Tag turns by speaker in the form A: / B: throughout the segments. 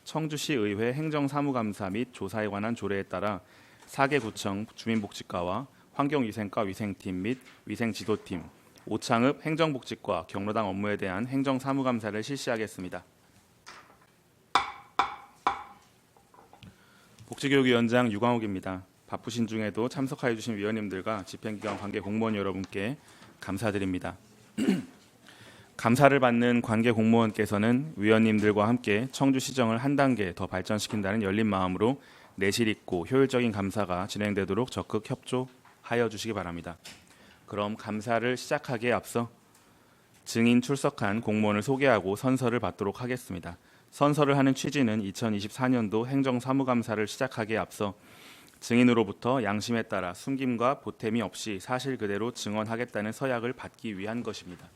A: 청주시의회 행정사무감사 및 조사에 관한 조례에 따라 4개 구청 주민복지과와 환경위생과 위생팀 및 위생지도팀, 오창읍 행정복지과 경로당 업무에 대한 행정사무감사를 실시하겠습니다. 복지교육위원장 유광욱입니다. 바쁘신 중에도 참석하여 주신 위원님들과 집행기관 관계 공무원 여러분께 감사드립니다. 감사를 받는 관계 공무원께서는 위원님들과 함께 청주시정을 한 단계 더 발전시킨다는 열린 마음으로 내실 있고 효율적인 감사가 진행되도록 적극 협조하여 주시기 바랍니다. 그럼 감사를 시작하기에 앞서 증인 출석한 공무원을 소개하고 선서를 받도록 하겠습니다. 선서를 하는 취지는 2024년도 행정사무감사를 시작하기에 앞서 증인으로부터 양심에 따라 숨김과 보탬이 없이 사실 그대로 증언하겠다는 서약을 받기 위한 것입니다.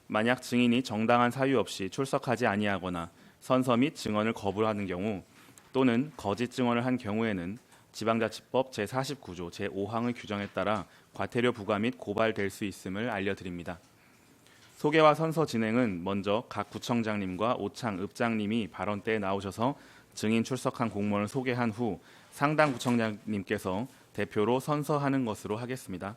A: 만약 증인이 정당한 사유 없이 출석하지 아니하거나 선서 및 증언을 거부하는 경우 또는 거짓 증언을 한 경우에는 지방자치법 제49조 제5항의 규정에 따라 과태료 부과 및 고발될 수 있음을 알려드립니다. 소개와 선서 진행은 먼저 각 구청장님과 오창읍장님이 발언대에 나오셔서 증인 출석한 공무원을 소개한 후 상당 구청장님께서 대표로 선서하는 것으로 하겠습니다.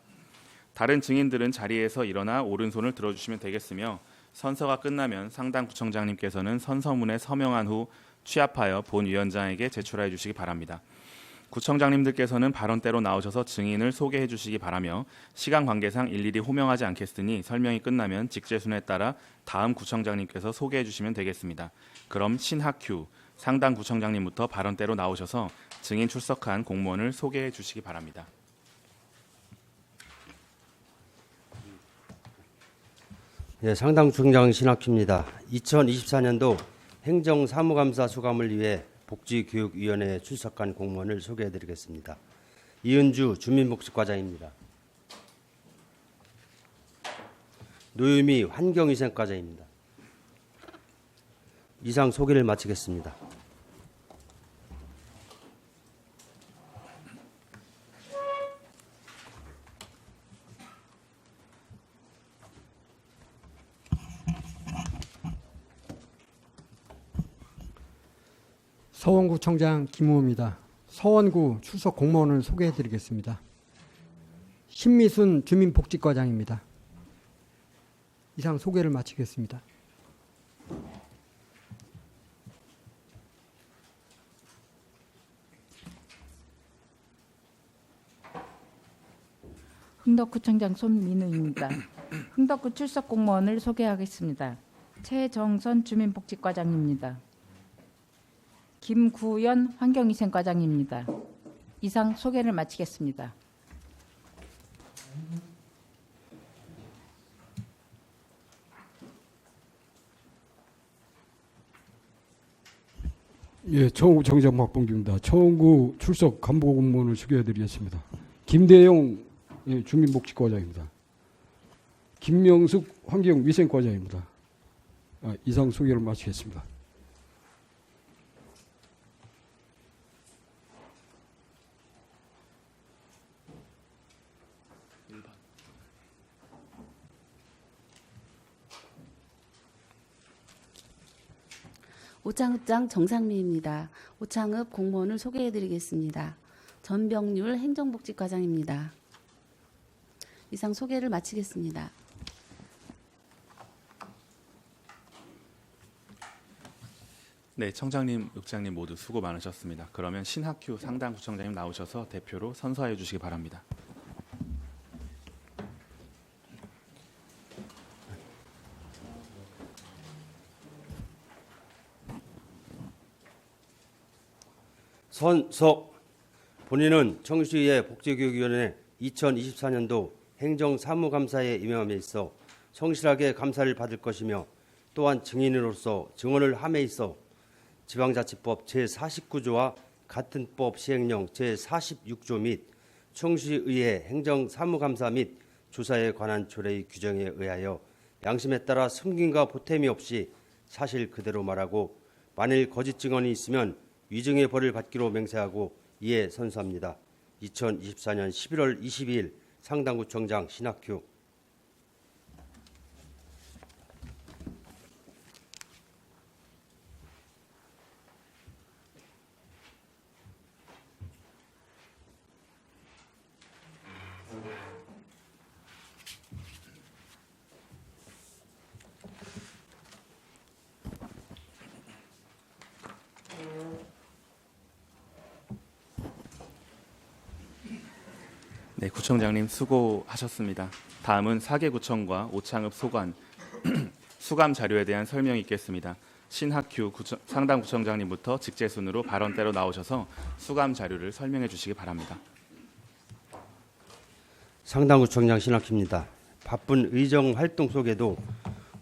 A: 다른 증인들은 자리에서 일어나 오른손을 들어주시면 되겠으며 선서가 끝나면 상당 구청장님께서는 선서문에 서명한 후 취합하여 본 위원장에게 제출해 주시기 바랍니다. 구청장님들께서는 발언대로 나오셔서 증인을 소개해 주시기 바라며 시간 관계상 일일이 호명하지 않겠으니 설명이 끝나면 직제순에 따라 다음 구청장님께서 소개해 주시면 되겠습니다. 그럼 신학규 상당 구청장님부터 발언대로 나오셔서 증인 출석한 공무원을 소개해 주시기 바랍니다.
B: 네, 상당구청장 신학규입니다. 2024년도 행정사무감사 수감을 위해 복지교육위원회에 출석한 공무원을 소개해드리겠습니다. 이은주 주민복지과장입니다. 노유미 환경위생과장입니다. 이상 소개를 마치겠습니다.
C: 서원구청장 김우호입니다. 서원구 출석 공무원을 소개해드리겠습니다. 신미순 주민복지과장입니다. 이상 소개를 마치겠습니다.
D: 흥덕구청장 손민우입니다. 흥덕구 출석 공무원을 소개하겠습니다. 최정선 주민복지과장입니다. 김구연 환경위생과장입니다. 이상 소개를 마치겠습니다.
E: 예, 청원구 청장 박봉규입니다. 청원구 출석 간부 공무원을 소개해드리겠습니다. 김대영 주민복지과장입니다. 김명숙 환경위생과장입니다. 이상 소개를 마치겠습니다.
F: 오창읍장 정상미입니다. 오창읍 공무원을 소개해드리겠습니다. 전병률 행정복지과장입니다. 이상 소개를 마치겠습니다.
A: 네, 청장님, 읍장님 모두 수고 많으셨습니다. 그러면 신학규 상당구청장님 나오셔서 대표로 선서해 주시기 바랍니다.
B: 선서. 본인은 청주시의 복지교육위원회 2024년도 행정사무감사에 임명함에 있어 성실하게 감사를 받을 것이며 또한 증인으로서 증언을 함에 있어 지방자치법 제49조와 같은 법 시행령 제46조 및 청주시의회 행정사무감사 및 조사에 관한 조례의 규정에 의하여 양심에 따라 숨김과 보탬이 없이 사실 그대로 말하고 만일 거짓 증언이 있으면 위증의 벌을 받기로 맹세하고 이에 선서합니다. 2024년 11월 22일 상당구청장 신학규.
A: 네, 구청장님 수고하셨습니다. 다음은 사계구청과 오창읍 소관 수감 자료에 대한 설명이 있겠습니다. 신학규 상당구청장님부터 직제 순으로 발언대로 나오셔서 수감 자료를 설명해 주시기 바랍니다.
B: 상당구청장 신학규입니다. 바쁜 의정 활동 속에도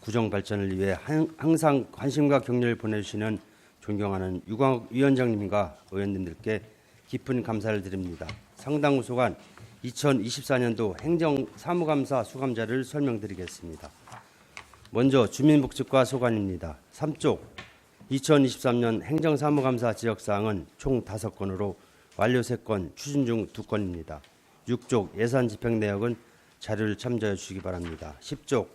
B: 구정 발전을 위해 항상 관심과 격려를 보내주시는 존경하는 유광욱 위원장님과 의원님들께 깊은 감사를 드립니다. 상당구 소관 2024년도 행정사무감사 수감자를 설명드리겠습니다. 먼저 주민복지과 소관입니다. 3쪽 2023년 행정사무감사 지역사항은 총 5건으로 완료 3건, 추진 중 2건입니다. 6쪽 예산 집행 내역은 자료를 참조해 주시기 바랍니다. 10쪽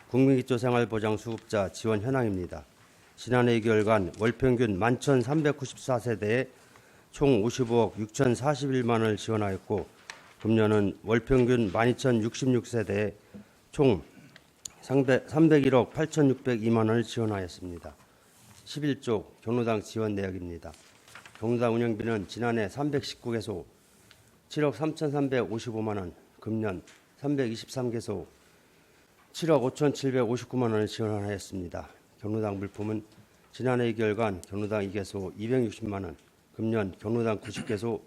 B: 국민기초생활보장수급자 지원 현황입니다. 지난해 2개월간 월평균 11,394세대에 총 55억 6,041만 원을 지원하였고 금년은 월평균 12,066세대에 총 301억 8,602만 원을 지원하였습니다. 11쪽 경로당 지원 내역입니다. 경로당 운영비는 지난해 319개소 7억 3,355만 원, 금년 323개소 7억 5,759만 원을 지원하였습니다. 경로당 물품은 지난해 2개월간 경로당 2개소 260만 원, 금년 경로당 90개소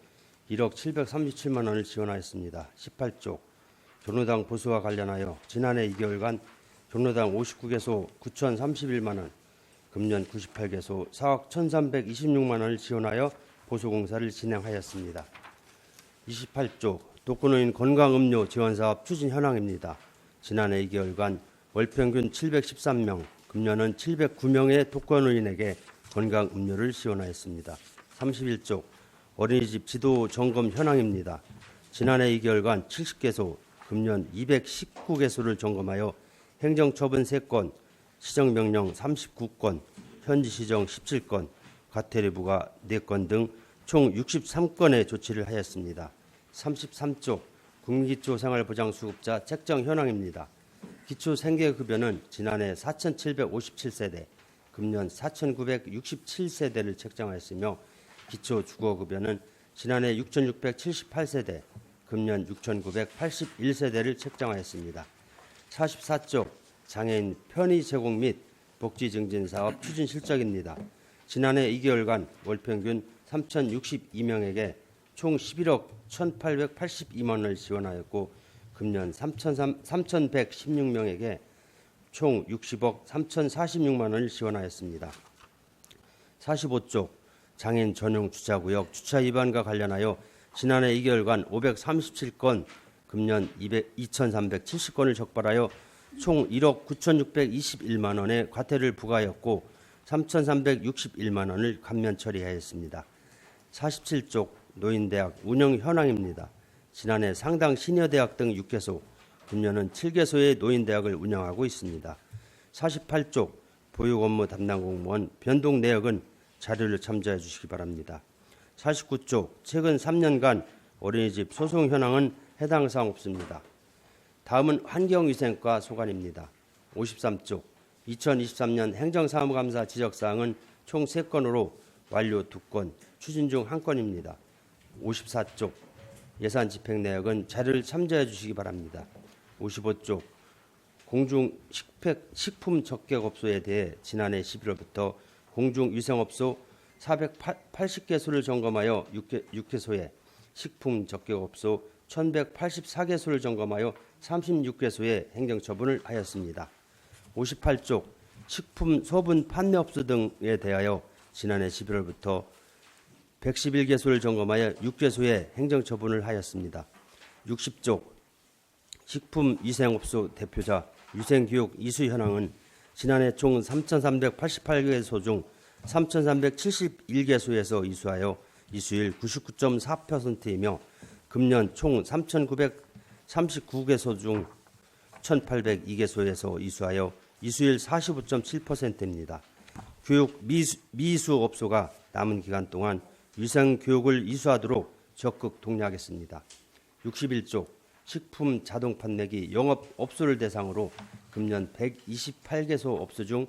B: 1억 737만 원을 지원하였습니다. 18쪽 경로당 보수와 관련하여 지난해 2개월간 경로당 59개소 9,031만 원, 금년 98개소 4억 1,326만 원을 지원하여 보수공사를 진행하였습니다. 28쪽 독거노인 건강음료 지원사업 추진 현황입니다. 지난해 2개월간 월평균 713명, 금년은 709명의 독거노인에게 건강음료를 지원하였습니다. 31쪽 어린이집 지도 점검 현황입니다. 지난해 2개월간 70개소, 금년 219개소를 점검하여 행정처분 3건, 시정명령 39건, 현지시정 17건, 과태료부과 4건 등 총 63건의 조치를 하였습니다. 33쪽 국민기초생활보장수급자 책정 현황입니다. 기초생계급여는 지난해 4,757세대, 금년 4,967세대를 책정하였으며 기초주거급여는 지난해 6,678세대, 금년 6,981세대를 책정하였습니다. 44쪽 장애인 편의 제공 및 복지 증진 사업 추진 실적입니다. 지난해 2개월간 월평균 3,062명에게 총 11억 1,882만 원을 지원하였고 금년 3,116명에게 총 60억 3,046만 원을 지원하였습니다. 45쪽 장애인 전용 주차구역 주차 위반과 관련하여 지난해 2개월간 537건, 금년 2,370건을 적발하여 총 1억 9,621만 원의 과태료를 부과하였고 3,361만 원을 감면 처리하였습니다. 47쪽 노인대학 운영 현황입니다. 지난해 상당 시니어대학 등 6개소, 금년은 7개소의 노인대학을 운영하고 있습니다. 48쪽 보육업무 담당 공무원 변동 내역은 자료를 참조해 주시기 바랍니다. 49쪽 최근 3년간 어린이집 소송 현황은 해당 사항 없습니다. 다음은 환경위생과 소관입니다. 53쪽 2023년 행정사무감사 지적사항은 총 3건으로 완료 2건, 추진 중 1건입니다. 54쪽 예산 집행 내역은 자료를 참조해 주시기 바랍니다. 55쪽 공중 식품 적객업소에 대해 지난해 11월부터 공중위생업소 480개소를 점검하여 6개소에 식품 적객업소 1184개소를 점검하여 36개소에 행정처분을 하였습니다. 58쪽 식품 소분 판매업소 등에 대하여 지난해 11월부터 111개소를 점검하여 6개소에 행정처분을 하였습니다. 60쪽 식품위생업소 대표자 위생교육 이수 현황은 지난해 총 3,388개소 중 3,371개소에서 이수하여 이수율 99.4%이며 금년 총 3,939개소 중 1,802개소에서 이수하여 이수율 45.7%입니다. 교육 미이수업소가 남은 기간 동안 위생교육을 이수하도록 적극 독려하겠습니다. 61쪽 식품 자동 판매기 영업업소를 대상으로 금년 128개소 업소 중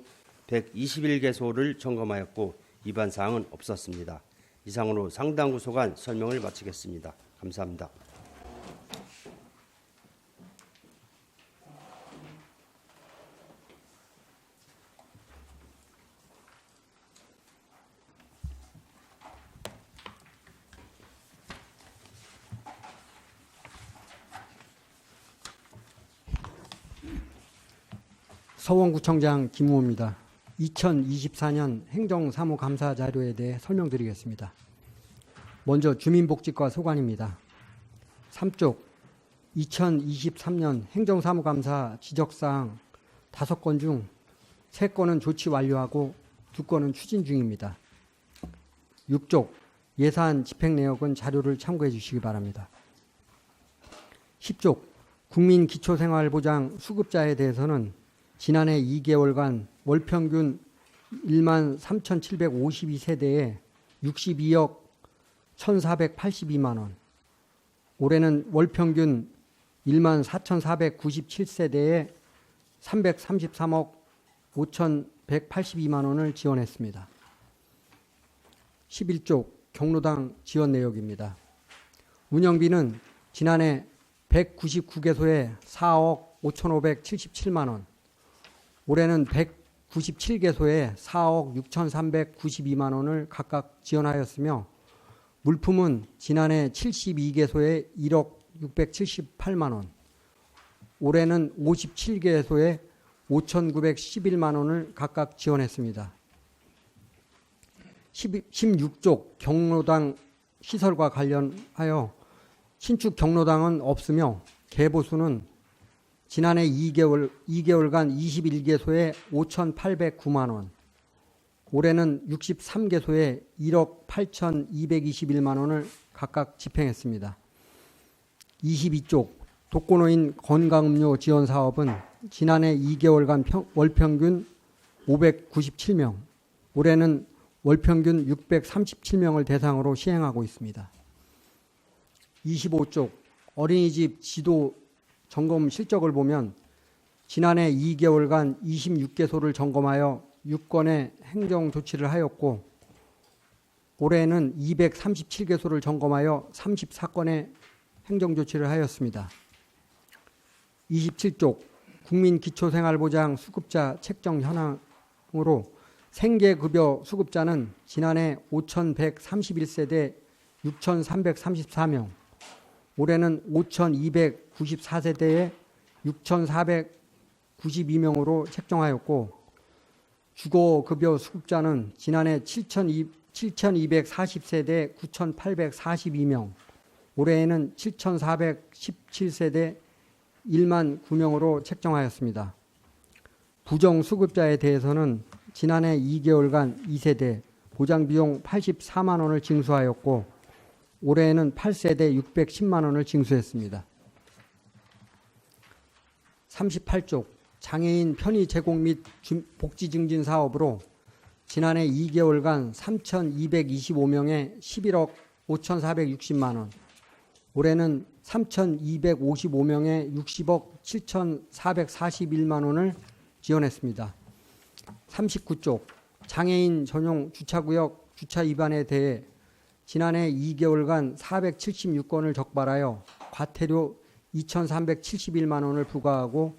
B: 121개소를 점검하였고 위반 사항은 없었습니다. 이상으로 상당구 소관 설명을 마치겠습니다. 감사합니다.
C: 서원구청장 김우호입니다. 2024년 행정사무감사 자료에 대해 설명드리겠습니다. 먼저 주민복지과 소관입니다. 3쪽 2023년 행정사무감사 지적사항 5건 중 3건은 조치 완료하고 2건은 추진 중입니다. 6쪽 예산 집행 내역은 자료를 참고해 주시기 바랍니다. 10쪽 국민기초생활보장 수급자에 대해서는 지난해 2개월간 월평균 1만 3,752세대에 62억 1,482만 원, 올해는 월평균 1만 4,497세대에 333억 5,182만 원을 지원했습니다. 11쪽 경로당 지원 내역입니다. 운영비는 지난해 199개소에 4억 5,577만 원, 올해는 197개소에 4억 6,392만 원을 각각 지원하였으며 물품은 지난해 72개소에 1억 678만 원, 올해는 57개소에 5,911만 원을 각각 지원했습니다. 16쪽 경로당 시설과 관련하여 신축 경로당은 없으며 개보수는 지난해 2개월간 21개소에 5,809만 원, 올해는 63개소에 1억 8,221만 원을 각각 집행했습니다. 22쪽 독거노인 건강음료 지원 사업은 지난해 2개월간 월평균 597명, 올해는 월평균 637명을 대상으로 시행하고 있습니다. 25쪽 어린이집 지도 점검 실적을 보면 지난해 2개월간 26개소를 점검하여 6건의 행정 조치를 하였고 올해는 237개소를 점검하여 34건의 행정 조치를 하였습니다. 27쪽 국민기초생활보장 수급자 책정 현황으로 생계급여 수급자는 지난해 5,131세대 6,334명, 올해는 5,294세대에 6,492명으로 책정하였고 주거급여 수급자는 지난해 7,240세대 9,842명, 올해에는 7,417세대 1만 9명으로 책정하였습니다. 부정수급자에 대해서는 지난해 2개월간 2세대 보장비용 84만 원을 징수하였고 올해에는 8세대 610만 원을 징수했습니다. 38쪽 장애인 편의 제공 및 복지 증진 사업으로 지난해 2개월간 3,225명에 11억 5,460만 원, 올해는 3,255명에 60억 7,441만 원을 지원했습니다. 39쪽 장애인 전용 주차구역 주차 위반에 대해 지난해 2개월간 476건을 적발하여 과태료 2,371만 원을 부과하고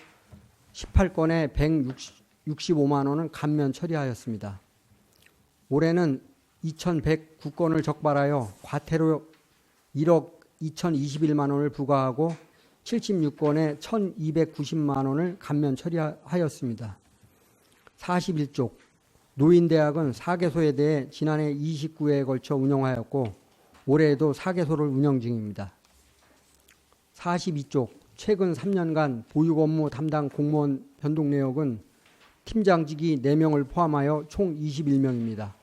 C: 18건에 165만 원은 감면 처리하였습니다. 올해는 2,109건을 적발하여 과태료 1억 2,021만 원을 부과하고 76건에 1,290만 원을 감면 처리하였습니다. 41쪽 노인대학은 4개소에 대해 지난해 29회에 걸쳐 운영하였고 올해에도 4개소를 운영 중입니다. 42쪽 최근 3년간 보육 업무 담당 공무원 변동 내역은 팀장직이 4명을 포함하여 총 21명입니다.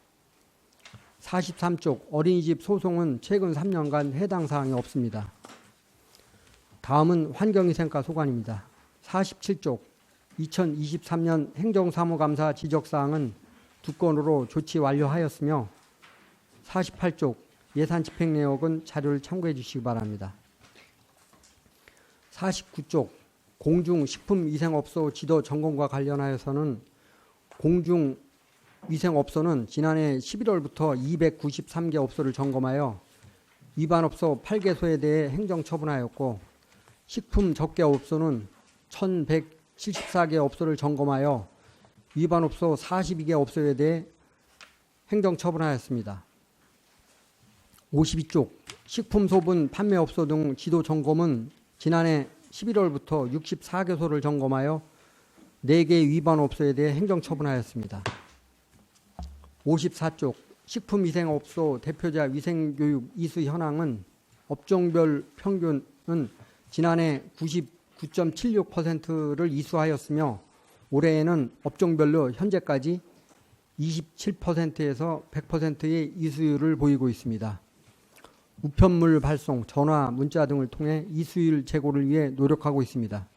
C: 43쪽 어린이집 소송은 최근 3년간 해당 사항이 없습니다. 다음은 환경위생과 소관입니다. 47쪽 2023년 행정사무감사 지적사항은 2건으로 조치 완료하였으며 48쪽 예산 집행 내역은 자료를 참고해 주시기 바랍니다. 49쪽 공중식품위생업소 지도 점검과 관련하여서는 공중위생업소는 지난해 11월부터 293개 업소를 점검하여 위반업소 8개소에 대해 행정처분하였고 식품접객업소는 1,174개 업소를 점검하여 위반업소 42개 업소에 대해 행정처분하였습니다. 52쪽 식품소분 판매업소 등 지도 점검은 지난해 11월부터 64개소를 점검하여 4개 위반 업소에 대해 행정처분하였습니다. 54쪽 식품위생업소 대표자 위생교육 이수 현황은 업종별 평균은 지난해 99.76%를 이수하였으며 올해에는 업종별로 현재까지 27%에서 100%의 이수율을 보이고 있습니다. 우편물 발송, 전화, 문자 등을 통해 이수율 제고를 위해 노력하고 있습니다.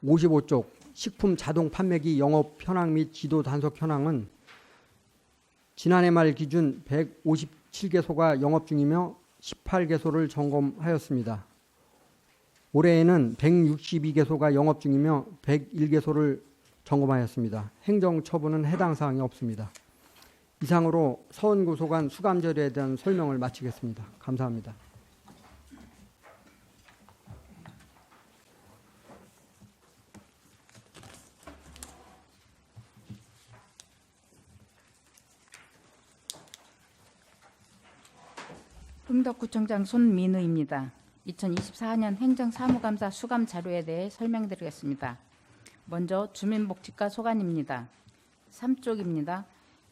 C: 55쪽 식품 자동 판매기 영업 현황 및 지도 단속 현황은 지난해 말 기준 157개소가 영업 중이며 18개소를 점검하였습니다. 올해에는 162개소가 영업 중이며 101개소를 점검하였습니다. 행정처분은 해당 사항이 없습니다. 이상으로 서원구소관 수감절에 대한 설명을 마치겠습니다. 감사합니다.
D: 흥덕구청장 손민우입니다. 2024년 행정사무감사 수감 자료에 대해 설명드리겠습니다. 먼저 주민복지과 소관입니다. 3쪽입니다.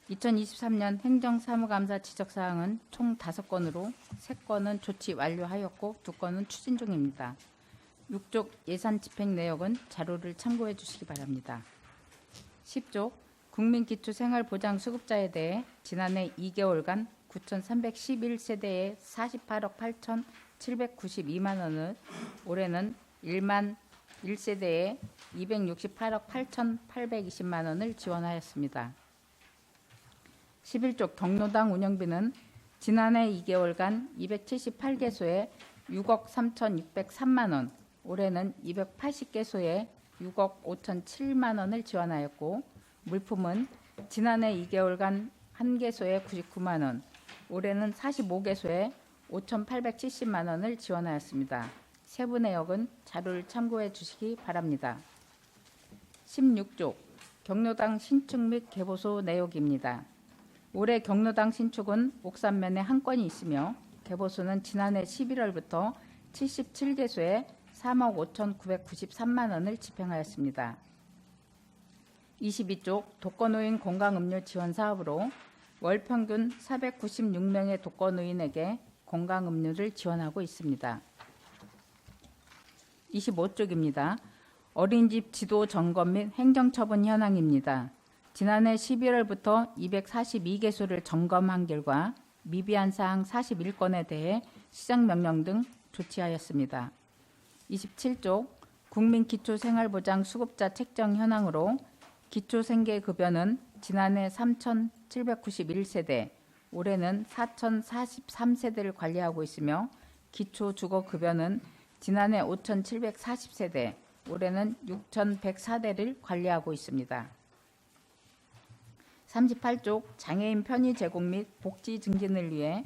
D: 2023년 행정사무감사 지적사항은 총 5건으로 3건은 조치 완료하였고 2건은 추진 중입니다. 6쪽 예산 집행 내역은 자료를 참고해 주시기 바랍니다. 10쪽 국민기초생활보장수급자에 대해 지난해 2개월간 9,311세대에 48억 8,792만 원을, 올해는 1만 1세대에 268억 8,820만 원을 지원하였습니다. 11쪽 경로당 운영비는 지난해 2개월간 278개소에 6억 3,603만 원, 올해는 280개소에 6억 5,007만 원을 지원하였고, 물품은 지난해 2개월간 1개소에 99만 원, 올해는 45개소에 5,870만 원을 지원하였습니다. 세부 내역은 자료를 참고해 주시기 바랍니다. 16쪽 경로당 신축 및 개보소 내역입니다. 올해 경로당 신축은 옥산면에 한 건이 있으며 개보소는 지난해 11월부터 77개소에 3억 5,993만 원을 집행하였습니다. 22쪽 독거노인 건강음료 지원 사업으로 월 평균 496명의 독거노인에게 건강음료를 지원하고 있습니다. 25쪽입니다. 어린이집 지도 점검 및 행정처분 현황입니다. 지난해 11월부터 242개소를 점검한 결과 미비한 사항 41건에 대해 시정명령 등 조치하였습니다. 27쪽 국민기초생활보장 수급자 책정 현황으로 기초생계급여는 지난해 3,791세대, 올해는 4,043세대를 관리하고 있으며 기초주거급여는 지난해 5,740세대, 올해는 6,104대를 관리하고 있습니다. 38쪽 장애인 편의 제공 및 복지 증진을 위해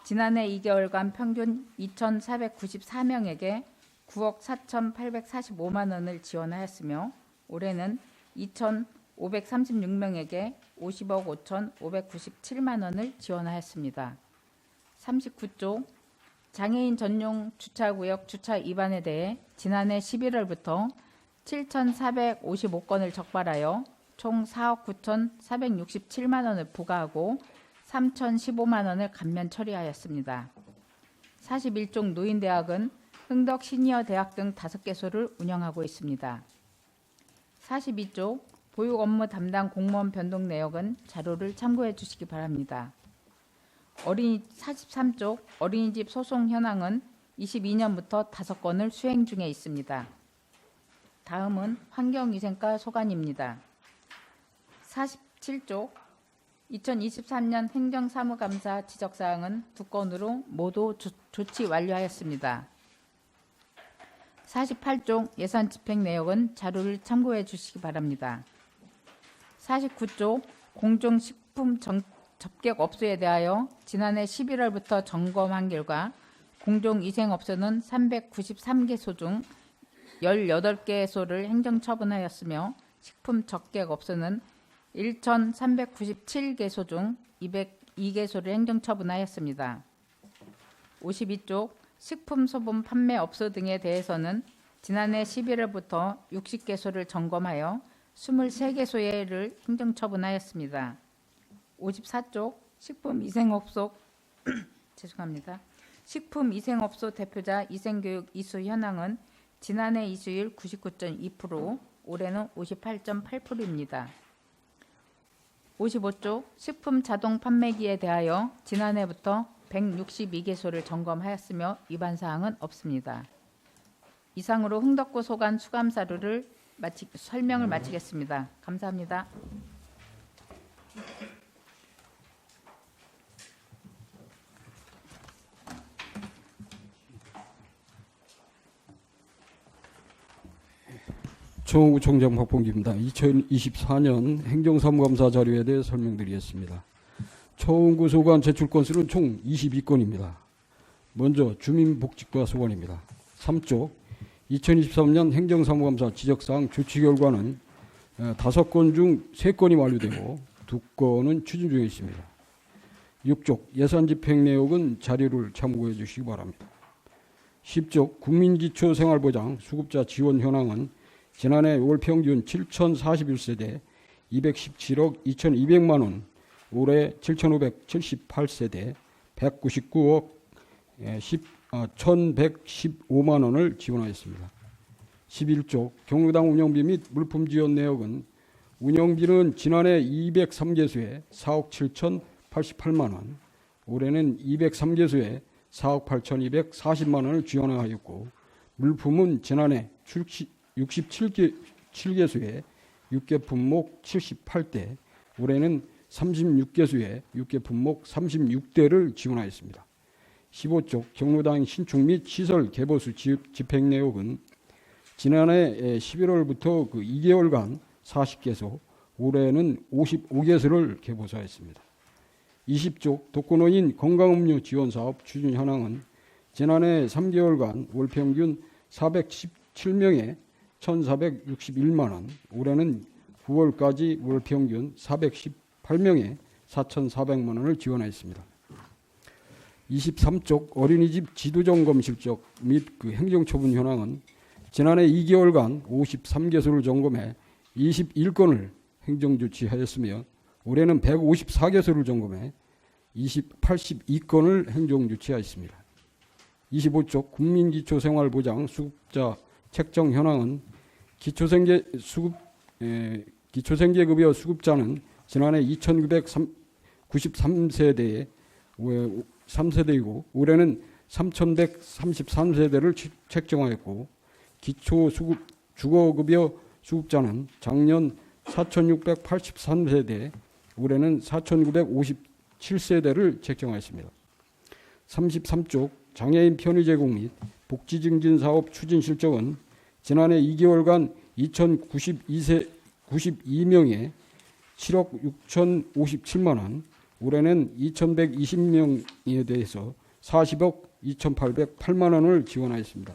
D: 지난해 2개월간 평균 2,494명에게 9억 4,845만 원을 지원하였으며 올해는 2,536명에게 50억 5,597만 원을 지원하였습니다. 39쪽 장애인 전용 주차구역 주차 위반에 대해 지난해 11월부터 7,455건을 적발하여 총 4억 9,467만 원을 부과하고 3,015만 원을 감면 처리하였습니다. 41쪽 노인대학은 흥덕 시니어대학 등 5개소를 운영하고 있습니다. 42쪽 보육 업무 담당 공무원 변동 내역은 자료를 참고해 주시기 바랍니다. 43쪽 어린이집 소송 현황은 22년부터 5건을 수행 중에 있습니다. 다음은 환경위생과 소관입니다. 47쪽 2023년 행정사무감사 지적사항은 2건으로 모두 조치 완료하였습니다. 48쪽 예산 집행 내역은 자료를 참고해 주시기 바랍니다. 49쪽 공정식품 접객업소에 대하여 지난해 11월부터 점검한 결과 공정위생업소는 393개소 중 18개소를 행정처분하였으며 식품 접객업소는 1,397개소 중 202개소를 행정처분하였습니다. 52쪽 식품소분 판매업소 등에 대해서는 지난해 11월부터 60개소를 점검하여 23개소를 행정처분하였습니다. 54쪽 식품위생업소 죄송합니다. 식품위생업소 대표자 위생교육 이수 현황은 지난해 이수율 99.2%, 올해는 58.8%입니다. 55쪽 식품 자동 판매기에 대하여 지난해부터 162개소를 점검하였으며 위반 사항은 없습니다. 이상으로 흥덕구 소관 수감사료를 설명을 마치겠습니다. 감사합니다.
E: 정호구 총장 박봉기입니다. 2024년 행정사무감사 자료에 대해 설명드리겠습니다. 청구 소관 제출 건수는 총 22건입니다. 먼저 주민복지과 소관입니다. 3쪽 2023년 행정사무감사 지적사항 조치 결과는 5건 중 3건이 완료되고 2건은 추진 중에 있습니다. 6쪽 예산집행 내역은 자료를 참고해 주시기 바랍니다. 10쪽 국민기초생활보장 수급자 지원 현황은 지난해 월 평균 7,041세대 217억 2,200만 원, 올해 7,578세대 199억 1,115만 원을 지원하였습니다. 11쪽 경로당 운영비 및 물품 지원 내역은 운영비는 지난해 203개소에 4억 7,088만 원, 올해는 203개소에 4억 8,240만 원을 지원하였고, 물품은 지난해 67개소에 육개 품목 78대, 올해는 36개소에 육개 품목 36대를 지원하였습니다. 15쪽 경로당 신축 및 시설 개보수 집행 내역은 지난해 11월부터 2개월간 40개소, 올해는 55개소를 개보수하였습니다. 20쪽 독거노인 건강음료 지원사업 추진 현황은 지난해 3개월간 월 평균 417명에 1,461만 원, 올해는 9월까지 월 평균 418명에 4,400만 원을 지원하였습니다. 23쪽 어린이집 지도점검 실적 및 행정처분 현황은 지난해 2개월간 53개소를 점검해 21건을 행정조치하였으며, 올해는 154개소를 점검해 82건을 행정조치하였습니다. 25쪽 국민기초생활보장 수급자 책정 현황은 기초생계급여 수급자는 지난해 2,993세대에 3세대이고 올해는 3,133세대를 책정하였고, 기초주거급여 수급자는 작년 4,683세대, 올해는 4,957세대를 책정하였습니다. 33쪽 장애인 편의 제공 및 복지 증진 사업 추진 실적은 지난해 2개월간 2,092명에 7억 6,057만 원, 올해는 2,120명에 대해서 40억 2,808만 원을 지원하였습니다.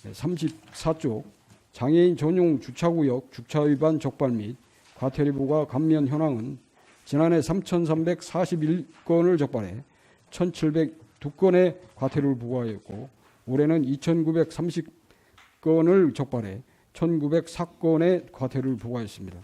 E: 34쪽 장애인 전용 주차구역 주차 위반 적발 및 과태료 부과 감면 현황은 지난해 3,341건을 적발해 1,702건의 과태료를 부과하였고, 올해는 2,930건을 적발해 1,904건의 과태료를 부과했습니다.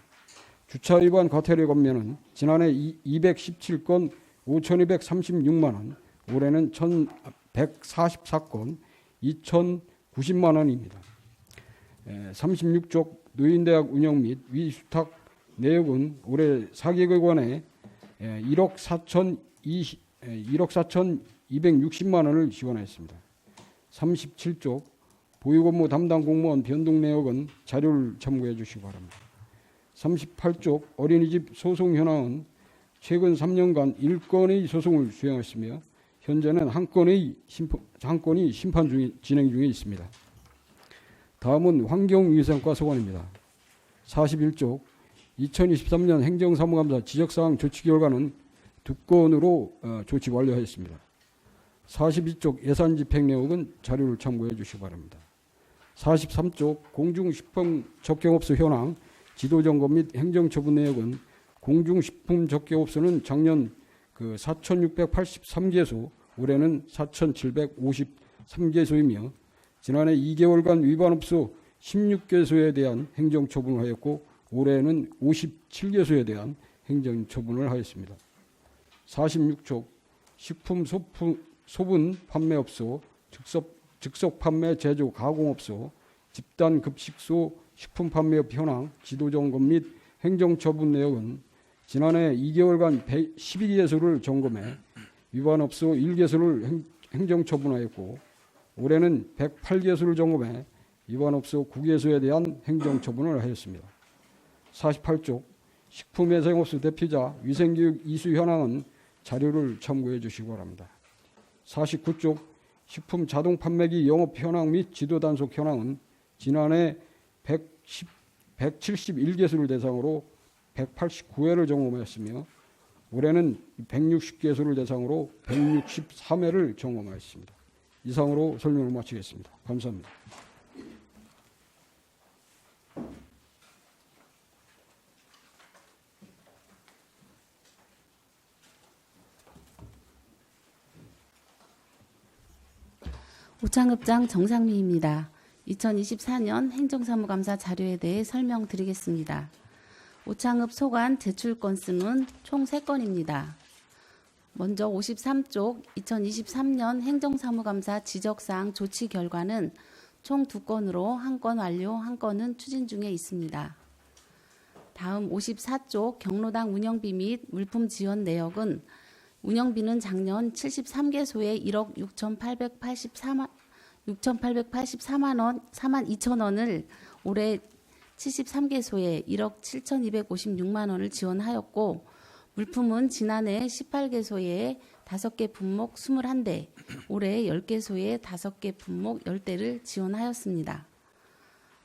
E: 주차 위반 과태료 감면은 지난해 217건 5,236만 원, 올해는 1,144건 2,090만 원입니다. 36쪽 노인대학 운영 및 위수탁 내역은 올해 4개월간에 1억 4,260만 원을 지원하였습니다. 37쪽 보육업무 담당 공무원 변동 내역은 자료를 참고해 주시기 바랍니다. 38쪽 어린이집 소송 현황은 최근 3년간 1건의 소송을 수행했으며 현재는 한 건이 진행 중에 있습니다. 다음은 환경위생과 소관입니다. 41쪽 2023년 행정사무감사 지적사항 조치 결과는 2건으로 조치 완료하였습니다. 42쪽 예산집행 내역은 자료를 참고해 주시기 바랍니다. 43쪽 공중식품 적경업소 현황 지도점검 및 행정처분 내역은 공중식품 적경업소는 작년 4,683개소, 올해는 4,753개소이며 지난해 2개월간 위반 업소 16개소에 대한 행정처분을 하였고 올해는 57개소에 대한 행정처분을 하였습니다. 46쪽 식품 소분 판매업소, 즉석 판매 제조 가공업소, 집단 급식소 식품 판매업 현황 지도점검 및 행정처분 내역은 지난해 2개월간 12개소를 점검해 위반업소 1개소를 행정처분하였고 올해는 108개소를 점검해 위반업소 9개소에 대한 행정처분을 하였습니다. 48쪽 식품위생업소 대피자 위생교육 이수 현황은 자료를 참고해 주시기 바랍니다. 49쪽 식품 자동 판매기 영업 현황 및 지도 단속 현황은 지난해 171개소를 대상으로 189회를 점검하였으며 올해는 160개소를 대상으로 163회를 점검하였습니다. 이상으로 설명을 마치겠습니다. 감사합니다.
F: 오창읍장 정상미입니다. 2024년 행정사무감사 자료에 대해 설명드리겠습니다. 오창읍 소관 제출 건수는 총 3건입니다. 먼저 53쪽 2023년 행정사무감사 지적사항 조치 결과는 총 2건으로 1건 완료, 1건은 추진 중에 있습니다. 다음 54쪽 경로당 운영비 및 물품 지원 내역은 운영비는 작년 73개소에 1억 6,884만 원, 4만 2천 원을 올해 73개소에 1억 7,256만 원을 지원하였고 물품은 지난해 18개소에 5개 품목 21대, 올해 10개소에 5개 품목 10대를 지원하였습니다.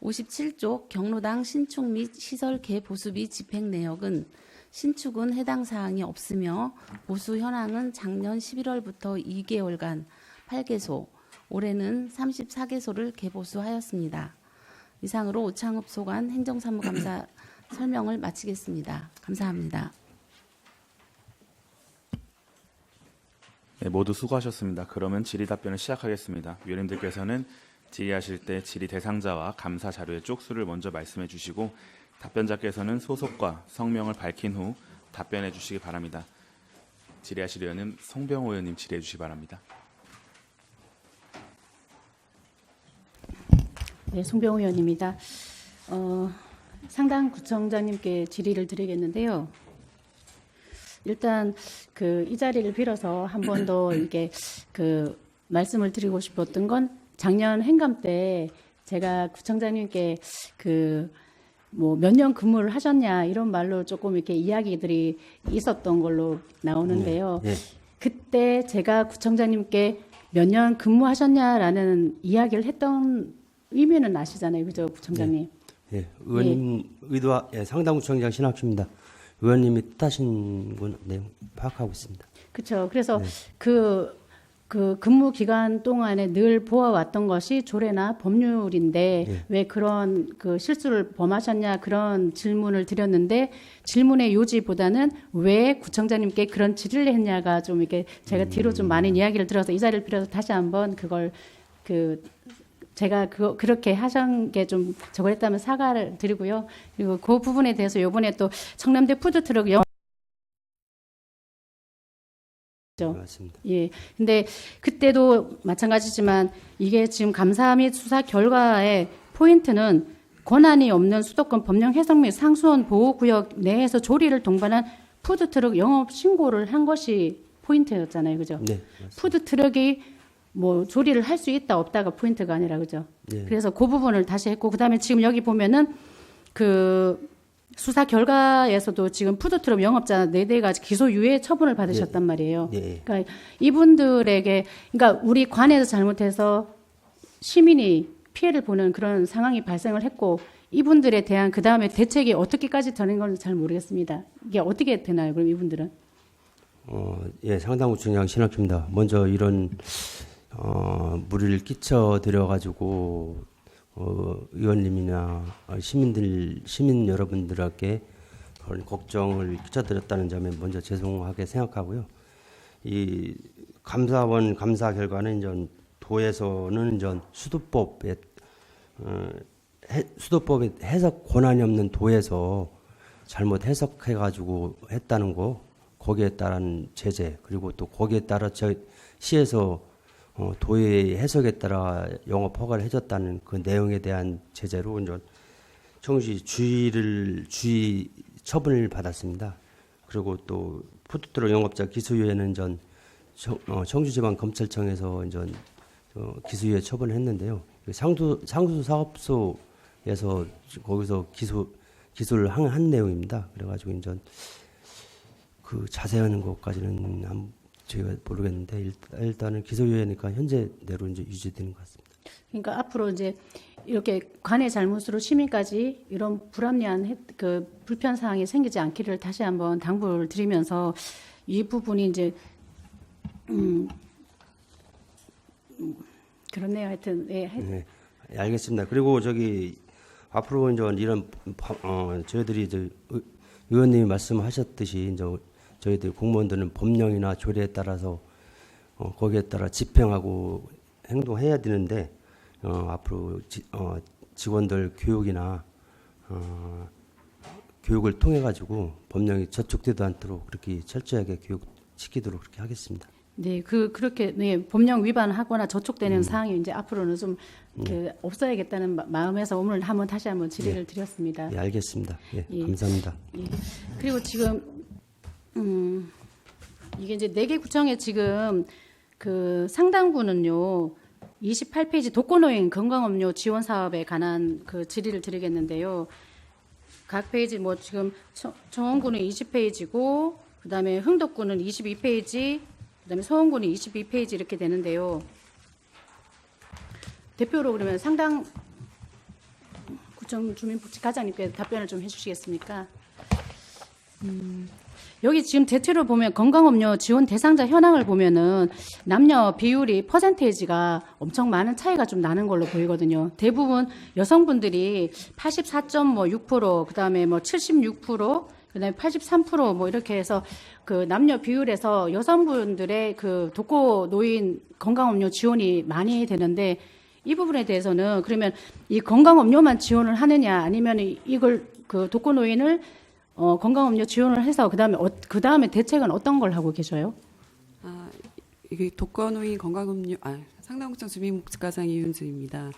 F: 57쪽 경로당 신축 및 시설 개보수비 집행 내역은 신축은 해당 사항이 없으며 보수 현황은 작년 11월부터 2개월간 8개소, 올해는 34개소를 개보수하였습니다. 이상으로 오창읍 소관 행정사무감사 설명을 마치겠습니다. 감사합니다.
A: 네, 모두 수고하셨습니다. 그러면 질의 답변을 시작하겠습니다. 위원님들께서는 질의하실 때 질의 대상자와 감사 자료의 쪽수를 먼저 말씀해 주시고 답변자께서는 소속과 성명을 밝힌 후 답변해 주시기 바랍니다. 질의하실 의원은 송병호 의원님 질의해 주시기 바랍니다.
G: 네, 송병호 의원입니다. 상당 구청장님께 질의를 드리겠는데요. 일단 이 자리를 빌어서 한 번 더 이게 말씀을 드리고 싶었던 건 작년 행감 때 제가 구청장님께 몇 년 근무를 하셨냐 이런 말로 조금 이렇게 이야기들이 있었던 걸로 나오는데요.
B: 네.
G: 그때 제가 구청장님께 몇 년 근무하셨냐라는 이야기를 했던 의미는 아시잖아요, 그죠, 구청장님?
B: 예, 의원님 의도와 상당구청장 신학주입니다. 의원님이 뜻하신 건 파악하고 있습니다.
G: 그렇죠. 그래서
B: 네.
G: 그 근무 기간 동안에 늘 보아왔던 것이 조례나 법률인데
B: 네.
G: 왜 그런 실수를 범하셨냐 그런 질문을 드렸는데 질문의 요지보다는 왜 구청장님께 그런 질의를 했냐가 좀 이렇게 제가 뒤로 좀 많은 이야기를 들어서 이 자리를 빌어서 다시 한번 그걸 제가 그렇게 하신 게 좀 저걸 했다면 사과를 드리고요. 그리고 그 부분에 대해서 이번에 또 청남대 푸드트럭
B: 맞습니다.
G: 예. 근데 그때도 마찬가지지만 이게 지금 감사 및 수사 결과의 포인트는 권한이 없는 수도권 법령 해석 및 상수원 보호구역 내에서 조리를 동반한 푸드트럭 영업 신고를 한 것이 포인트였잖아요. 그죠?
B: 네, 맞습니다.
G: 푸드트럭이 조리를 할 수 있다 없다가 포인트가 아니라 그죠?
B: 네.
G: 그래서 그 부분을 다시 했고 그다음에 지금 여기 보면은 수사 결과에서도 지금 푸드트럭 영업자 4대가 기소유예 처분을 받으셨단 말이에요.
B: 네.
G: 그러니까 이분들에게 그러니까 우리 관에서 잘못해서 시민이 피해를 보는 그런 상황이 발생을 했고 이분들에 대한 그다음에 대책이 어떻게까지 되는 건 잘 모르겠습니다. 이게 어떻게 되나요? 그럼 이분들은?
B: 예, 상당구청장 신학주입니다. 먼저 이런 무리를 끼쳐 드려가지고 의원님이나 시민 여러분들에게 그런 걱정을 끼쳐드렸다는 점에 먼저 죄송하게 생각하고요. 이 감사원 감사 결과는 이제 도에서는 전 수도법의 해석 권한이 없는 도에서 잘못 해석해가지고 했다는 거, 거기에 따른 제재, 그리고 또 거기에 따라 시에서 도의 해석에 따라 영업 허가를 해줬다는 그 내용에 대한 제재로 이제 청주시 주의 처분을 받았습니다. 그리고 또 푸드트럭 영업자 기소유예는 청주지방검찰청에서 이제 기소유예 처분을 했는데요. 상수 사업소에서 거기서 기소를 한 내용입니다. 그래가지고 이제 그 자세한 것까지는 제가 모르겠는데 일단은 기소유예니까 현재대로 이제 유지되는 것 같습니다.
G: 그러니까 앞으로 이제 이렇게 관의 잘못으로 시민까지 이런 불합리한 그 불편 사항이 생기지 않기를 다시 한번 당부를 드리면서 이 부분이 이제 그렇네요. 하여튼
B: 네, 알겠습니다. 그리고 앞으로 이제 이런 저희들이 이제 의원님이 말씀하셨듯이 이제 저희들 공무원들은 법령이나 조례에 따라서 거기에 따라 집행하고 행동해야 되는데 앞으로 직원들 교육이나 교육을 통해 가지고 법령이 저촉되지 않도록 그렇게 철저하게 교육시키도록 그렇게 하겠습니다.
G: 네, 그렇게 법령 위반하거나 저촉되는 사항이 이제 앞으로는 좀 없어야겠다는 마음에서 오늘 다시 한번 질의를 드렸습니다.
B: 예, 알겠습니다. 예,
G: 예.
B: 감사합니다.
G: 예. 그리고 지금 이게 이제 4개 구청에 지금 그 상당부는요 28페이지 독거노인 건강음료 지원 사업에 관한 그 질의를 드리겠는데요. 각 페이지 뭐 지금 정원구는 20페이지고 그다음에 흥덕구는 22페이지, 그다음에 서원구는 22페이지 이렇게 되는데요. 대표로 그러면 상당 구청 주민복지과장님께 답변을 좀 해주시겠습니까? 여기 지금 대체로 보면 건강음료 지원 대상자 현황을 보면은 남녀 비율이 퍼센테이지가 엄청 많은 차이가 좀 나는 걸로 보이거든요. 대부분 여성분들이 84.6%, 그다음에 뭐 76%, 그다음에 83% 뭐 이렇게 해서 그 남녀 비율에서 여성분들의 그 독거 노인 건강음료 지원이 많이 되는데 이 부분에 대해서는 그러면 이 건강음료만 지원을 하느냐 아니면 이걸 그 독거 노인을 건강음료 지원을 해서 그다음에 대책은 어떤 걸 하고 계셔요?
H: 이게 독거노인 건강음료 상당구청 주민복지과장 이윤주입니다.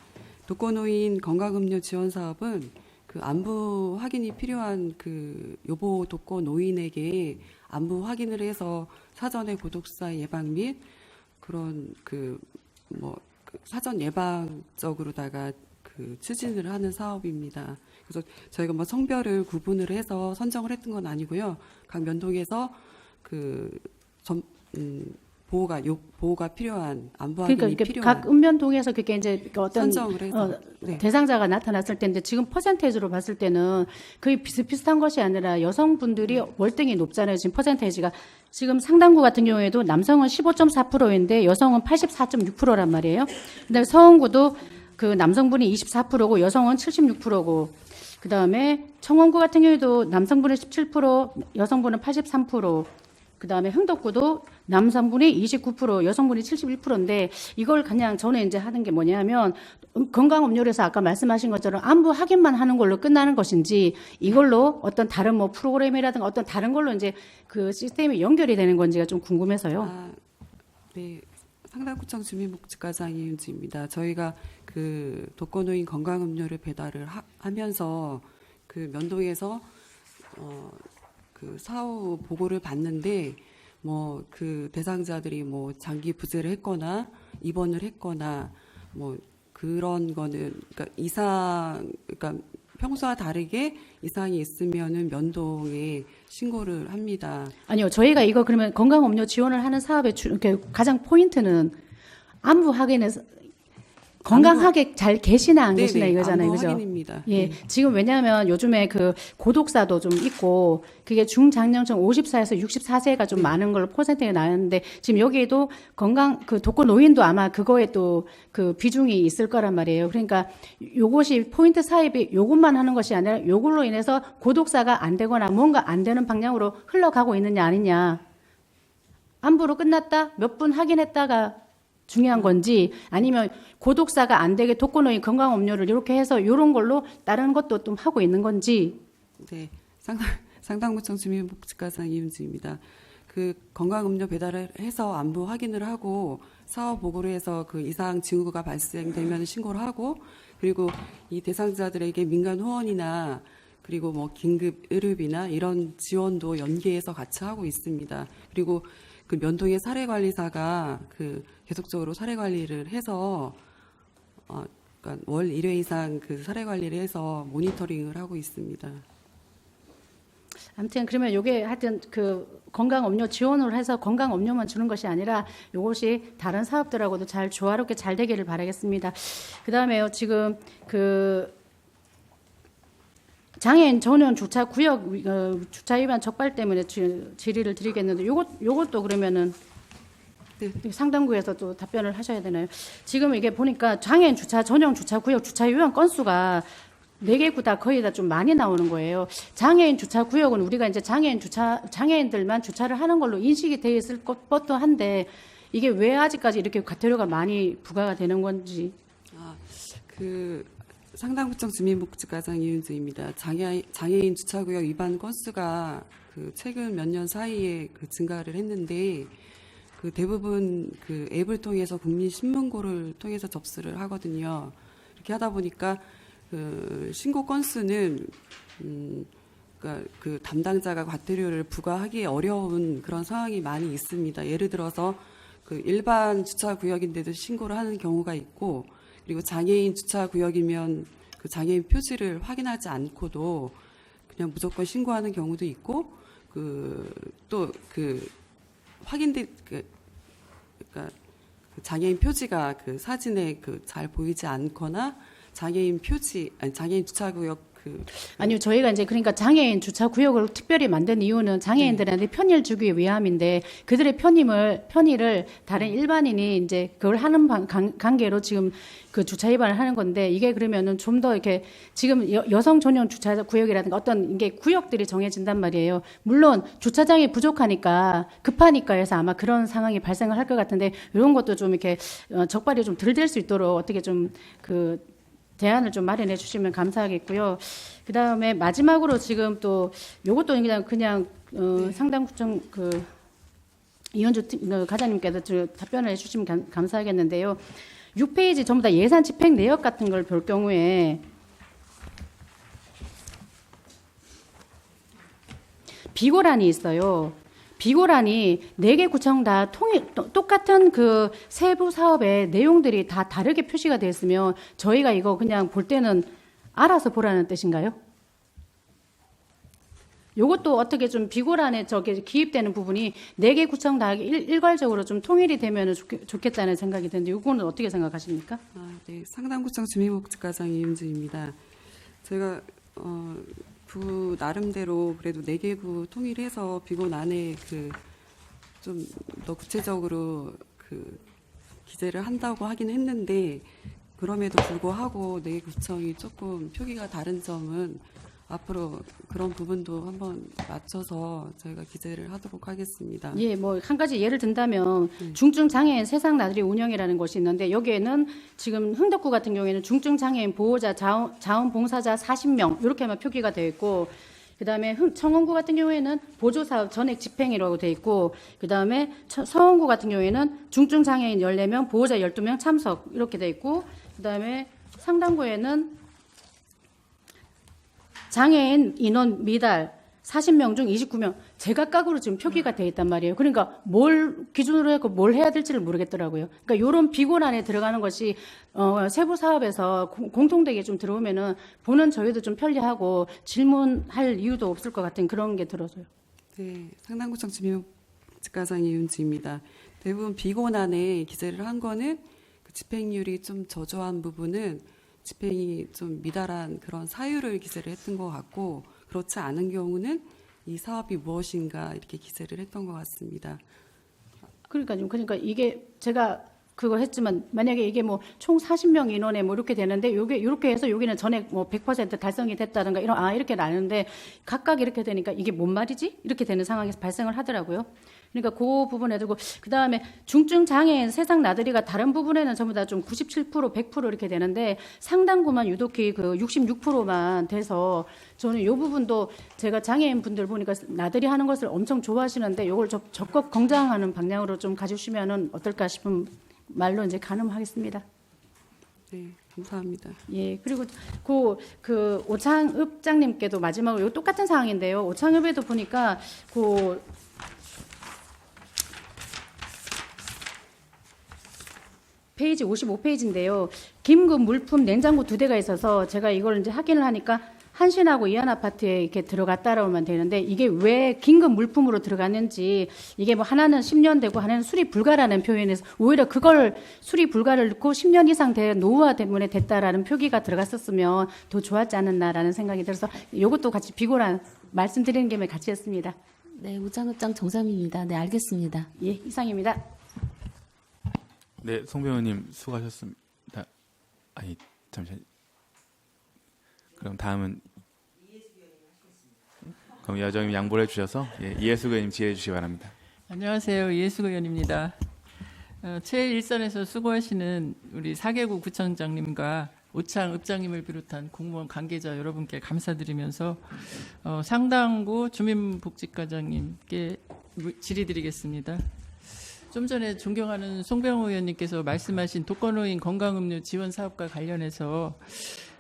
H: 독거노인 건강음료 지원 사업은 그 안부 확인이 필요한 그 요보 독거노인에게 안부 확인을 해서 사전에 고독사 예방 및 그런 사전 예방적으로다가 그 추진을 하는 사업입니다. 그래서 저희가 뭐 성별을 구분을 해서 선정을 했던 건 아니고요. 각 면동에서 보호가 필요한 안부 확인이
G: 그러니까
H: 필요한
G: 각 읍면동에서 그게 이제 어떤
H: 선정을 해서 네.
G: 대상자가 나타났을 텐데 지금 퍼센테이지로 봤을 때는 거의 비슷비슷한 것이 아니라 여성분들이 월등히 높잖아요. 지금 퍼센테이지가 지금 상당구 같은 경우에도 남성은 15.4%인데 여성은 84.6%란 말이에요. 그다음에 서원구도 그 남성분이 24%고 여성은 76%고 그다음에 청원구 같은 경우에도 남성분이 17%, 여성분은 83%, 그다음에 흥덕구도 남성분이 29%, 여성분이 71%인데 이걸 그냥 저는 이제 하는 게 뭐냐면 건강음료에서 아까 말씀하신 것처럼 안부 확인만 하는 걸로 끝나는 것인지 이걸로 어떤 다른 뭐 프로그램이라든가 어떤 다른 걸로 이제 그 시스템이 연결이 되는 건지가 좀 궁금해서요.
H: 네. 상당구청 주민복지과장 이윤주입니다. 저희가 그 독거노인 건강음료를 배달을 하면서 그 면동에서 그 사후 보고를 받는데 뭐 그 대상자들이 뭐 장기 부재를 했거나 입원을 했거나 뭐 그런 거는 그러니까 평소와 다르게 이상이 있으면은 면동에 신고를 합니다.
G: 아니요, 저희가 이거 그러면 건강음료 지원을 하는 사업의 가장 포인트는 안부 확인에서 건강하게 잘 계시나 안 계시나 이거잖아요, 그죠?
H: 확인입니다.
G: 예, 지금 왜냐하면 요즘에 그 고독사도 좀 있고 그게 중장년층 54에서 64세가 좀 많은 걸로 퍼센트가 나왔는데 지금 여기에도 그 독거 노인도 아마 그거에 또 그 비중이 있을 거란 말이에요. 그러니까 요것이 포인트 사입이 요것만 하는 것이 아니라 요걸로 인해서 고독사가 안 되거나 뭔가 안 되는 방향으로 흘러가고 있느냐 아니냐. 안부로 끝났다 몇 분 확인했다가 중요한 건지 아니면 고독사가 안 되게 독거노인 건강음료를 이렇게 해서 이런 걸로 다른 것도 좀 하고 있는 건지.
H: 네, 상당구청 주민복지과장 이윤주입니다. 그 건강음료 배달을 해서 안부 확인을 하고 사업 보고를 해서 그 이상 징후가 발생되면 신고를 하고, 그리고 이 대상자들에게 민간 후원이나 그리고 뭐 긴급 의료비나 이런 지원도 연계해서 같이 하고 있습니다. 그리고 그 면동의 사례관리사가 그 계속적으로 사례관리를 해서 그러니까 월 1회 이상 그 사례관리를 해서 모니터링을 하고 있습니다.
G: 아무튼 그러면 요게 하여튼 그 건강음료 지원을 해서 건강음료만 주는 것이 아니라 요것이 다른 사업들하고도 잘 조화롭게 잘 되기를 바라겠습니다. 그다음에요, 지금 그 장애인 전용 주차 구역 주차 위반 적발 때문에 질의를 드리겠는데 요것도 그러면은
H: 네.
G: 상당구에서 또 답변을 하셔야 되나요? 지금 이게 보니까 장애인 주차 전용 주차 구역 주차 위반 건수가 4개 구 다 거의 다 좀 많이 나오는 거예요. 장애인 주차 구역은 우리가 이제 장애인들만 주차를 하는 걸로 인식이 되어 있을 것도 한데 이게 왜 아직까지 이렇게 과태료가 많이 부과가 되는 건지.
H: 그 상당구청 주민복지과장 이윤주입니다. 장애인 주차구역 위반 건수가 그 최근 몇 년 사이에 그 증가를 했는데 그 대부분 그 앱을 통해서 국민신문고를 통해서 접수를 하거든요. 이렇게 하다 보니까 그 신고 건수는 그러니까 그 담당자가 과태료를 부과하기 어려운 그런 상황이 많이 있습니다. 예를 들어서 그 일반 주차 구역인데도 신고를 하는 경우가 있고, 그리고 장애인 주차 구역이면 그 장애인 표지를 확인하지 않고도 그냥 무조건 신고하는 경우도 있고, 그 또 그 확인된 그러니까 그 장애인 표지가 그 사진에 그 잘 보이지 않거나 장애인 주차구역
G: 아니요, 저희가 이제 그러니까 장애인 주차 구역을 특별히 만든 이유는 장애인들한테 편의를 주기 위함인데 그들의 편의를 다른 일반인이 이제 그걸 하는 관계로 지금 그 주차 위반을 하는 건데, 이게 그러면은 좀 더 이렇게 지금 여성 전용 주차 구역이라든가 어떤 이게 구역들이 정해진단 말이에요. 물론 주차장이 부족하니까 급하니까 해서 아마 그런 상황이 발생을 할 것 같은데, 이런 것도 좀 이렇게 적발이 좀 덜 될 수 있도록 어떻게 좀 그 대안을 좀 마련해 주시면 감사하겠고요. 그 다음에 마지막으로 지금 또 요것도 그냥 상당구청 그 이현주 과장님께서 답변을 해주시면 감사하겠는데요. 6페이지 전부 다 예산 집행 내역 같은 걸 볼 경우에 비고란이 있어요. 비고란이 4개 구청 다 똑같은 그 세부 사업의 내용들이 다 다르게 표시가 되어 있으면 저희가 이거 그냥 볼 때는 알아서 보라는 뜻인가요? 요것도 어떻게 좀 비고란에 저게 기입되는 부분이 4개 구청 다 일괄적으로 좀 통일이 되면 좋겠다는 생각이 드는데 요거는 어떻게 생각하십니까?
H: 네, 상당구청 주민복지과장 이윤주입니다. 제가 구 나름대로 그래도 4개 구 통일해서 비곤 안에 그 좀 더 구체적으로 그 기재를 한다고 하긴 했는데, 그럼에도 불구하고 4개 구청이 조금 표기가 다른 점은 앞으로 그런 부분도 한번 맞춰서 저희가 기재를 하도록 하겠습니다.
G: 예, 뭐 한 가지 예를 든다면 중증 장애인 세상 나들이 운영이라는 곳이 있는데 여기에는 지금 흥덕구 같은 경우에는 중증 장애인 보호자 자원봉사자 40명 이렇게만 표기가 되어 있고, 그다음에 청원구 같은 경우에는 보조사업 전액 집행이라고 되어 있고, 그다음에 서원구 같은 경우에는 중증 장애인 14명 보호자 12명 참석 이렇게 되어 있고, 그다음에 상당구에는 장애인 인원 미달 40명 중 29명 제각각으로 지금 표기가 돼 있단 말이에요. 그러니까 뭘 기준으로 해서 뭘 해야 될지를 모르겠더라고요. 그러니까 이런 비곤안에 들어가는 것이 세부 사업에서 공통되게 좀 들어오면은 보는 저희도 좀 편리하고 질문할 이유도 없을 것 같은 그런 게 들어서요.
H: 네, 상당구청 주민복지과장 이윤주입니다. 대부분 비곤안에 기재를 한 거는 그 집행률이 좀 저조한 부분은 집행이 좀 미달한 그런 사유를 기재를 했던 것 같고, 그렇지 않은 경우는 이 사업이 무엇인가 이렇게 기재를 했던 것 같습니다.
G: 그러니까 이게 제가 그거 했지만 만약에 이게 뭐 총 40명 인원에 뭐 이렇게 되는데 요게 이렇게 해서 여기는 전액 뭐 100% 달성이 됐다든가 이런 이렇게 나누는데 각각 이렇게 되니까 이게 뭔 말이지? 이렇게 되는 상황이 발생을 하더라고요. 그러니까 그 부분에 두고 그다음에 중증 장애인 세상 나들이가 다른 부분에는 전부 다 좀 97%, 100% 이렇게 되는데 상당구만 유독히 그 66%만 돼서 저는 이 부분도 제가 장애인 분들 보니까 나들이 하는 것을 엄청 좋아하시는데 이걸 적극 권장하는 방향으로 좀 가주시면은 어떨까 싶은 말로 이제 가늠하겠습니다.
H: 네, 감사합니다.
G: 예, 그리고 그 오창읍장님께도 마지막으로 이거 똑같은 상황인데요. 오창읍에도 보니까 그 페이지 55페이지인데요. 김금 물품 냉장고 2대가 있어서 제가 이걸 이제 확인을 하니까 한신하고 이한아파트에 이렇게 들어갔다라고만 되는데 이게 왜 긴급 물품으로 들어갔는지 이게 뭐 하나는 10년 되고 하나는 수리 불가라는 표현에서 오히려 그걸 수리 불가를 넣고 10년 이상 된 노후화 때문에 됐다라는 표기가 들어갔었으면 더 좋았지 않았나라는 생각이 들어서 이것도 같이 비고란 말씀드리는 김에 같이 했습니다.
F: 네, 우장읍장 정삼입니다. 네, 알겠습니다.
G: 예, 이상입니다.
A: 네, 송 변호님 수고하셨습니다. 아니, 잠시만. 그럼 다음은 그럼 여정님 양보를 해주셔서 이해숙 의원님 지휘해 주시기 바랍니다.
I: 안녕하세요. 이해숙 의원입니다. 최일선에서 수고하시는 우리 4개구 구청장님과 오창 읍장님을 비롯한 공무원 관계자 여러분께 감사드리면서 상당구 주민복지과장님께 질의드리겠습니다. 좀 전에 존경하는 송병호 의원님께서 말씀하신 독거노인 건강음료 지원 사업과 관련해서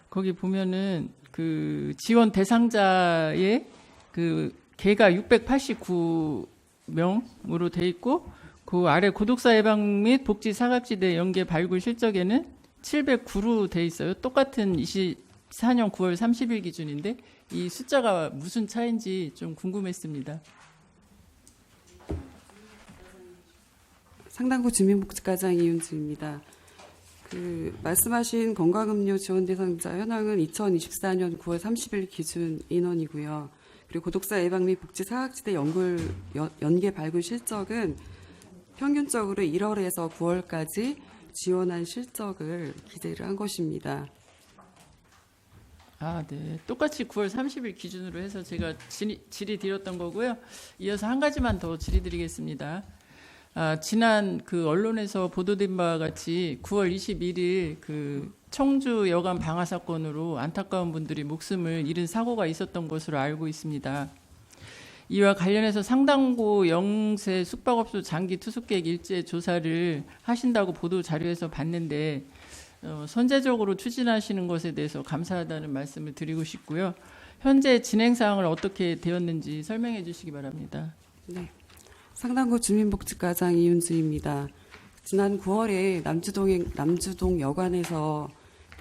I: 거기 보면은 그 지원 대상자의 그 개가 689명으로 돼 있고 그 아래 고독사 예방 및 복지 사각지대 연계 발굴 실적에는 709로 돼 있어요. 똑같은 24년 9월 30일 기준인데 이 숫자가 무슨 차이인지 좀 궁금했습니다.
H: 상당구 주민복지과장 이윤주입니다. 말씀하신 건강음료 지원 대상자 현황은 2024년 9월 30일 기준 인원이고요. 그리고 고독사 예방 및 복지 사각지대 연계 발굴 실적은 평균적으로 1월에서 9월까지 지원한 실적을 기재를 한 것입니다.
I: 네. 똑같이 9월 30일 기준으로 해서 제가 질의 드렸던 거고요. 이어서 한 가지만 더 질의 드리겠습니다. 지난 그 언론에서 보도된 바와 같이 9월 21일 그 청주 여관 방화 사건으로 안타까운 분들이 목숨을 잃은 사고가 있었던 것으로 알고 있습니다. 이와 관련해서 상당구 영세 숙박업소 장기 투숙객 일제 조사를 하신다고 보도 자료에서 봤는데 선제적으로 추진하시는 것에 대해서 감사하다는 말씀을 드리고 싶고요. 현재 진행 사항을 어떻게 되었는지 설명해 주시기 바랍니다.
H: 네. 상당구 주민복지과장 이윤주입니다. 지난 9월에 남주동 여관에서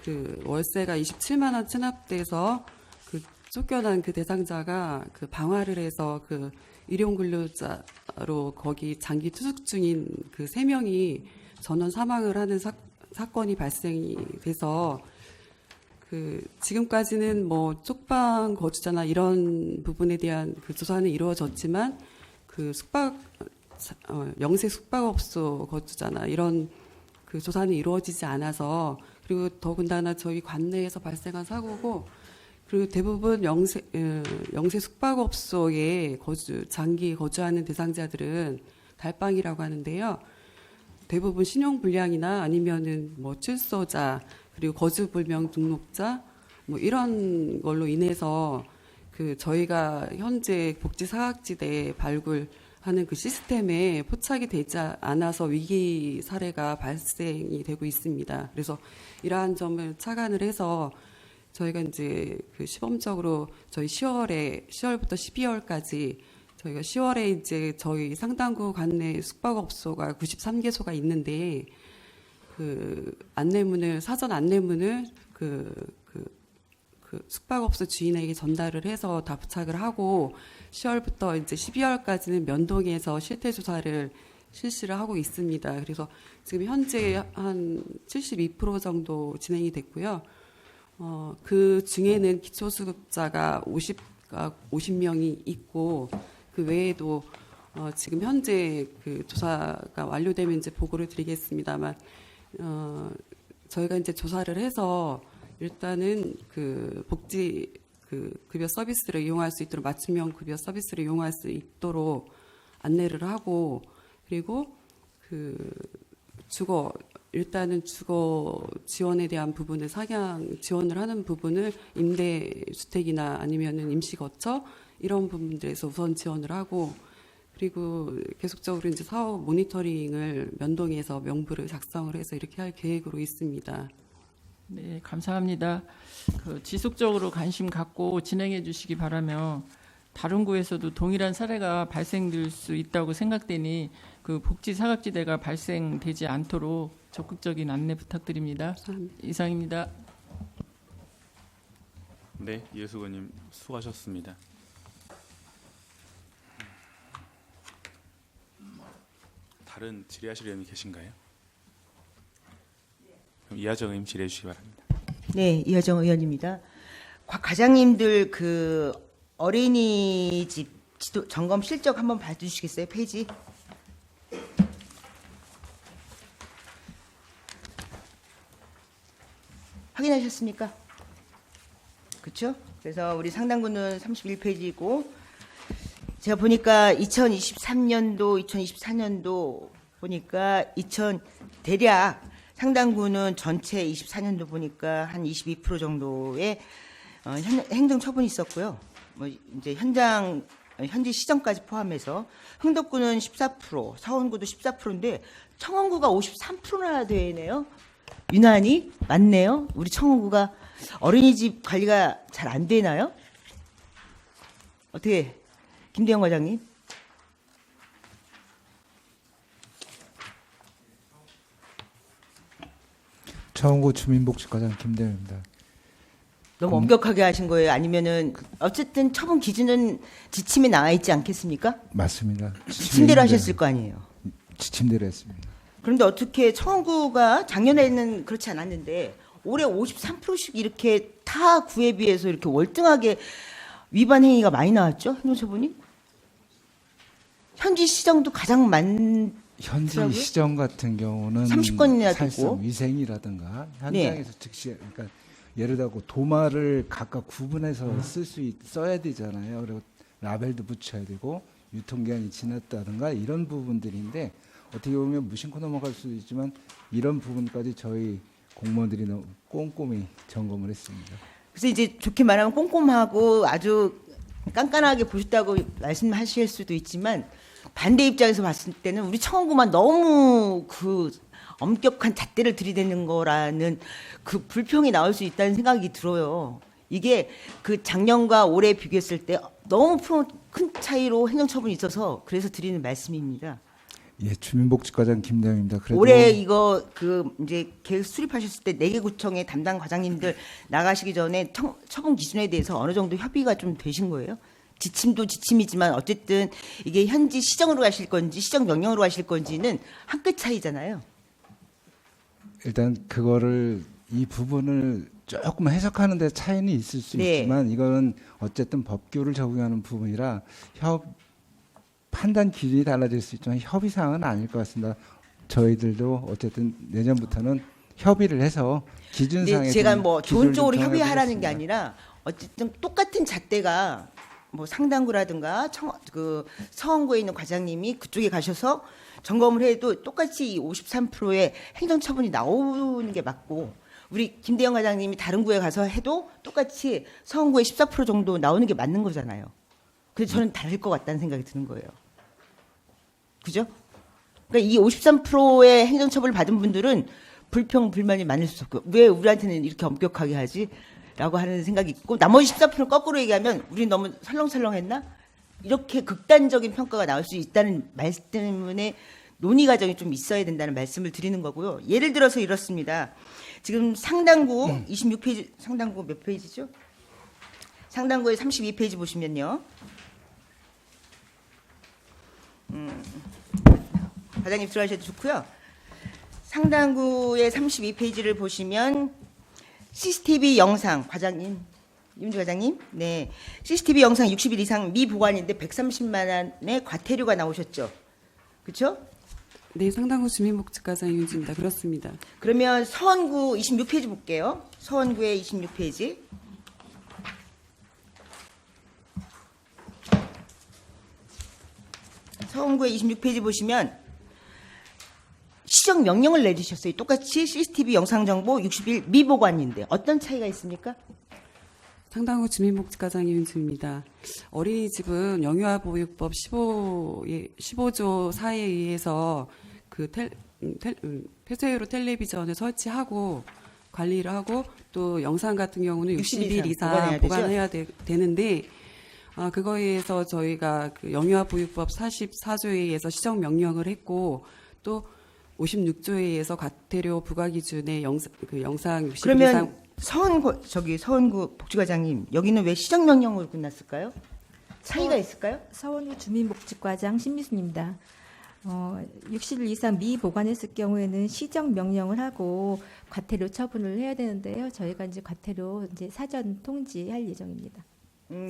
H: 그 월세가 27만 원 체납돼서 그 쫓겨난 그 대상자가 그 방화를 해서 그 일용근로자로 거기 장기 투숙 중인 그 3명이 전원 사망을 하는 사건이 발생이 돼서 그 지금까지는 뭐 쪽방 거주자나 이런 부분에 대한 그 조사는 이루어졌지만 그 영세 숙박업소 거주자나 이런 그 조사는 이루어지지 않아서 그리고 더군다나 저희 관내에서 발생한 사고고 그리고 대부분 영세 숙박업소에 장기 거주하는 대상자들은 달방이라고 하는데요. 대부분 신용불량이나 아니면은 뭐 출소자 그리고 거주불명 등록자 뭐 이런 걸로 인해서 그 저희가 현재 복지 사각지대 발굴하는 그 시스템에 포착이 되지 않아서 위기 사례가 발생이 되고 있습니다. 그래서 이러한 점을 착안을 해서 저희가 이제 그 시범적으로 저희 10월부터 12월까지 저희가 10월에 이제 저희 상당구 관내 숙박업소가 93개소가 있는데 그 사전 안내문을 그 숙박업소 주인에게 전달을 해서 다 부착을 하고 10월부터 이제 12월까지는 면동에서 실태 조사를 실시를 하고 있습니다. 그래서 지금 현재 한 72% 정도 진행이 됐고요. 그 중에는 기초수급자가 50명이 있고 그 외에도 지금 현재 그 조사가 완료되면 이제 보고를 드리겠습니다만 저희가 이제 조사를 해서 일단은 그 복지 그 급여 서비스를 이용할 수 있도록 맞춤형 급여 서비스를 이용할 수 있도록 안내를 하고 그리고 그 일단은 주거 지원에 대한 부분을 상향 지원을 하는 부분을 임대주택이나 아니면은 임시거처 이런 부분들에서 우선 지원을 하고 그리고 계속적으로 이제 사업 모니터링을 면동해서 명부를 작성을 해서 이렇게 할 계획으로 있습니다.
I: 네, 감사합니다. 그 지속적으로 관심 갖고 진행해 주시기 바라며 다른 구에서도 동일한 사례가 발생될 수 있다고 생각되니 그 복지 사각지대가 발생되지 않도록 적극적인 안내 부탁드립니다. 이상입니다.
A: 네, 이해숙 의원님 수고하셨습니다. 다른 질의하실 의원이 계신가요? 그럼 이하정 의원님 질의해 주시기 바랍니다.
J: 네, 이하정 의원입니다. 과장님들 그 어린이집 지도 점검 실적 한번 봐주시겠어요? 페이지. 확인하셨습니까? 그렇죠? 그래서 우리 상당구는 31페이지고 제가 보니까 2023년도, 2024년도 보니까 대략 상당구는 전체 24년도 보니까 한 22% 정도의 행정 처분이 있었고요. 뭐 이제 현지 시정까지 포함해서 흥덕구는 14%, 서원구도 14%인데 청원구가 53%나 되네요. 유난히 많네요. 우리 청원구가 어린이집 관리가 잘 안 되나요? 어떻게 김대영 과장님?
K: 청원구 주민복지과장 김대영입니다.
J: 너무 엄격하게 하신 거예요? 아니면은 어쨌든 처분 기준은 지침에 나와 있지 않겠습니까?
K: 맞습니다.
J: 지침대로 하셨을 거 아니에요?
K: 지침대로 했습니다.
J: 그런데 어떻게 청원구가 작년에는 그렇지 않았는데 올해 53%씩 이렇게 타 구에 비해서 이렇게 월등하게 위반 행위가 많이 나왔죠? 행정처분이? 현지 시정도 가장
K: 현지 시정 같은 경우는
J: 30건이나
K: 사실상
J: 되고.
K: 위생이라든가 현장에서 즉시 그러니까 예를 들어 도마를 각각 구분해서 써야 되잖아요. 그리고 라벨도 붙여야 되고 유통기한이 지났다든가 이런 부분들인데 어떻게 보면 무심코 넘어갈 수도 있지만 이런 부분까지 저희 공무원들이 너무 꼼꼼히 점검을 했습니다.
J: 그래서 이제 좋게 말하면 꼼꼼하고 아주 깐깐하게 보셨다고 말씀하실 수도 있지만 반대 입장에서 봤을 때는 우리 청원구만 너무 그 엄격한 잣대를 들이대는 거라는 그 불평이 나올 수 있다는 생각이 들어요. 이게 그 작년과 올해 비교했을 때 너무 큰 차이로 행정처분이 있어서 그래서 드리는 말씀입니다.
K: 예, 주민복지과장 김대영입니다. 그래도
J: 올해 이거 그 이제 계획 수립하셨을 때 4개 구청의 담당 과장님들 나가시기 전에 처분 기준에 대해서 어느 정도 협의가 좀 되신 거예요? 지침도 지침이지만 어쨌든 이게 현지 시정으로 가실 건지 시정 명령으로 가실 건지는 한 끗 차이잖아요.
K: 일단 그거를 이 부분을 조금 해석하는 데 차이는 있을 수
J: 네.
K: 있지만 이거는 어쨌든 법규를 적용하는 부분이라 판단 기준이 달라질 수 있지만 협의 사항은 아닐 것 같습니다. 저희들도 어쨌든 내년부터는 협의를 해서 기준상에
J: 제가 뭐 좋은 쪽으로
K: 정해
J: 협의하라는 게
K: 보겠습니다.
J: 아니라 어쨌든 똑같은 잣대가 뭐 상당구라든가 서원구에 있는 과장님이 그쪽에 가셔서 점검을 해도 똑같이 이 53%의 행정처분이 나오는 게 맞고 우리 김대영 과장님이 다른 구에 가서 해도 똑같이 서원구에 14% 정도 나오는 게 맞는 거잖아요. 그래서 저는 다를 것 같다는 생각이 드는 거예요. 그죠? 그러니까 이 53%의 행정처분을 받은 분들은 불만이 많을 수 없고 왜 우리한테는 이렇게 엄격하게 하지? 라고 하는 생각이 있고 나머지 14%는 거꾸로 얘기하면 우리 너무 설렁설렁했나? 이렇게 극단적인 평가가 나올 수 있다는 말씀 때문에 논의 과정이 좀 있어야 된다는 말씀을 드리는 거고요. 예를 들어서 이렇습니다. 지금 상당구 26페이지, 상당구 몇 페이지죠? 상당구의 32페이지 보시면요. 과장님 들어가셔도 좋고요. 상당구의 32페이지를 보시면 CCTV 영상, 과장님 이문주 과장님. 네. CCTV 영상 60일 이상 미보관인데 130만 원의 과태료가 나오셨죠. 그렇죠?
H: 네, 상당구 주민복지과장 이윤주입니다. 그렇습니다.
J: 그러면 서원구 26페이지 볼게요. 서원구의 26페이지. 서원구의 26페이지 보시면 시정 명령을 내리셨어요. 똑같이 CCTV 영상 정보 60일 미보관인데 어떤 차이가 있습니까?
H: 상당구 주민복지과장 이윤주입니다. 어린이집은 영유아보육법 15조 4에 의해서 그 폐쇄로 텔레비전을 설치하고 관리를 하고 또 영상 같은 경우는 60일 이상 보관해야 되는데 그거에 의해서 저희가 그 영유아보육법 44조에 의해서 시정 명령을 했고 또 56조에 의해서 과태료 부과 기준의 영상 60일
J: 그러면
H: 이상
J: 서원구 복지과장님 여기는 왜 시정 명령으로 끝났을까요? 차이가 있을까요?
L: 서원구 주민복지과장 신미순입니다. 60일 이상 미보관했을 경우에는 시정 명령을 하고 과태료 처분을 해야 되는데요. 저희가 이제 과태료 이제 사전 통지할 예정입니다.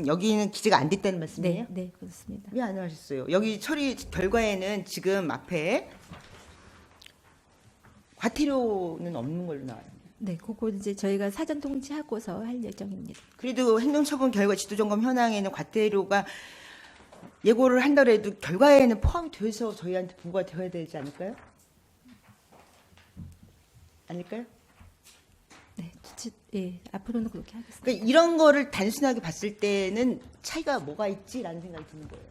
J: 여기는 기재가 안 됐다는 말씀이에요?
L: 네, 그렇습니다.
J: 왜 안 하셨어요? 여기 처리 결과에는 지금 앞에 과태료는 없는 걸로 나와요.
L: 네, 그거 이제 저희가 사전 통지하고서 할 예정입니다.
J: 그래도 행정처분 결과 지도점검 현황에는 과태료가 예고를 한다고 해도 결과에는 포함이 돼서 저희한테 보고가 되어야 되지 않을까요? 아닐까요?
L: 네, 예, 앞으로는 그렇게 하겠습니다.
J: 그러니까 이런 거를 단순하게 봤을 때는 차이가 뭐가 있지라는 생각이 드는 거예요.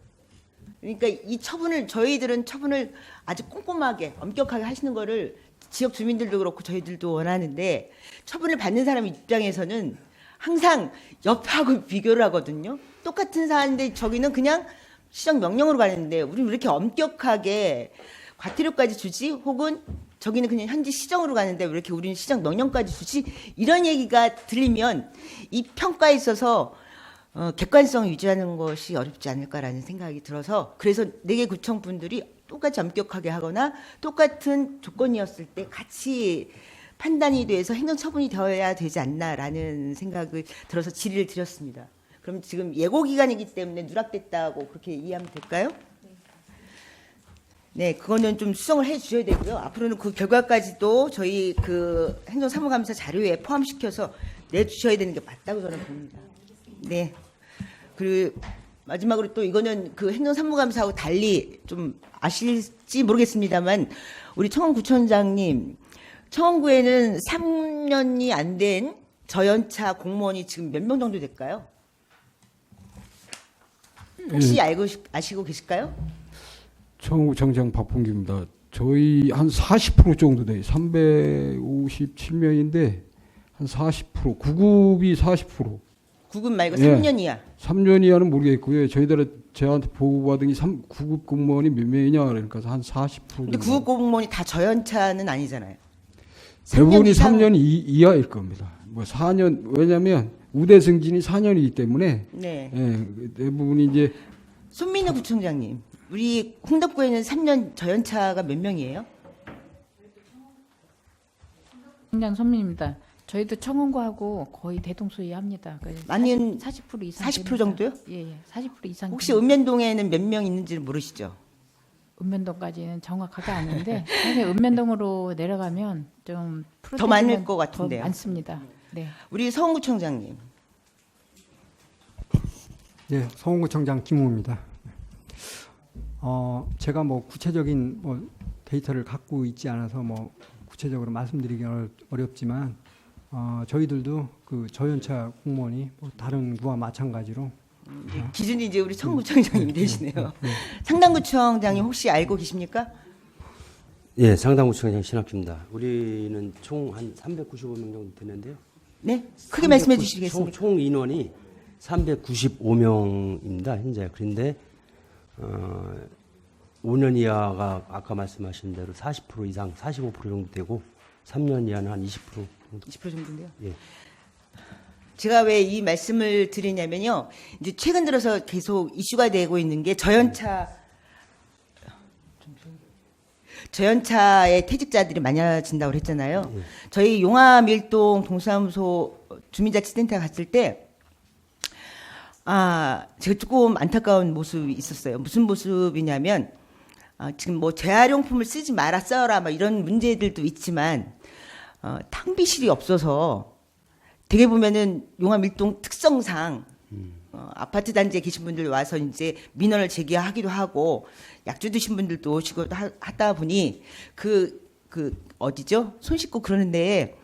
J: 그러니까 이 처분을 저희들은 처분을 아주 꼼꼼하게 엄격하게 하시는 거를 지역 주민들도 그렇고 저희들도 원하는데 처분을 받는 사람 입장에서는 항상 옆하고 비교를 하거든요. 똑같은 사안인데 저기는 그냥 시정 명령으로 가는데 우리는 왜 이렇게 엄격하게 과태료까지 주지? 혹은 저기는 그냥 현지 시정으로 가는데 왜 이렇게 우리는 시정 명령까지 주지? 이런 얘기가 들리면 이 평가에 있어서 객관성 유지하는 것이 어렵지 않을까라는 생각이 들어서 그래서 4개 구청 분들이 똑같이 엄격하게 하거나 똑같은 조건이었을 때 같이 판단이 돼서 행정처분이 되어야 되지 않나라는 생각을 들어서 질의를 드렸습니다. 그럼 지금 예고 기간이기 때문에 누락됐다고 그렇게 이해하면 될까요? 네, 그거는 좀 수정을 해 주셔야 되고요. 앞으로는 그 결과까지도 저희 그 행정사무감사 자료에 포함시켜서 내주셔야 되는 게 맞다고 저는 봅니다. 네. 그리고 마지막으로 또 이거는 그 행정사무감사하고 달리 좀 아실지 모르겠습니다만 우리 청원구청장님 청원구에는 3년이 안 된 저연차 공무원이 지금 몇 명 정도 될까요? 혹시 아시고 계실까요?
E: 청구청장 박봉규입니다. 저희 한 40% 정도 돼요. 357명인데 한 40%, 구급이 40%.
J: 구급 말고 3년 이하.
E: 3년 이하는 모르겠고요. 저한테 보고받은 게 9급 공무원이 몇 명이냐 그러니까 한 40%.
J: 근데 9급 공무원이 다 저연차는 아니잖아요.
E: 대부분이 3년 이하일 겁니다. 뭐 4년 왜냐하면 우대 승진이 4년이기 때문에
J: 네.
E: 예, 대부분이 이제
J: 손민우 구청장님, 우리 홍덕구에는 3년 저연차가 몇 명이에요?
D: 청장 선민입니다. 저희도 청원구하고 거의 대동소이합니다.
J: 많이는
D: 40% 이상.
J: 40% 정도요?
D: 예, 40% 이상.
J: 혹시 읍면동에는 몇 명 있는지는 모르시죠?
D: 읍면동까지는 정확하게 아는데 사실 읍면동으로 내려가면 좀
J: 더 많을 것 같은데요.
D: 더 많습니다. 네.
J: 우리 서원구청장님.
C: 네, 서원구청장 김우입니다. 제가 뭐 구체적인 뭐 데이터를 갖고 있지 않아서 뭐 구체적으로 말씀드리기 어렵지만 저희들도 그 저연차 공무원이 뭐 다른 구와 마찬가지로
J: 기준이 이제 우리 청구청장님이 되시네요. 상당구청장님 혹시 알고 계십니까?
B: 예, 상당구청장 신학주입니다. 우리는 총 한 395명 정도 되는데요.
J: 네, 크게 말씀해 주시겠습니까?
B: 총 인원이 395명입니다. 현재. 그런데 5년 이하가 아까 말씀하신 대로 40% 이상, 45% 정도 되고 3년 이하는 한 20% 정도.
J: 20% 정도인데요.
B: 예.
J: 제가 왜 이 말씀을 드리냐면요. 이제 최근 들어서 계속 이슈가 되고 있는 게 저연차의 퇴직자들이 많아진다고 그랬잖아요. 저희 용화밀동 동사무소 주민자치센터 갔을 때 제가 조금 안타까운 모습이 있었어요. 무슨 모습이냐면 지금 뭐 재활용품을 쓰지 마라 써라 막 이런 문제들도 있지만 탕비실이 없어서 되게 보면은 용암 일동 특성상 아파트 단지에 계신 분들 와서 이제 민원을 제기하기도 하고 약주 드신 분들도 오시고 하다 보니 그 어디죠? 손 씻고 그러는데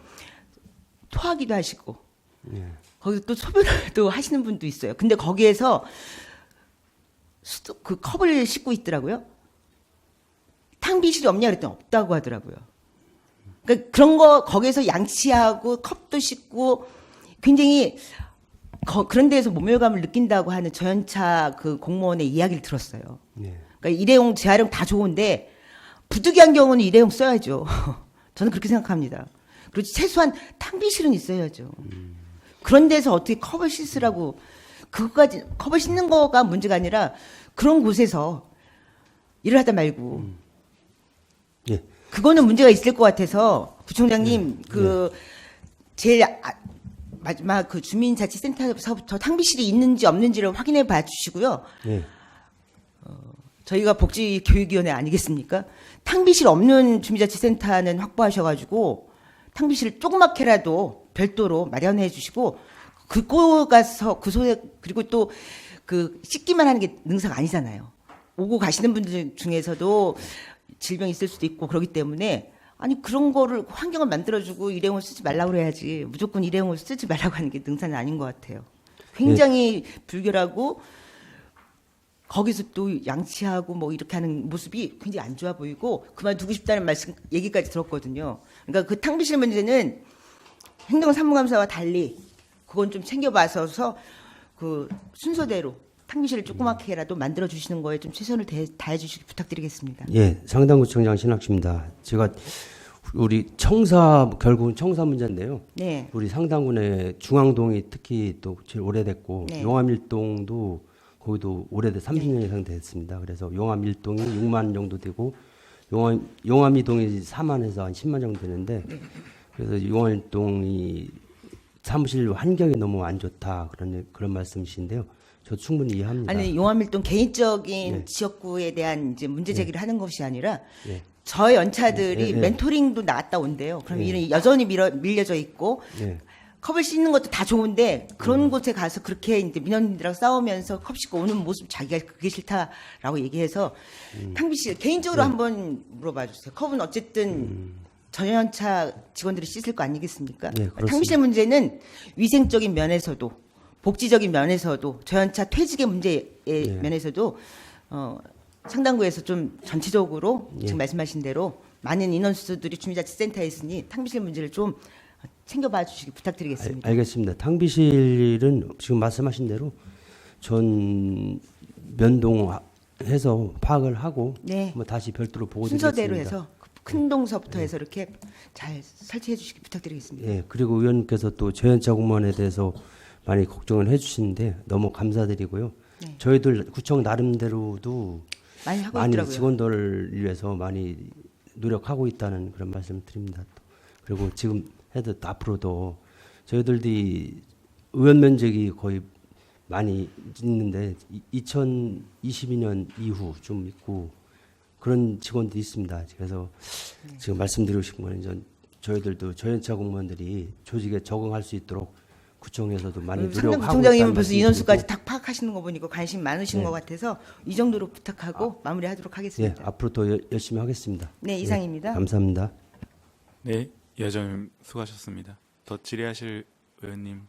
J: 토하기도 하시고 거기서 또 소변을 또 하시는 분도 있어요. 근데 거기에서 그 컵을 씻고 있더라고요. 탕비실이 없냐 그랬더니 없다고 하더라고요. 그러니까 그런 거 거기에서 양치하고 컵도 씻고 굉장히 그런 데에서 모멸감을 느낀다고 하는 저연차 그 공무원의 이야기를 들었어요. 그러니까 일회용, 재활용 다 좋은데 부득이한 경우는 일회용 써야죠. 저는 그렇게 생각합니다. 그리고 최소한 탕비실은 있어야죠. 그런 데서 어떻게 컵을 씻으라고 그것까지 컵을 씻는 거가 문제가 아니라 그런 곳에서 일을 하다 말고 그거는 문제가 있을 것 같아서 부총장님 제일 마지막 그 주민자치센터에서부터 탕비실이 있는지 없는지를 확인해 봐 주시고요. 저희가 복지교육위원회 아니겠습니까? 탕비실 없는 주민자치센터는 확보하셔가지고 탕비실을 조그맣게라도 별도로 마련해 주시고 그곳 가서 그리고 또 그 씻기만 하는 게 능사가 아니잖아요. 오고 가시는 분들 중에서도 질병이 있을 수도 있고 그렇기 때문에 아니 그런 거를 환경을 만들어주고 일회용을 쓰지 말라고 그래야지 무조건 일회용을 쓰지 말라고 하는 게 능사는 아닌 것 같아요. 굉장히 불결하고 거기서 또 양치하고 뭐 이렇게 하는 모습이 굉장히 안 좋아 보이고 그만두고 싶다는 얘기까지 들었거든요. 그러니까 그 탕비실 문제는 행정사무감사와 달리 그건 좀 챙겨봐서 그 순서대로 탕비실을 조그맣게라도 만들어 주시는 거에 좀 최선을 다해 주시기 부탁드리겠습니다.
B: 예, 상당구청장 신학주입니다. 제가 우리 결국은 청사 문제인데요.
J: 네.
B: 우리 상당군의 중앙동이 특히 또 제일 오래됐고 용암일동도 거기도 오래돼 30년 이상 됐습니다. 그래서 용암일동이 6만 정도 되고 용암이동이 4만에서 한 10만 정도 되는데 그래서 용암일동이 사무실 환경이 너무 안 좋다 그런 말씀이신데요. 저 충분히 이해합니다.
J: 아니 용암일동 개인적인 지역구에 대한 이제 문제 제기를 하는 것이 아니라 저 연차들이 멘토링도 나갔다 온대요. 그럼 이런 여전히 밀려져 있고 컵을 씻는 것도 다 좋은데 그런 곳에 가서 그렇게 이제 민원인들하고 싸우면서 컵 씻고 오는 모습 자기가 그게 싫다라고 얘기해서 탕비실 개인적으로 한번 물어봐 주세요. 컵은 어쨌든 전연차 직원들이 씻을 거 아니겠습니까? 탕비실 문제는 위생적인 면에서도 복지적인 면에서도 저연차 퇴직의 문제의 면에서도 상당구에서 좀 전체적으로 지금 말씀하신 대로 많은 인원수들이 주민자치센터에 있으니 탕비실 문제를 좀 챙겨봐 주시기 부탁드리겠습니다.
B: 알겠습니다. 탕비실은 지금 말씀하신 대로 전 면동해서 파악을 하고 뭐 다시 별도로 보고드리겠습니다.
J: 순서대로 해서 큰 동서부터 해서 이렇게 잘 설치해 주시기 부탁드리겠습니다.
B: 예, 그리고 의원님께서 또 저연차 공무원에 대해서 많이 걱정을 해주시는데 너무 감사드리고요. 저희들 구청 나름대로도 많이 직원들을 위해서 많이 노력하고 있다는 그런 말씀을 드립니다. 그리고 지금 해도 앞으로도 저희들이 의원 면적이 거의 많이 있는데 2022년 이후 좀 있고 그런 직원도 있습니다. 그래서 지금 말씀드리고 싶은 거는 저희들도 저연차 공무원들이 조직에 적응할 수 있도록 구청에서도 많이 노력하고 있다는
J: 부총장님은 벌써 인원수까지 딱 파악하시는 거 보니까 관심 많으신 것 같아서 이 정도로 부탁하고 마무리하도록 하겠습니다.
B: 앞으로 더 열심히 하겠습니다.
J: 네, 이상입니다.
B: 감사합니다.
A: 네, 여정님 수고하셨습니다. 더 질의하실 의원님.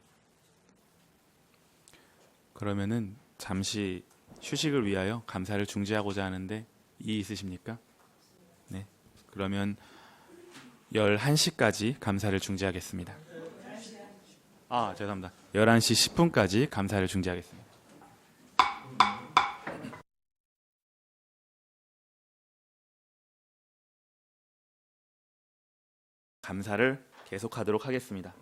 A: 그러면은 잠시 휴식을 위하여 감사를 중지하고자 하는데 이의 있으십니까? 네, 그러면 11시까지 감사를 중지하겠습니다. 죄송합니다. 11시 10분까지 감사를 중지하겠습니다. 감사를 계속하도록 하겠습니다.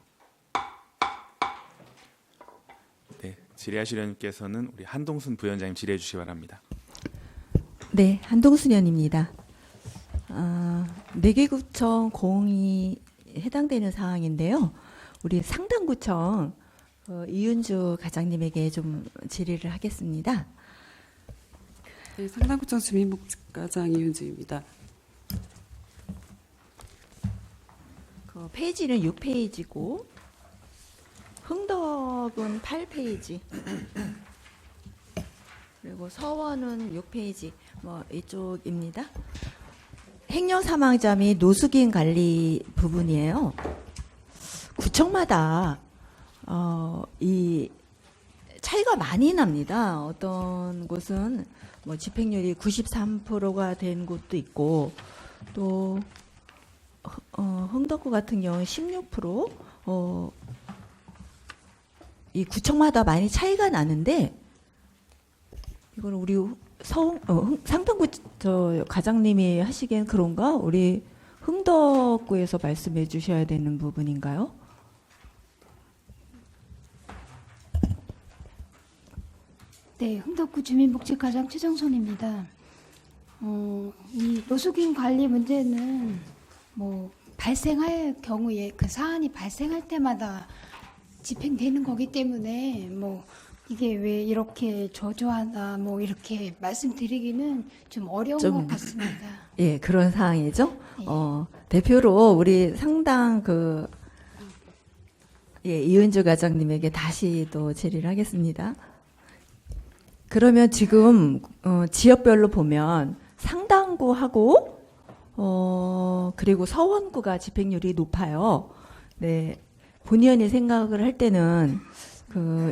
A: 네, 질의하실 의원님께서는 우리 한동순 부위원장님 질의해 주시기 바랍니다.
L: 네, 한동순 의원입니다. 4개 구청 공이 해당되는 사항인데요. 우리 상당구청 이윤주 과장님에게 좀 질의를 하겠습니다.
H: 네, 상당구청 주민복지과장 이윤주입니다.
L: 그 페이지는 6페이지고 흥덕은 8페이지. 그리고 서원은 6페이지. 뭐 이쪽입니다. 행여 사망자 및 노숙인 관리 부분이에요. 구청마다 이 차이가 많이 납니다. 어떤 곳은 뭐 집행률이 93%가 된 곳도 있고 또 흥덕구 같은 경우는 16%. 이 구청마다 많이 차이가 나는데 이걸 우리 상평구 과장님이 하시기엔 그런가? 우리 흥덕구에서 말씀해 주셔야 되는 부분인가요?
M: 네, 흥덕구 주민복지과장 최정선입니다. 이 노숙인 관리 문제는 뭐 발생할 경우에 그 사안이 발생할 때마다 집행되는 거기 때문에 뭐 이게 왜 이렇게 저조하다 뭐 이렇게 말씀드리기는 좀 어려운 것 같습니다.
L: 예, 그런 상황이죠.
M: 네.
L: 대표로 우리 상당 이은주 과장님에게 다시 또 질의를 하겠습니다. 그러면 지금 지역별로 보면 상당구하고 그리고 서원구가 집행률이 높아요. 네, 본의원이 생각을 할 때는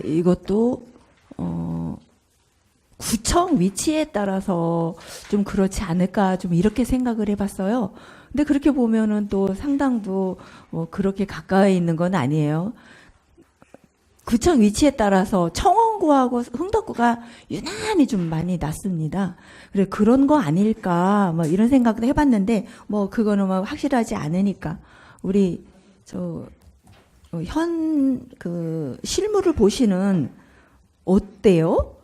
L: 이것도 구청 위치에 따라서 좀 그렇지 않을까 좀 이렇게 생각을 해봤어요. 근데 그렇게 보면은 또 상당도 그렇게 가까이 있는 건 아니에요. 구청 위치에 따라서 청원구하고 흥덕구가 유난히 좀 많이 낮습니다. 그래 그런 거 아닐까 뭐 이런 생각도 해봤는데 뭐 그거는 뭐 확실하지 않으니까 우리 실물을 보시는 어때요?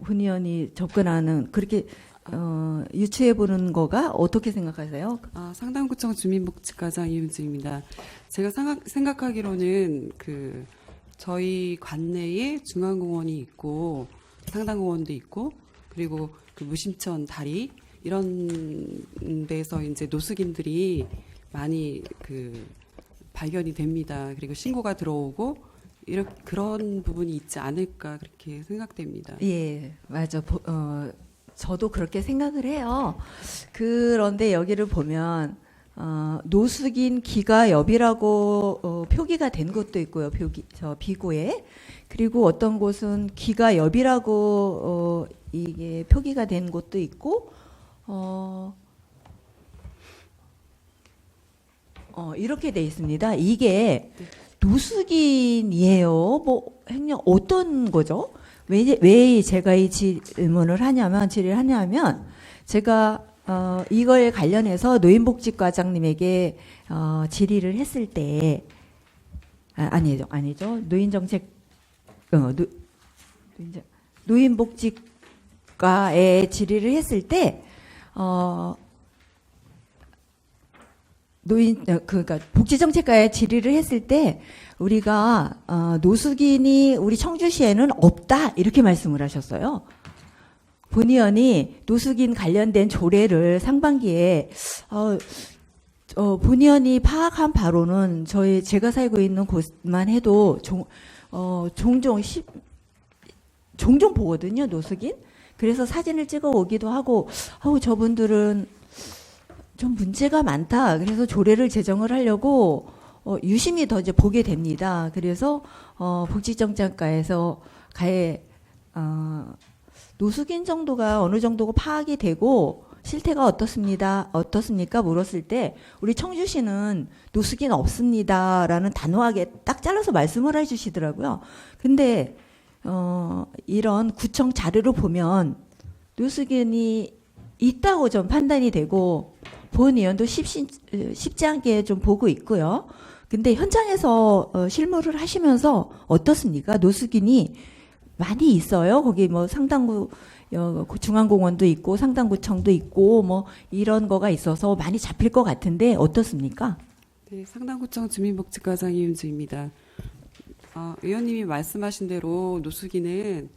L: 문 의원이 접근하는 그렇게 유추해 보는 거가 어떻게 생각하세요?
H: 상당구청 주민복지과장 이윤주입니다. 제가 생각하기로는 저희 관내에 중앙공원이 있고 상당공원도 있고 그리고 그 무심천 다리 이런 데서 이제 노숙인들이 많이 발견이 됩니다. 그리고 신고가 들어오고 그런 부분이 있지 않을까 그렇게 생각됩니다.
L: 예, 맞아. 저도 그렇게 생각을 해요. 그런데 여기를 보면 노숙인 기가엽이라고 표기가 된 곳도 있고요. 비고에. 그리고 어떤 곳은 기가엽이라고 이게 표기가 된 곳도 있고 이렇게 돼 있습니다. 이게 노숙인이에요. 뭐 행령 어떤 거죠? 왜 제가 이 질의를 하냐면 제가 이거에 관련해서 노인복지과장님에게 질의를 했을 때 아니죠. 노인복지과에 질의를 했을 때 그러니까 복지정책과에 질의를 했을 때 우리가 노숙인이 우리 청주시에는 없다 이렇게 말씀을 하셨어요. 본 의원이 노숙인 관련된 조례를 상반기에 본 의원이 파악한 바로는 제가 살고 있는 곳만 해도 종종 보거든요, 노숙인. 그래서 사진을 찍어 오기도 하고 저분들은 좀 문제가 많다. 그래서 조례를 제정을 하려고 유심히 더 이제 보게 됩니다. 그래서 복지정책과에서 노숙인 정도가 어느 정도가 파악이 되고 실태가 어떻습니까? 물었을 때 우리 청주시는 노숙인 없습니다라는 단호하게 딱 잘라서 말씀을 해주시더라고요. 근데 이런 구청 자료를 보면 노숙인이 있다고 좀 판단이 되고 본 의원도 쉽지 않게 좀 보고 있고요. 근데 현장에서 실무를 하시면서 어떻습니까? 노숙인이 많이 있어요. 거기 뭐 상당구 중앙공원도 있고 상당구청도 있고 뭐 이런 거가 있어서 많이 잡힐 것 같은데 어떻습니까?
H: 네, 상당구청 주민복지과장 이윤주입니다. 의원님이 말씀하신 대로 노숙인은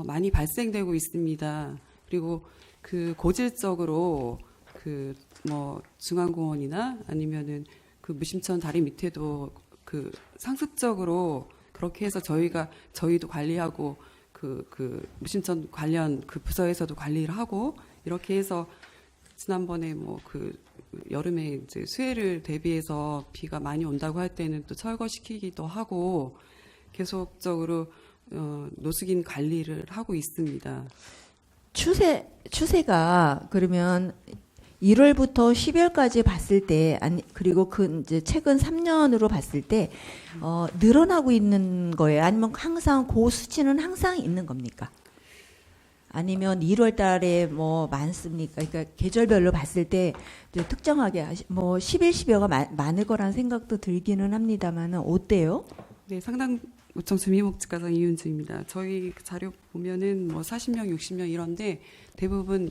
H: 많이 발생되고 있습니다. 그리고 그 고질적으로 그 뭐 중앙공원이나 아니면은 그 무심천 다리 밑에도 그 상습적으로 그렇게 해서 저희도 관리하고 그 무심천 관련 그 부서에서도 관리를 하고 이렇게 해서 지난번에 뭐 그 여름에 이제 수해를 대비해서 비가 많이 온다고 할 때는 또 철거시키기도 하고 계속적으로 노숙인 관리를 하고 있습니다.
L: 추세가 그러면 1월부터 12월까지 봤을 때 아니 그리고 그 이제 최근 3년으로 봤을 때 늘어나고 있는 거예요? 아니면 항상 그 수치는 항상 있는 겁니까? 아니면 1월 달에 뭐 많습니까? 그러니까 계절별로 봤을 때 이제 특정하게 뭐 11, 12호가 많을 거란 생각도 들기는 합니다만 어때요?
H: 네, 상당구청 주민복지과장 이윤주입니다. 저희 그 자료 보면은 뭐 40명, 60명 이런데 대부분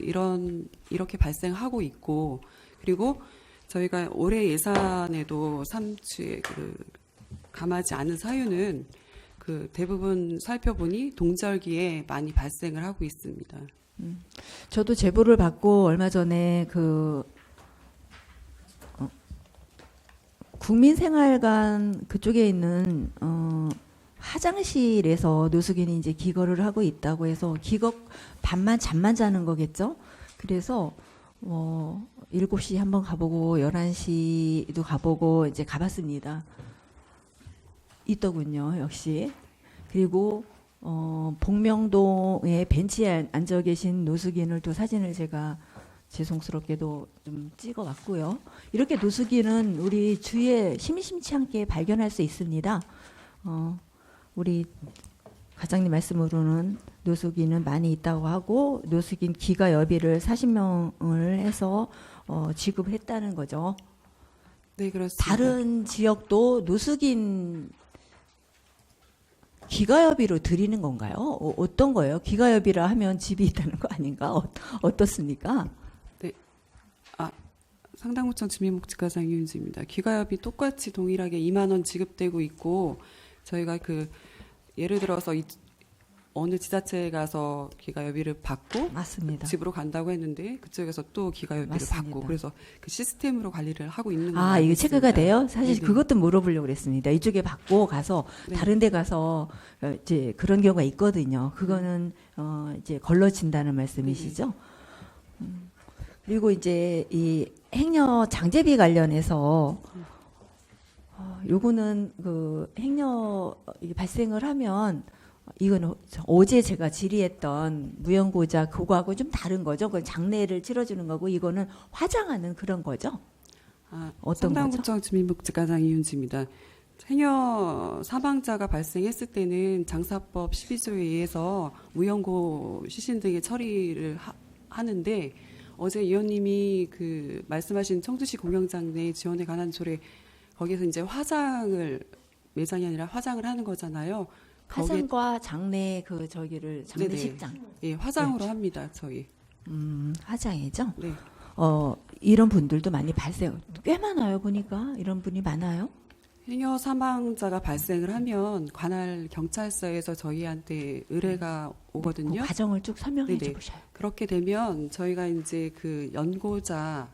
H: 이렇게 발생하고 있고 그리고 저희가 올해 예산에도 3주에 감하지 않은 사유는 그 대부분 살펴보니 동절기에 많이 발생을 하고 있습니다.
L: 저도 제보를 받고 얼마 전에 국민생활관 그쪽에 있는 화장실에서 노숙인이 이제 기거를 하고 있다고 해서 기거 밤만 잠만 자는 거겠죠. 그래서 7시 한번 가보고 11시도 가보고 이제 가봤습니다. 있더군요, 역시. 그리고 복명동에 벤치에 앉아 계신 노숙인을 또 사진을 제가 죄송스럽게도 좀 찍어왔고요. 이렇게 노숙인은 우리 주위에 심심치 않게 발견할 수 있습니다. 우리 과장님 말씀으로는 노숙인은 많이 있다고 하고 노숙인 기가여비를 40명을 해서 지급했다는 거죠.
H: 네, 그렇습니다.
L: 다른 지역도 노숙인 기가여비로 드리는 건가요? 어떤 거예요? 기가여비라 하면 집이 있다는 거 아닌가? 어떻습니까?
H: 네, 상당구청 주민복지과장 이윤주입니다. 기가여비 똑같이 동일하게 2만 원 지급되고 있고 저희가 예를 들어서 어느 지자체에 가서 기가여비를 받고
L: 맞습니다.
H: 집으로 간다고 했는데 그쪽에서 또 기가여비를
L: 맞습니다.
H: 받고 그래서 그 시스템으로 관리를 하고 있는 거예요.
L: 이게 체크가 돼요? 사실
H: 네네.
L: 그것도 물어보려고 그랬습니다. 이쪽에 받고 가서
H: 네.
L: 다른 데 가서 이제 그런 경우가 있거든요. 그거는 이제 걸러진다는 말씀이시죠? 그리고 이제 이 행여 장제비 관련해서 요거는 그 행여 발생을 하면 이거는 어제 제가 질의했던 무연고자 그거하고 좀 다른 거죠. 그건 장례를 치러주는 거고 이거는 화장하는 그런 거죠. 어떤 거죠?
H: 상당구청 주민복지과장 이윤주입니다. 행여 사망자가 발생했을 때는 장사법 12조에 의해서 무연고 시신 등의 처리를 하는데 어제 의원님이 말씀하신 청주시 공영장내 지원에 관한 조례 거기서 이제 화장을 매장이 아니라 화장을 하는 거잖아요.
L: 화장과 장례 장례식장.
H: 예, 화장으로 합니다, 저희.
L: 화장이죠?
H: 네.
L: 이런 분들도 많이 꽤 많아요, 보니까. 이런 분이 많아요.
H: 행여 사망자가 발생을 하면 관할 경찰서에서 저희한테 의뢰가 오거든요.
L: 그 과정을 쭉 설명해
H: 네네.
L: 주셔요.
H: 그렇게 되면 저희가 이제 연고자,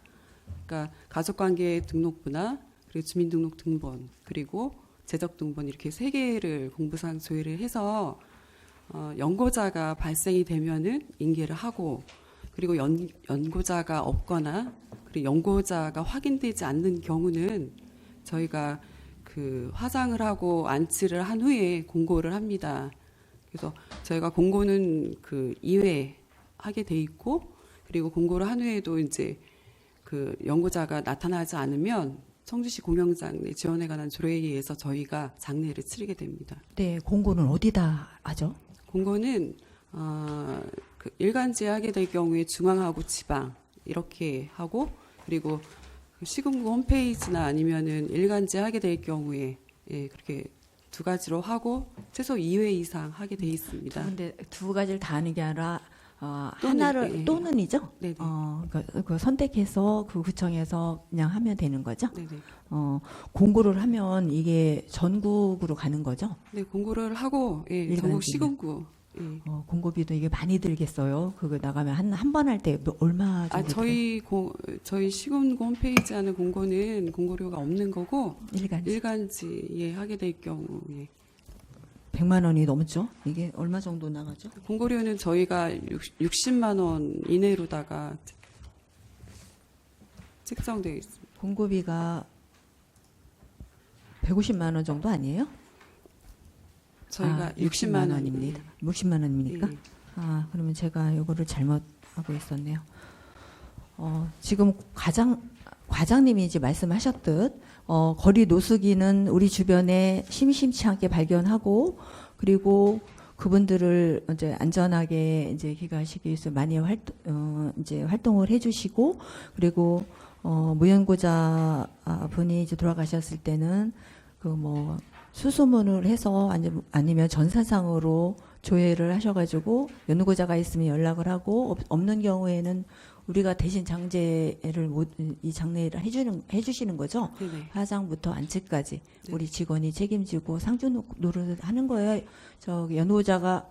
H: 그러니까 가족관계 등록부나 그리고 주민등록등본 그리고 재적등본 이렇게 3개를 공부상 조회를 해서 연고자가 발생이 되면은 인계를 하고 그리고 연고자가 없거나 그리고 연고자가 확인되지 않는 경우는 저희가 화장을 하고 안치를 한 후에 공고를 합니다. 그래서 저희가 공고는 2회 하게 돼 있고 그리고 공고를 한 후에도 이제 연고자가 나타나지 않으면 청주시 공영장내 지원에 관한 조례에 의해서 저희가 장례를 치르게 됩니다.
L: 네, 공고는 어디다 하죠?
H: 공고는 일간지에 하게 될 경우에 중앙하고 지방 이렇게 하고 그리고 시군구 홈페이지나 아니면은 일간지에 하게 될 경우에 그렇게 2가지로 하고 최소 2회 이상 하게 돼 있습니다.
L: 근데 2가지를 다 하는 게 아니라
N: 하나를 또는이죠.
H: 네네.
N: 그 선택해서 그 구청에서 그냥 하면 되는 거죠.
H: 네네.
N: 공고를 하면 이게 전국으로 가는 거죠.
H: 네, 공고를 하고 예,
N: 일간지면.
H: 전국 시군구. 예.
N: 공고비도 이게 많이 들겠어요. 그거 나가면 한 번 할 때 얼마 정도?
H: 저희 시군구 홈페이지 하는 공고는 공고료가 없는 거고 일간지에 하게 될 경우에
N: 100만 원이 넘죠? 이게 얼마 정도 나가죠?
H: 공고료는 저희가 60만 원 이내로다가 책정되어 있습니다.
N: 공고비가 150만 원 정도 아니에요?
H: 저희가
N: 60만 원입니다. 60만 원입니까?
H: 예.
N: 그러면 제가 이거를 잘못하고 있었네요. 지금 과장님이 이제 말씀하셨듯 거리 노숙인은 우리 주변에 심심치 않게 발견하고 그리고 그분들을 이제 안전하게 이제 귀가하시기 위해서 많이 활동을 해주시고 그리고 무연고자 분이 이제 돌아가셨을 때는 그 뭐 수소문을 해서 아니면 전사상으로 조회를 하셔가지고 연구자가 있으면 연락을 하고 없는 경우에는 우리가 대신 이 장례를 해주시는 거죠.
H: 네네.
N: 화장부터 안치까지 우리 직원이 책임지고 상주 노릇을 하는 거예요. 그럼 연구자가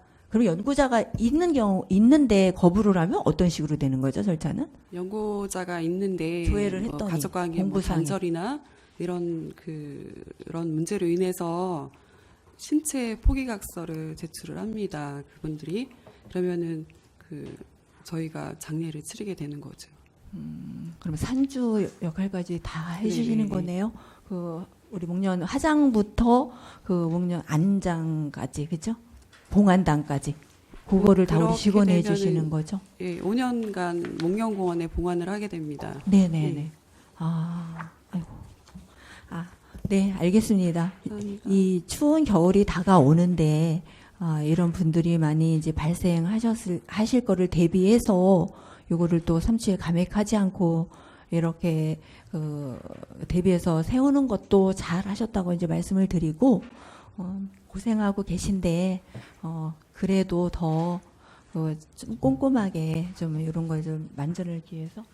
N: 있는데 거부를 하면 어떤 식으로 되는 거죠, 절차는?
H: 연구자가 있는데
N: 조회를 했더니
H: 가족관계 단절이나 이런 그런 문제로 인해서 신체 포기각서를 제출을 합니다. 그분들이 그러면은 저희가 장례를 치르게 되는 거죠.
N: 그럼 산주 역할까지 다 해주시는
H: 네네.
N: 거네요. 우리 목련 화장부터 목련 안장까지 그죠? 봉안당까지 그거를 다 우리 직원이 해주시는 거죠.
H: 예, 5년간 목련공원에 봉안을 하게 됩니다.
N: 네네네.
H: 예.
N: 네, 알겠습니다.
H: 감사합니다.
N: 이 추운 겨울이 다가오는데 이런 분들이 많이 이제 하실 거를 대비해서 요거를 또 삼치에 감액하지 않고 이렇게 대비해서 세우는 것도 잘 하셨다고 이제 말씀을 드리고 고생하고 계신데 그래도 더 좀 꼼꼼하게 좀 이런 걸 좀 만전을 기해서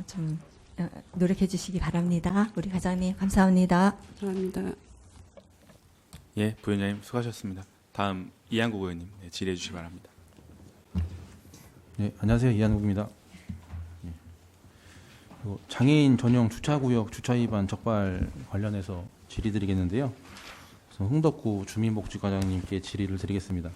N: 좀 노력해 주시기 바랍니다. 우리 과장님 감사합니다.
H: 감사합니다.
A: 예, 부위원장님 수고하셨습니다. 다음 이한국 의원님 질의해 주시기 바랍니다.
O: 네, 안녕하세요. 이한국입니다. 장애인 전용 주차구역 주차 위반 적발 관련해서 질의드리겠는데요. 흥덕구 주민복지과장님께 질의를 드리겠습니다.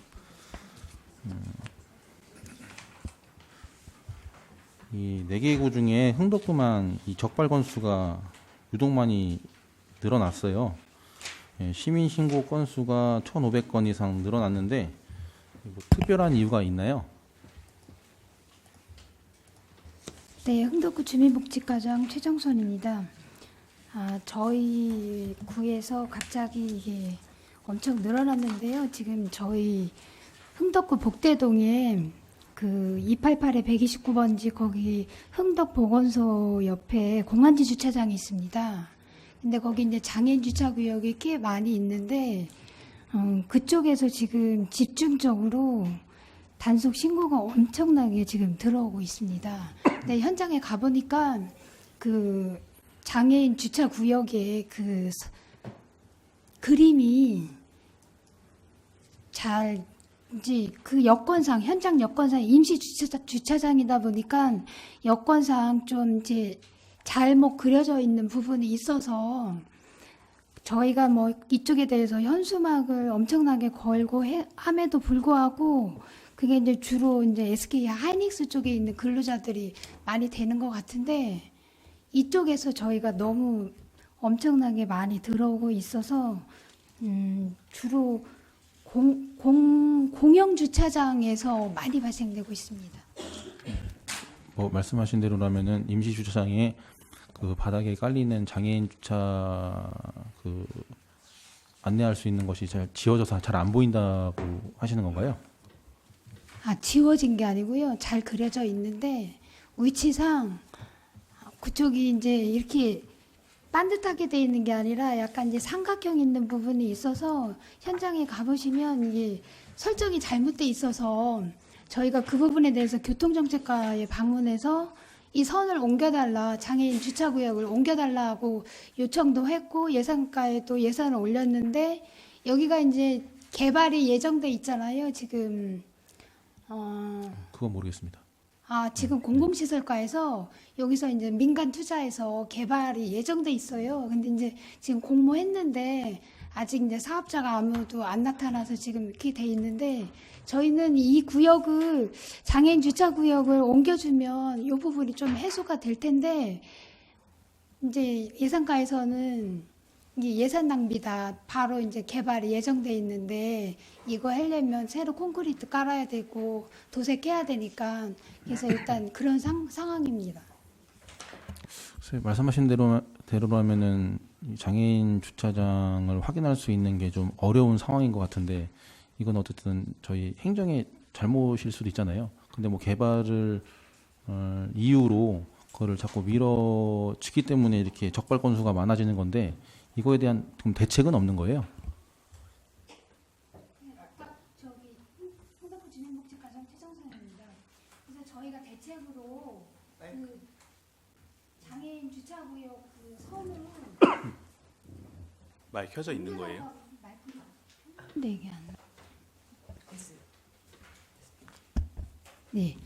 O: 이 4개 구 중에 흥덕구만 이 적발 건수가 유독 많이 늘어났어요. 시민 신고 건수가 1,500건 이상 늘어났는데 특별한 이유가 있나요?
M: 네, 흥덕구 주민복지과장 최정선입니다. 저희 구에서 갑자기 이게 엄청 늘어났는데요. 지금 저희 흥덕구 복대동에 288에 129번지 거기 흥덕보건소 옆에 공안지 주차장이 있습니다. 근데 거기 이제 장애인 주차 구역이 꽤 많이 있는데 그쪽에서 지금 집중적으로 단속 신고가 엄청나게 지금 들어오고 있습니다. 근데 현장에 가보니까 장애인 주차 구역에 그림이 잘 이제 여건상 현장 여건상 임시 주차장이다 보니까 여건상 좀 이제 잘못 그려져 있는 부분이 있어서 저희가 뭐 이쪽에 대해서 현수막을 엄청나게 걸고 함에도 불구하고 그게 이제 주로 이제 SK 하이닉스 쪽에 있는 근로자들이 많이 되는 것 같은데 이쪽에서 저희가 너무 엄청나게 많이 들어오고 있어서 주로 공영 주차장에서 많이 발생되고 있습니다.
O: 말씀하신 대로라면은 임시 주차장에 바닥에 깔리는 장애인 주차 안내할 수 있는 것이 잘 지워져서 잘 안 보인다고 하시는 건가요?
M: 지워진 게 아니고요. 잘 그려져 있는데 위치상 그쪽이 이제 이렇게 반듯하게 돼 있는 게 아니라 약간 이제 삼각형 있는 부분이 있어서 현장에 가보시면 이게 설정이 잘못돼 있어서 저희가 그 부분에 대해서 교통정책과에 방문해서 이 선을 옮겨달라, 장애인 주차구역을 옮겨달라고 요청도 했고 예산과에도 예산을 올렸는데 여기가 이제 개발이 예정돼 있잖아요. 지금
O: 그건 모르겠습니다.
M: 지금 공공시설과에서 여기서 이제 민간 투자해서 개발이 예정돼 있어요. 근데 이제 지금 공모했는데 아직 이제 사업자가 아무도 안 나타나서 지금 이렇게 돼 있는데 저희는 이 구역을 장애인 주차 구역을 옮겨주면 이 부분이 좀 해소가 될 텐데 이제 예산과에서는 이게 예산 낭비다. 바로 이제 개발이 예정돼 있는데 이거 하려면 새로 콘크리트 깔아야 되고 도색해야 되니까 그래서 일단 그런 상황입니다.
O: 말씀하신 대로라면은 장애인 주차장을 확인할 수 있는 게 좀 어려운 상황인 것 같은데 이건 어쨌든 저희 행정의 잘못일 수도 있잖아요. 근데 뭐 개발을 이유로 그거를 자꾸 밀어치기 때문에 이렇게 적발 건수가 많아지는 건데 이거에 대한 그럼 대책은 없는 거예요?
M: 저기 흥덕구 주민복지과장 최정선입니다. 그래서 저희가 대책으로 그 장애인 주차구역 그 선을
A: 마이크 켜져 있는 거예요?
M: 네, 이게 안 네.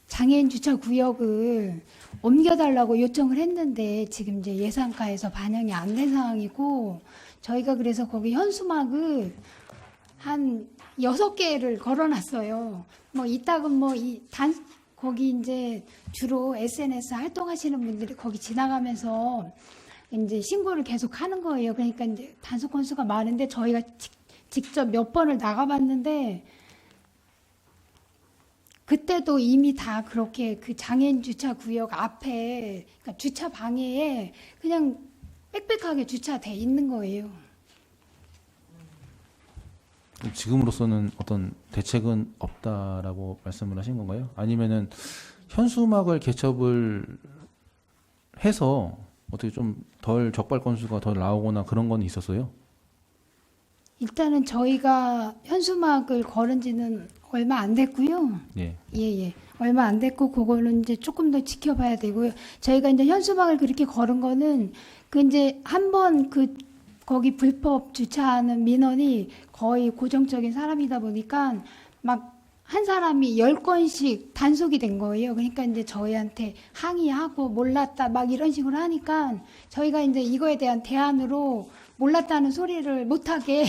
M: 장애인 주차 구역을 옮겨달라고 요청을 했는데 지금 이제 예산과에서 반영이 안 된 상황이고 저희가 그래서 거기 현수막을 한 6개를 걸어놨어요. 뭐 이따금 뭐 거기 이제 주로 SNS 활동하시는 분들이 거기 지나가면서 이제 신고를 계속 하는 거예요. 그러니까 이제 단속 건수가 많은데 저희가 직접 몇 번을 나가봤는데 그때도 이미 다 그렇게 그 장애인 주차 구역 앞에 그러니까 주차 방해에 그냥 빽빽하게 주차돼 있는 거예요.
O: 지금으로서는 어떤 대책은 없다라고 말씀을 하신 건가요? 아니면은 현수막을 개첩을 해서 어떻게 좀 덜 적발 건수가 덜 나오거나 그런 건 있었어요?
M: 일단은 저희가 현수막을 걸은 지는 얼마 안 됐고요.
O: 예.
M: 예. 얼마 안 됐고 그거는 이제 조금 더 지켜봐야 되고요. 저희가 이제 현수막을 그렇게 걸은 거는 그 이제 한번 거기 불법 주차하는 민원이 거의 고정적인 사람이다 보니까 막 한 사람이 10건씩 단속이 된 거예요. 그러니까 이제 저희한테 항의하고 몰랐다 막 이런 식으로 하니까 저희가 이제 이거에 대한 대안으로 몰랐다는 소리를 못하게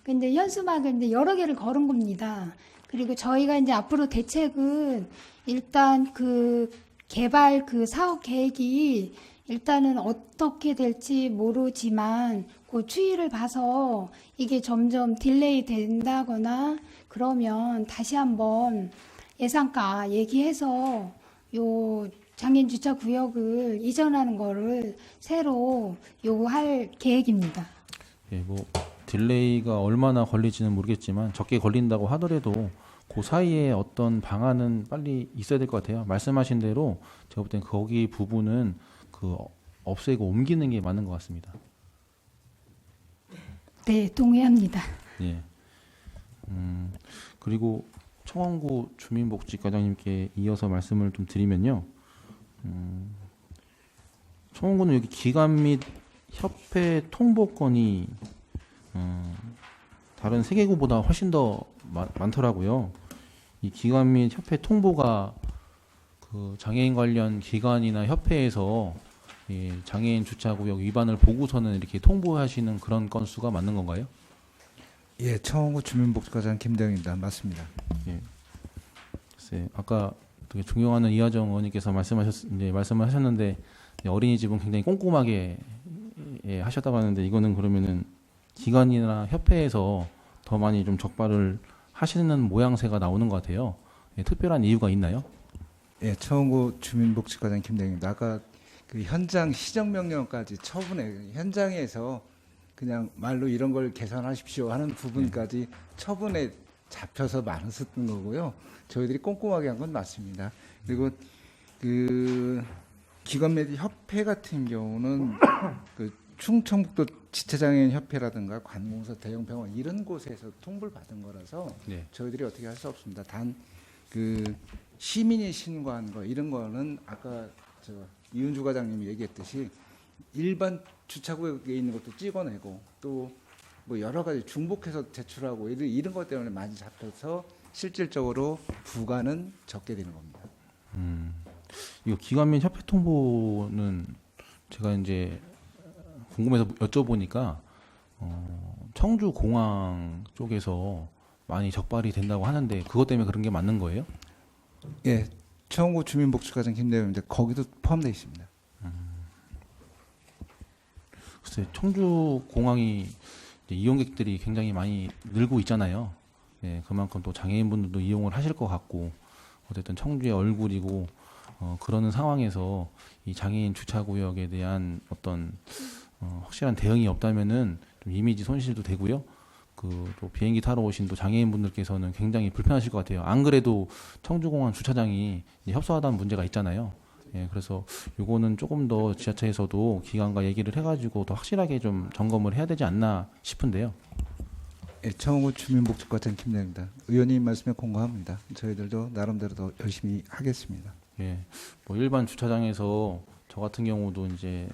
M: 근데 현수막을 이제 여러 개를 걸은 겁니다. 그리고 저희가 이제 앞으로 대책은 일단 그 개발 그 사업 계획이 일단은 어떻게 될지 모르지만 그 추이를 봐서 이게 점점 딜레이 된다거나 그러면 다시 한번 예산과 얘기해서 요 장애인 주차 구역을 이전하는 거를 새로 요구할 계획입니다.
O: 예, 뭐 딜레이가 얼마나 걸릴지는 모르겠지만 적게 걸린다고 하더라도 그 사이에 어떤 방안은 빨리 있어야 될 것 같아요. 말씀하신 대로 제가 볼 땐 거기 부분은 없애고 옮기는 게 맞는 것 같습니다.
M: 네, 동의합니다.
O: 예. 그리고 청원구 주민복지과장님께 이어서 말씀을 좀 드리면요. 청원구는 여기 기관 및 협회 통보권이 다른 세 개구보다 훨씬 더 많더라고요. 이 기관 및 협회 통보가 그 장애인 관련 기관이나 협회에서 장애인 주차구역 위반을 보고서는 이렇게 통보하시는 그런 건수가 맞는 건가요?
K: 예, 청원구 주민복지과장 김대영입니다. 맞습니다.
O: 예. 글쎄, 아까 되게 존경하는 이하정 의원님께서 말씀을 하셨는데 어린이집은 굉장히 꼼꼼하게 하셨다고 하는데 이거는 그러면은 기관이나 협회에서 더 많이 좀 적발을 하시는 모양새가 나오는 것 같아요. 예, 특별한 이유가 있나요?
K: 예, 청원구 주민복지과장 김대영입니다. 아까 그 현장 시정명령까지 처분해 현장에서 그냥 말로 이런 걸 개선하십시오 하는 부분까지 처분에 잡혀서 많았었던 거고요. 저희들이 꼼꼼하게 한 건 맞습니다. 그리고 그 기관 및 협회 같은 경우는 그 충청북도 지체장애인 협회라든가 관공서 대형 병원 이런 곳에서 통보를 받은 거라서
O: 네.
K: 저희들이 어떻게 할 수 없습니다. 단 그 시민이 신고한 거 이런 거는 아까 저 이은주 과장님이 얘기했듯이 일반 주차구역에 있는 것도 찍어내고 또 뭐 여러 가지 중복해서 제출하고 이런 것 때문에 많이 잡혀서 실질적으로 부과는 적게 되는 겁니다.
O: 이거 기관 및 협회 통보는 제가 이제 궁금해서 여쭤보니까 청주 공항 쪽에서 많이 적발이 된다고 하는데 그것 때문에 그런 게 맞는 거예요?
K: 예, 청구 주민복지과장 김대현인데 거기도 포함되어 있습니다.
O: 글쎄 청주 공항이 이제 이용객들이 굉장히 많이 늘고 있잖아요. 예, 그만큼 또 장애인분들도 이용을 하실 것 같고 어쨌든 청주의 얼굴이고 그러는 상황에서 이 장애인 주차구역에 대한 어떤 확실한 대응이 없다면은 좀 이미지 손실도 되고요. 그 또 비행기 타러 오신 또 장애인분들께서는 굉장히 불편하실 것 같아요. 안 그래도 청주공항 주차장이 이제 협소하다는 문제가 있잖아요. 예, 그래서 요거는 조금 더 지자체에서도 기관과 얘기를 해가지고 더 확실하게 좀 점검을 해야 되지 않나 싶은데요.
K: 예, 청구 주민복지과장 김대현입니다. 의원님 말씀에 공감합니다. 저희들도 나름대로 더 열심히 하겠습니다.
O: 예, 뭐 일반 주차장에서 저 같은 경우도 이제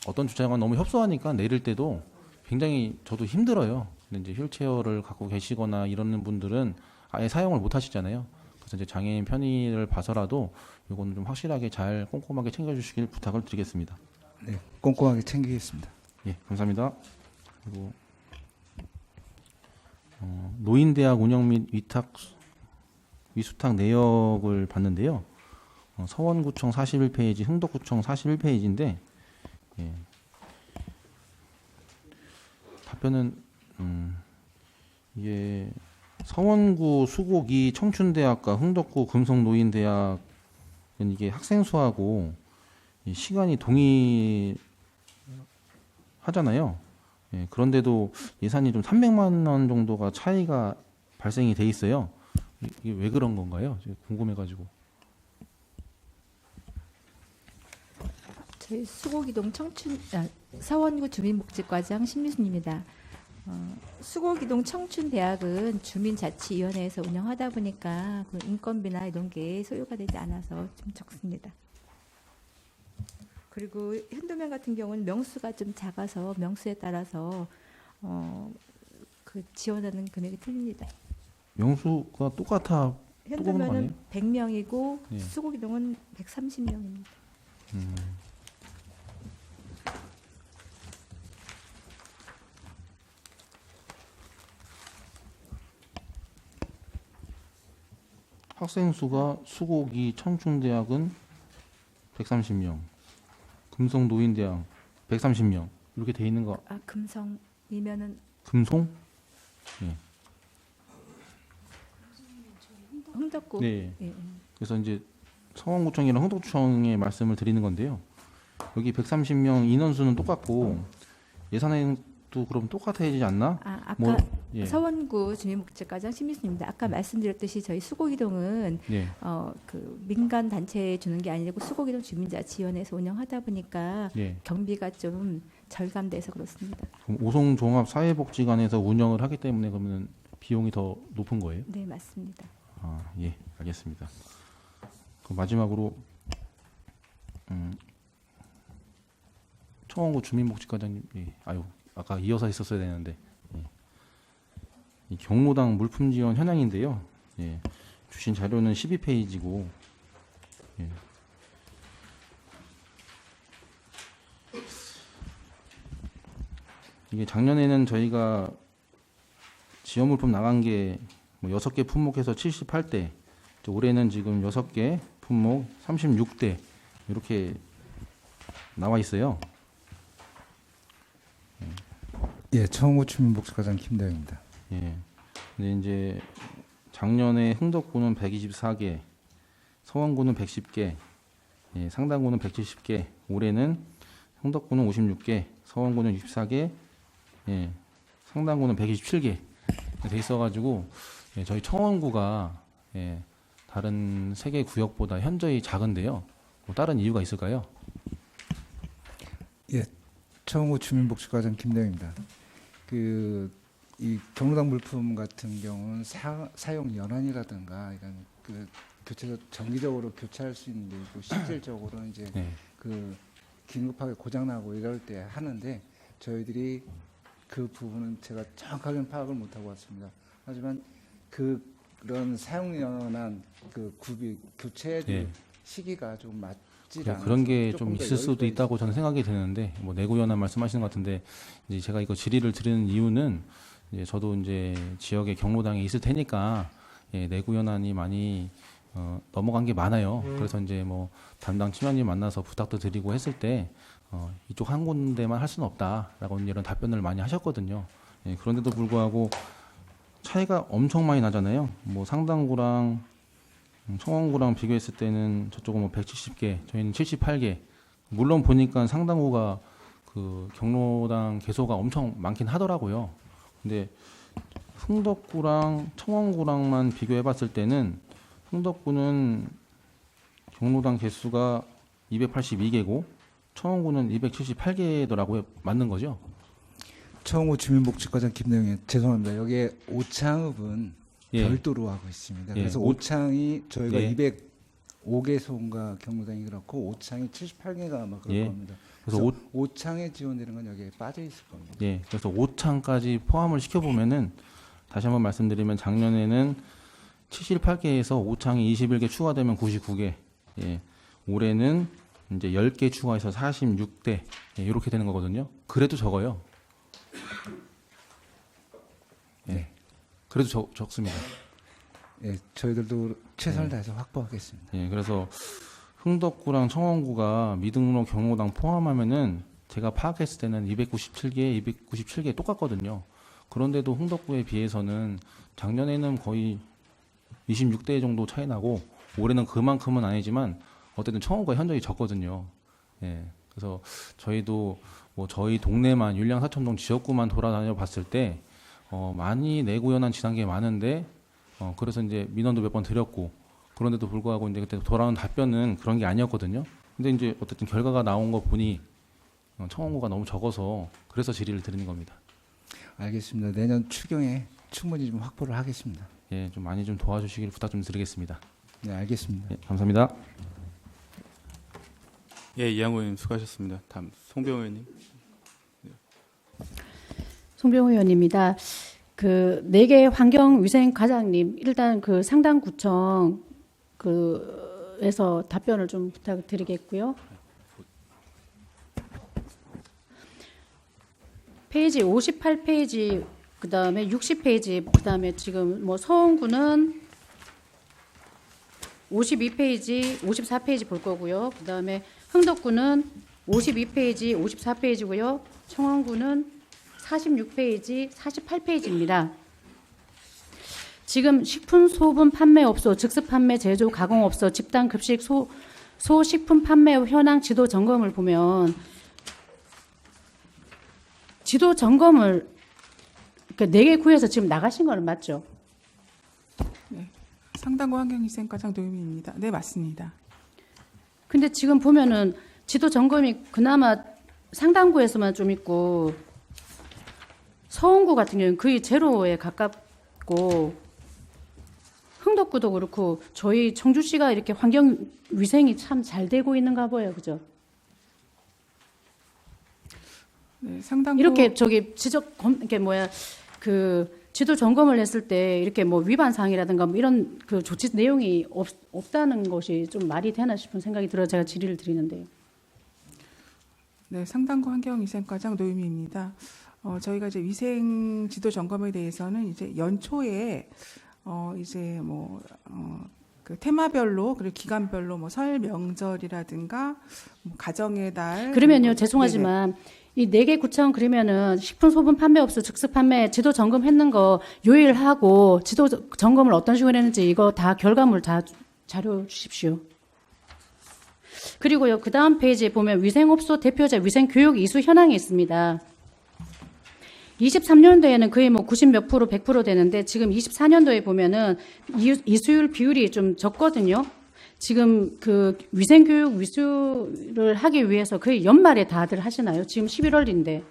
O: 어떤 주차장은 너무 협소하니까 내릴 때도 굉장히 저도 힘들어요. 근데 이제 휠체어를 갖고 계시거나 이러는 분들은 아예 사용을 못 하시잖아요. 그래서 이제 장애인 편의를 봐서라도 이거는 좀 확실하게 잘 꼼꼼하게 챙겨주시길 부탁을 드리겠습니다.
K: 네, 꼼꼼하게 챙기겠습니다.
O: 예, 감사합니다. 그리고 노인대학 운영 및 위수탁 내역을 봤는데요. 서원구청 41페이지, 흥덕구청 41페이지인데 예. 답변은 이게 서원구 수곡이 청춘대학과 흥덕구 금성노인대학은 이게 학생 수하고 이 시간이 동일하잖아요. 예, 그런데도 예산이 좀 300만 원 정도가 차이가 발생이 돼 있어요. 이게 왜 그런 건가요? 궁금해가지고.
L: 저희 수곡이동 서원구 주민복지과장 신미순입니다. 수곡이동 청춘대학은 주민자치위원회에서 운영하다 보니까 그 인건비나 이런 게 소요가 되지 않아서 좀 적습니다. 그리고 현도면 같은 경우는 명수가 좀 작아서 명수에 따라서 그 지원하는 금액이 틀립니다.
O: 명수가 똑같아.
L: 현도면은 100명이고
O: 예.
L: 수곡이동은 130명입니다.
O: 학생 수가 수곡이 청춘대학은 130명, 금성노인대학 130명 이렇게 돼 있는 거.
L: 아, 금성이면은
O: 금송? 예.
L: 흥덕구.
O: 네.
L: 예.
O: 그래서 이제 서원구청이랑 흥덕구청에 말씀을 드리는 건데요. 여기 130명 인원수는 똑같고 예산도 그럼 똑같아지지 않나?
L: 아까
O: 예.
L: 서원구 주민복지과장 신미순입니다. 아까 말씀드렸듯이 저희 수곡이동은
O: 예.
L: 그 민간 단체에 주는 게 아니고 수곡이동 주민자치위원회에서 운영하다 보니까
O: 예.
L: 경비가 좀 절감돼서 그렇습니다.
O: 그럼 오송종합사회복지관에서 운영을 하기 때문에 그러면 비용이 더 높은 거예요?
L: 네, 맞습니다.
O: 아, 예, 알겠습니다. 그 마지막으로 청원구 주민복지과장님, 예, 아유, 아까 이어서 했었어야 되는데 예. 이 경로당 물품 지원 현황인데요. 예, 주신 자료는 12페이지고 예. 이게 작년에는 저희가 지원 물품 나간 게 뭐 6개 품목에서 78대, 올해는 지금 6개 품목 36대 이렇게 나와 있어요.
K: 예, 청구 주민복지과장 김대현입니다.
O: 예. 근데 이제 작년에 흥덕구는 124개, 서원구는 110개, 예, 상당구는 170개, 올해는 흥덕구는 56개, 서원구는 64개, 예, 상당구는 127개 돼 있어가지고 예, 저희 청원구가 예, 다른 3개 구역보다 현저히 작은데요. 뭐 다른 이유가 있을까요?
K: 예, 청원구 주민복지과장 김대영입니다. 이 경로당 물품 같은 경우는 사용 연한이라든가 이런 정기적으로 교체할 수 있는 게 있고 실질적으로 이제 긴급하게 고장 나고 이럴 때 하는데 저희들이 그 부분은 제가 정확하게는 파악을 못 하고 왔습니다. 하지만 그런 사용 연한 구비 교체 시기가 좀 맞지 않아서
O: 그런 게 좀 있을 수도 있다고 저는 생각이 드는데 뭐 내구 연한 말씀하시는 것 같은데 이제 제가 이거 질의를 드리는 이유는 이제 저도 이제 지역의 경로당에 있을 테니까 내구 연한이 많이 넘어간 게 많아요. 그래서 이제 뭐 담당 팀장님 만나서 부탁도 드리고 했을 때 이쪽 한 군데만 할 수는 없다라고 이런 답변을 많이 하셨거든요. 그런데도 불구하고 차이가 엄청 많이 나잖아요. 뭐 상당구랑 청원구랑 비교했을 때는 저쪽은 뭐 170개, 저희는 78개. 물론 보니까 상당구가 그 경로당 개소가 엄청 많긴 하더라고요. 근데 흥덕구랑 청원구랑만 비교해봤을 때는 흥덕구는 경로당 개수가 282개고 청원구는 278개더라고요. 맞는 거죠?
K: 청원구 주민복지과장 김대영이에요. 죄송합니다. 여기에 오창읍은 별도로 하고 있습니다. 그래서 오창이 저희가 205개소인가 경로당이 그렇고 오창이 78개가 아마 그럴 겁니다. 그래서 오창에 지원되는 건 여기에 빠져 있을 겁니다.
O: 그래서 오창까지 포함을 시켜보면은 다시 한번 말씀드리면 작년에는 78개에서 오창이 21개 추가되면 99개. 올해는 이제 10개 추가해서 46대 이렇게 되는 거거든요. 그래도 적어요. 그래도 적습니다.
K: 저희들도 최선을 다해서 확보하겠습니다.
O: 그래서 흥덕구랑 청원구가 미등록 경로당 포함하면은 제가 파악했을 때는 297개 똑같거든요. 그런데도 흥덕구에 비해서는 작년에는 거의 26대 정도 차이 나고 올해는 그만큼은 아니지만 어쨌든 청원구가 현저히 적거든요. 그래서 저희도 뭐 저희 동네만 율량사천동 지역구만 돌아다녀 봤을 때 많이 내구 연한 지난 게 많은데 그래서 이제 민원도 몇 번 드렸고 그런데도 불구하고 이제 그때 돌아온 답변은 그런 게 아니었거든요. 근데 이제 어쨌든 결과가 나온 거 보니 청원구가 너무 적어서 그래서 질의를 드리는 겁니다.
K: 알겠습니다. 내년 추경에 충분히 좀 확보를 하겠습니다.
O: 좀 많이 좀 도와주시길 부탁 좀 드리겠습니다.
K: 네, 알겠습니다.
O: 감사합니다.
A: 이양호 의원님 수고하셨습니다. 다음 송병호 의원님.
G: 송병호 의원입니다. 그 4개 환경위생과장님 일단 그 상당구청 에서 답변을 좀 부탁드리겠고요. 페이지 58페이지 그다음에 60페이지 그다음에 지금 뭐 서원구는 52페이지 54페이지 볼 거고요. 그다음에 흥덕구는 52페이지 54페이지고요. 청원구는 46페이지 48페이지입니다. 지금 식품 소분 판매업소, 즉석 판매 제조 가공업소, 집단 급식 소식품 판매 현황 지도 점검을 보면 지도 점검을 그러니까 4개 구에서 지금 나가신 거는 맞죠?
P: 네. 상당구 환경위생과장 노유미입니다. 네, 맞습니다.
G: 근데 지금 보면은 지도 점검이 그나마 상당구에서만 좀 있고 서원구 같은 경우는 거의 제로에 가깝고 흥덕구도 그렇고 저희 청주시가 이렇게 환경 위생이 참 잘 되고 있는가 봐요, 그죠?
P: 네, 상당구
G: 이렇게 저기 이렇게 지도 점검을 했을 때 이렇게 뭐 위반 사항이라든가 뭐 이런 그 조치 내용이 없다는 것이 좀 말이 되나 싶은 생각이 들어 제가 질의를 드리는데요.
P: 네, 상당구 환경위생과장 노유미입니다. 저희가 이제 위생 지도 점검에 대해서는 이제 연초에 이제 그 테마별로 그리고 기간별로 뭐 설 명절이라든가 뭐 가정의 달
G: 그러면요 죄송하지만 이 4개 구청 그러면은 식품 소분 판매업소 즉석 판매 지도 점검했는 거 요일하고 지도 점검을 어떤 식으로 했는지 이거 다 결과물 다 자료 주십시오. 그리고요 그 다음 페이지에 보면 위생업소 대표자 위생교육 이수 현황이 있습니다. 23년도에는 거의 뭐 90몇 프로 100% 되는데 지금 24년도에 보면은 이수율 비율이 좀 적거든요. 지금 그 위생교육 위수를 하기 위해서 거의 연말에 다들 하시나요? 지금 11월인데.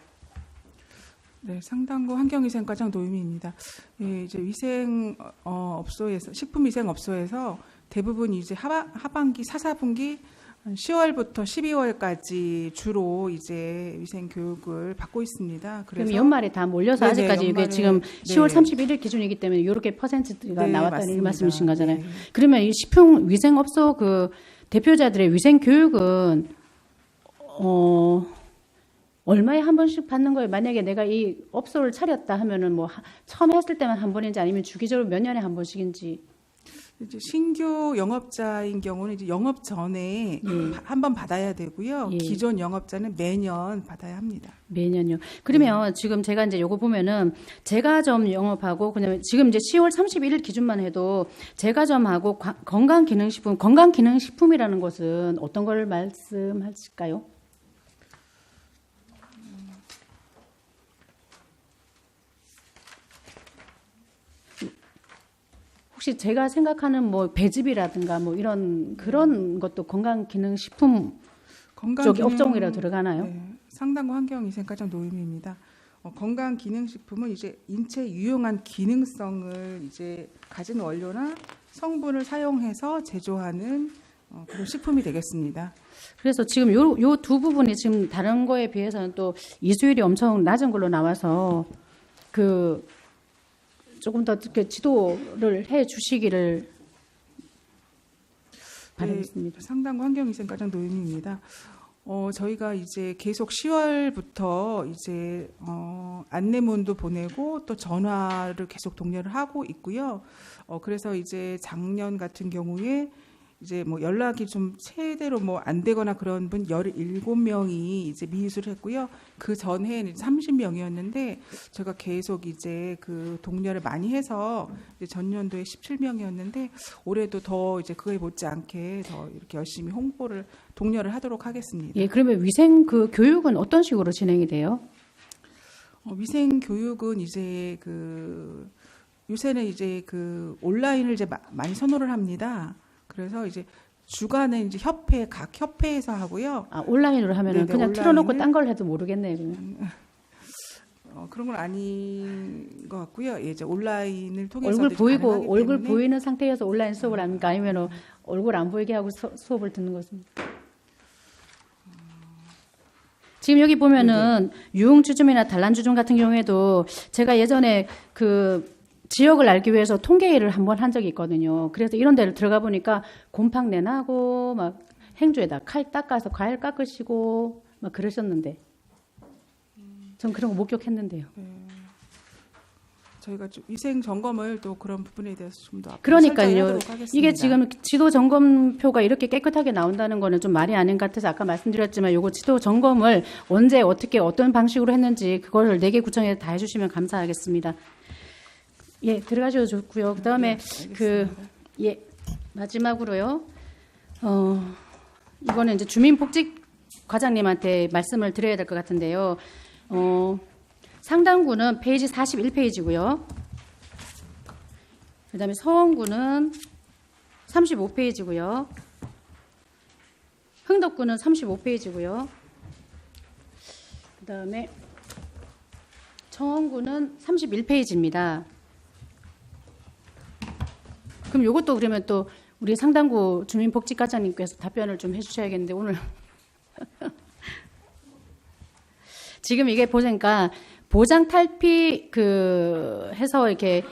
P: 네, 상당구 환경위생과장 노유미입니다. 예, 이제 위생 업소에서 식품위생업소에서 대부분 이제 하반기 사사분기 10월부터 12월까지 주로 이제 위생 교육을 받고 있습니다.
G: 그럼 연말에 다 몰려서
P: 네네,
G: 아직까지 이게
P: 연말에,
G: 지금
P: 네.
G: 10월 31일 기준이기 때문에 이렇게 퍼센트가
P: 네,
G: 나왔다는 이
P: 맞습니다.
G: 말씀이신 거잖아요.
P: 네.
G: 그러면 이 식품위생업소 그 대표자들의 위생 교육은 얼마에 한 번씩 받는 거예요? 만약에 내가 이 업소를 차렸다 하면은 뭐 처음 했을 때만 한 번인지 아니면 주기적으로 몇 년에 한 번씩인지.
P: 이제 신규 영업자인 경우는 이제 영업 전에 한 번 받아야 되고요.
G: 예.
P: 기존 영업자는 매년 받아야 합니다.
G: 매년요. 그러면 지금 제가 이제 요거 보면은 제과점 영업하고 그냥 지금 이제 10월 31일 기준만 해도 제과점하고 건강기능식품이라는 것은 어떤 걸 말씀하실까요? 혹시 제가 생각하는 뭐 배즙이라든가 뭐 이런 그런 것도 건강기능식품 쪽 업종이라 들어가나요?
P: 네, 상당구 환경위생과장 노유미입니다. 건강기능식품은 이제 인체 유용한 기능성을 이제 가진 원료나 성분을 사용해서 제조하는 그런 식품이 되겠습니다.
G: 그래서 지금 요 두 부분이 지금 다른 거에 비해서는 또 이수율이 엄청 낮은 걸로 나와서 그 조금 더 이렇게 지도를 해 주시기를 바라겠습니다.
P: 네, 상당구 환경위생과장 노유미입니다. 저희가 이제 계속 10월부터 이제 안내문도 보내고 또 전화를 계속 독려를 하고 있고요. 그래서 이제 작년 같은 경우에 이제 뭐 연락이 좀 제대로 뭐 안 되거나 그런 분 17명이 이제 미수를 했고요. 그 전해는 30명이었는데 제가 계속 이제 그 독려를 많이 해서 이제 전년도에 17명이었는데 올해도 더 이제 그에 못지않게 더 이렇게 열심히 독려를 하도록 하겠습니다.
G: 예, 그러면 위생 그 교육은 어떤 식으로 진행이 돼요?
P: 위생 교육은 이제 그 요새는 이제 그 온라인을 이제 많이 선호를 합니다. 그래서 이제 주간에 이제 각 협회에서 하고요.
G: 온라인으로 하면은
P: 네네,
G: 그냥
P: 온라인을,
G: 틀어놓고 딴 걸 해도 모르겠네요. 그냥.
P: 그런 건 아닌 것 같고요. 예, 이제 온라인을 통해서
G: 얼굴 보이고 얼굴 보이는 상태에서 온라인 수업을 합니까? 아니면 얼굴 안 보이게 하고 수업을 듣는 것입니까? 지금 여기 보면은 유흥주점이나 단란주점 같은 경우에도 제가 예전에 그 지역을 알기 위해서 통계를 한번 한 적이 있거든요. 그래서 이런 데를 들어가 보니까 곰팡 내나고 막 행주에다 칼 닦아서 과일 깎으시고 막 그러셨는데 전 그런 거 목격했는데요.
P: 저희가 좀 위생 점검을 또 그런 부분에 대해서 좀 더
G: 그러니까요. 이게 지금 지도 점검표가 이렇게 깨끗하게 나온다는 거는 좀 말이 아닌 것 같아서 아까 말씀드렸지만 요거 지도 점검을 언제 어떻게 어떤 방식으로 했는지 그거를 4개 구청에 다 해주시면 감사하겠습니다. 예, 들어가셔도 좋고요. 그다음에 마지막으로요. 이거는 이제 주민복지 과장님한테 말씀을 드려야 될 것 같은데요. 상당구는 페이지 41페이지고요. 그다음에 서원구는 35페이지고요. 흥덕구는 35페이지고요. 그다음에 청원구는 31페이지입니다. 그럼 이것도 그러면 또 우리 상당구 주민복지과장님께서 답변을 좀 해주셔야겠는데 오늘 지금 이게 보니까 보장 탈피 해서 이렇게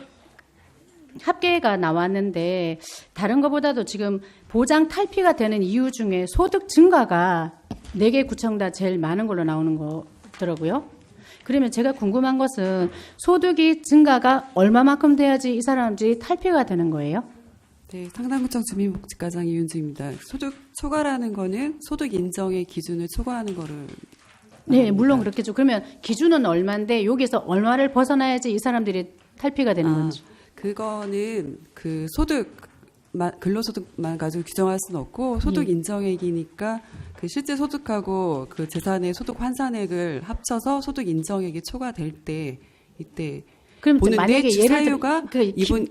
G: 합계가 나왔는데 다른 것보다도 지금 보장 탈피가 되는 이유 중에 소득 증가가 4개 구청 다 제일 많은 걸로 나오는 거더라고요. 그러면 제가 궁금한 것은 소득이 증가가 얼마만큼 돼야지 이 사람들이 탈피가 되는 거예요?
H: 네, 상당구청 주민복지과장 이윤주입니다. 소득 초과라는 거는 소득 인정의 기준을 초과하는 거를
G: 네, 물론 그렇겠죠. 그러면 기준은 얼마인데 여기서 얼마를 벗어나야지 이 사람들이 탈피가 되는 건지.
H: 그거는 그 근로소득만 가지고 규정할 수는 없고 소득 인정액이니까 그 실제 소득하고 그 재산의 소득 환산액을 합쳐서 소득 인정액이 초과될 때 이때
G: 그럼
H: 보는데
G: 만약에 예를
H: 사유가 이분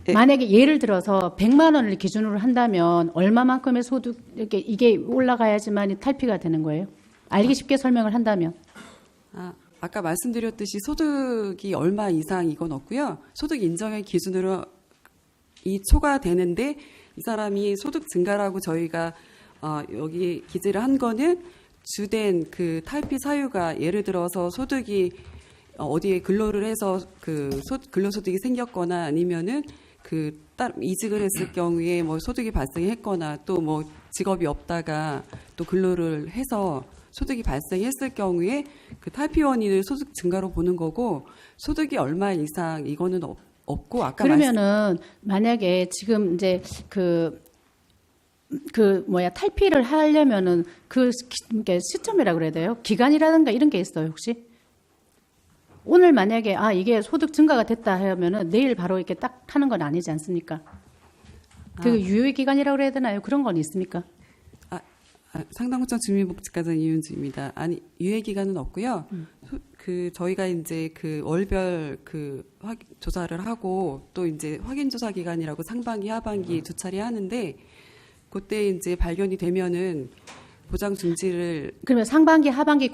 H: 예.
G: 만약에 예를 들어서 100만 원을 기준으로 한다면 얼마만큼의 소득 이게 올라가야지만 탈피가 되는 거예요? 알기 쉽게 설명을 한다면.
H: 아까 말씀드렸듯이 소득이 얼마 이상 이건 없고요. 소득 인정의 기준으로 이 초과되는데 이 사람이 소득 증가라고 저희가 여기 기재를 한 거는 주된 그 탈피 사유가 예를 들어서 소득이 어디에 근로를 해서 그 근로소득이 생겼거나 아니면은 이직을 했을 경우에 뭐 소득이 발생했거나 또 뭐 직업이 없다가 또 근로를 해서 소득이 발생했을 경우에 그 탈피 원인을 소득 증가로 보는 거고 소득이 얼마 이상 이거는 없고 아까
G: 그러면은 만약에 지금 이제 탈피를 하려면은 이게 시점이라 그래야 돼요? 기간이라든가 이런 게 있어요, 혹시? 오늘 만약에 이게 소득 증가가 됐다 하면은 내일 바로 이렇게 딱 하는 건 아니지 않습니까? 그 유효 기간이라고 그래야 되나요? 그런 건 있습니까?
H: 상당구청 주민복지과장 이윤주입니다. 아니 유예 기간은 없고요. 저희가 이제 월별 조사를 하고 또 이제 확인 조사 기간이라고 상반기, 하반기 두 차례 하는데 그때 이제 발견이 되면은 보장 중지를
G: 그러면 상반기, 하반기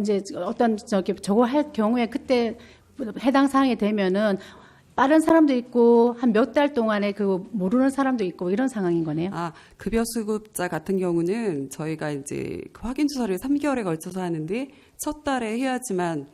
G: 이제 어떤 저거 할 경우에 그때 해당 사항이 되면은 빠른 사람도 있고 한 몇 달 동안에 모르는 사람도 있고 이런 상황인 거네요.
H: 급여 수급자 같은 경우는 저희가 이제 확인 조사를 3개월에 걸쳐서 하는데 첫 달에 해야지만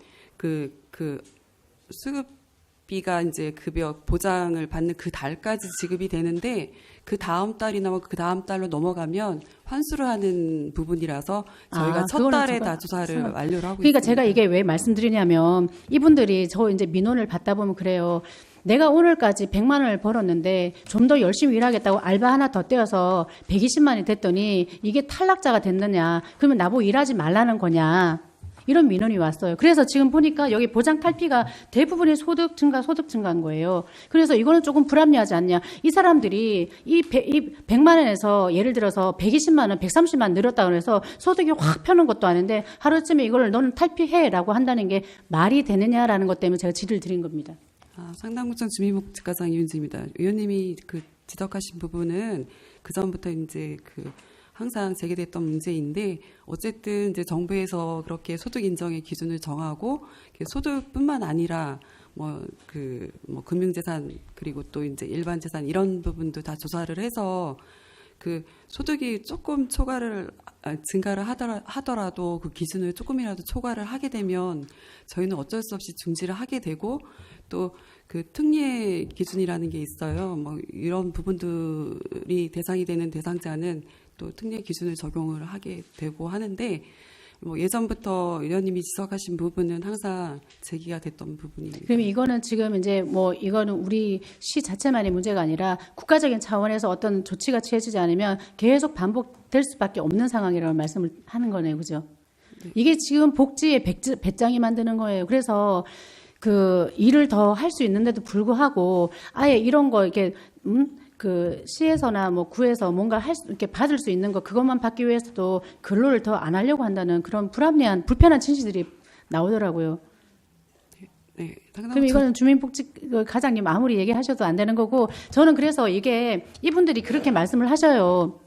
H: 수급비가 이제 급여 보장을 받는 그 달까지 지급이 되는데 그 다음 달이나 그 다음 달로 넘어가면 환수를 하는 부분이라서 저희가 첫 달에 다 조사를 완료를 하고
G: 그러니까
H: 있습니다.
G: 제가 이게 왜 말씀드리냐면 이분들이 저 이제 민원을 받다 보면 그래요. 내가 오늘까지 100만 원을 벌었는데 좀 더 열심히 일하겠다고 알바 하나 더 떼어서 120만 원이 됐더니 이게 탈락자가 됐느냐. 그러면 나보고 일하지 말라는 거냐. 이런 민원이 왔어요. 그래서 지금 보니까 여기 보장 탈피가 대부분이 소득 증가인 거예요. 그래서 이거는 조금 불합리하지 않냐. 이 사람들이 이 100만 원에서 예를 들어서 120만 원, 130만 원 늘었다고 해서 소득이 확 펴는 것도 아닌데 하루쯤에 이걸 너는 탈피해라고 한다는 게 말이 되느냐라는 것 때문에 제가 질의를 드린 겁니다.
H: 상당구청 주민복지과장 이윤주입니다. 의원님이 지적하신 부분은 그 전부터 이제 항상 제기됐던 문제인데 어쨌든 이제 정부에서 그렇게 소득 인정의 기준을 정하고 소득뿐만 아니라 금융재산 그리고 또 이제 일반 재산 이런 부분도 다 조사를 해서 소득이 조금 증가를 하더라도 그 기준을 조금이라도 초과를 하게 되면 저희는 어쩔 수 없이 중지를 하게 되고 또 특례 기준이라는 게 있어요. 이런 부분들이 대상이 되는 대상자는 또 특례 기준을 적용을 하게 되고 하는데 예전부터 의원님이 지적하신 부분은 항상 제기가 됐던 부분입니다.
G: 그럼 이거는 지금 이제 이거는 우리 시 자체만의 문제가 아니라 국가적인 차원에서 어떤 조치가 취해지지 않으면 계속 반복될 수밖에 없는 상황이라고 말씀을 하는 거네요, 그죠? 네. 이게 지금 복지의 배짱이 만드는 거예요. 그래서 일을 더 할 수 있는데도 불구하고 아예 이런 거 이렇게 시에서나 구에서 뭔가 이렇게 받을 수 있는 거 그것만 받기 위해서도 근로를 더 안 하려고 한다는 그런 불합리한 불편한 진실들이 나오더라고요.
H: 네,
G: 그럼 이거는 주민복지과장님 아무리 얘기하셔도 안 되는 거고 저는 그래서 이게 이분들이 그렇게 말씀을 하셔요.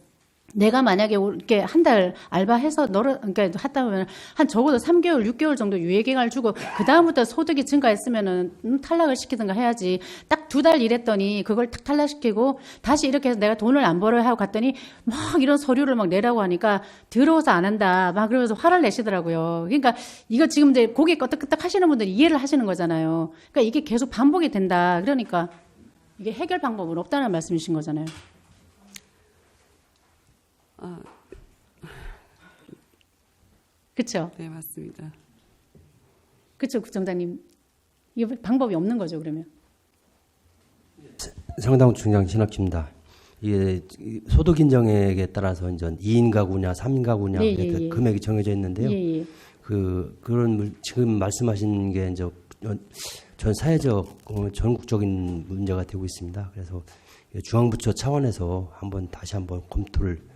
G: 내가 만약에 이렇게 한 달 알바해서 그러니까 하다 보면 한 적어도 3개월, 6개월 정도 유예 기간을 주고 그 다음부터 소득이 증가했으면은 탈락을 시키든가 해야지. 딱 2달 일했더니 그걸 탁 탈락시키고 다시 이렇게 해서 내가 돈을 안 벌어야 하고 갔더니 막 이런 서류를 막 내라고 하니까 더러워서 안 한다. 막 그러면서 화를 내시더라고요. 그러니까 이거 지금 이제 고개 끄덕끄덕 하시는 분들이 이해를 하시는 거잖아요. 그러니까 이게 계속 반복이 된다. 그러니까 이게 해결 방법은 없다는 말씀이신 거잖아요. 그렇죠?
H: 네, 맞습니다.
G: 그렇죠, 국정장님. 이게 방법이 없는 거죠, 그러면?
B: 상당구청장 신학주입니다. 이게 소득 인정액에 따라서 이제 2인 가구냐, 3인 가구냐 금액이 정해져 있는데요. 그런 지금 말씀하신 게 이제 전 사회적 전국적인 문제가 되고 있습니다. 그래서 중앙부처 차원에서 다시 한번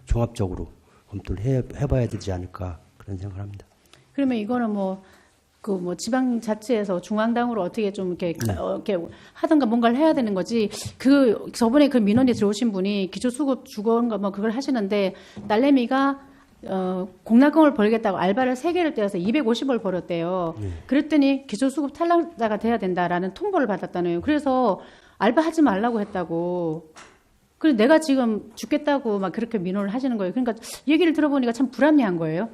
B: 종합적으로 검토를 해봐야 되지 않을까 그런 생각을 합니다.
G: 그러면 이거는 그 뭐 지방자치에서 중앙당으로 어떻게 좀 이렇게 이렇게 하든가 뭔가를 해야 되는 거지. 그 저번에 그 민원이 들어오신 분이 기초수급 주거인가 뭐 그걸 하시는데 딸내미가 공납금을 벌겠다고 알바를 3개를 떼어서 250을 벌었대요. 그랬더니 기초수급 탈락자가 돼야 된다라는 통보를 받았다네요. 그래서 알바하지 말라고 했다고. 그래서 내가 지금 죽겠다고 막 그렇게 민원을 하시는 거예요. 그러니까 얘기를 들어보니까 참 불합리한 거예요.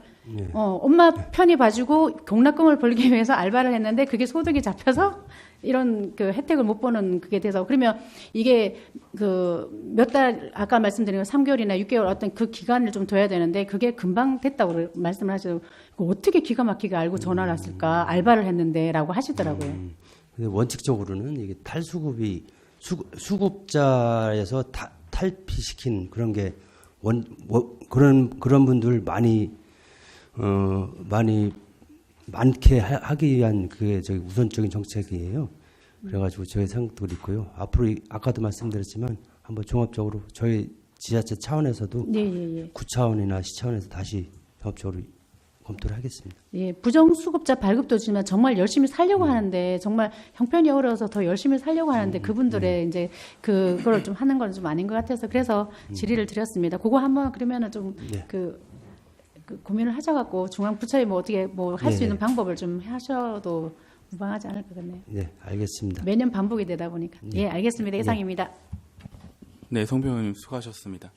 G: 엄마 편히 봐주고 공납금을 벌기 위해서 알바를 했는데 그게 소득이 잡혀서 이런 그 혜택을 못 보는 그게 돼서 그러면 이게 그 몇 달 아까 말씀드린 거 3개월이나 6개월 어떤 그 기간을 좀 둬야 되는데 그게 금방 됐다고 말씀을 하시고 어떻게 기가 막히게 알고 전화를 왔을까 알바를 했는데라고 하시더라고요.
B: 근데 원칙적으로는 이게 탈수급이 수급자에서 탈피시킨 그런 게 그런 분들 많게 하기 위한 그게 저희 우선적인 정책이에요. 그래가지고 저희 생각도 있고요. 앞으로 아까도 말씀드렸지만 한번 종합적으로 저희 지자체 차원에서도 구 차원이나 시 차원에서 다시 종합적으로 검토를 하겠습니다.
G: 예, 부정수급자 발급도 지만 정말 열심히 살려고 하는데 정말 형편이 어려워서 더 열심히 살려고 하는데 그분들의 이제 그걸 좀 하는 건 좀 아닌 것 같아서 그래서 질의를 드렸습니다. 그거 한번 그러면은 좀 그 고민을 하셔갖고 중앙부처에 뭐 어떻게 뭐 할 수 있는 방법을 좀 하셔도 무방하지 않을 것 같네요.
B: 네, 알겠습니다.
G: 매년 반복이 되다 보니까. 예, 알겠습니다. 이상입니다.
A: 네, 송병호 의원님 수고하셨습니다.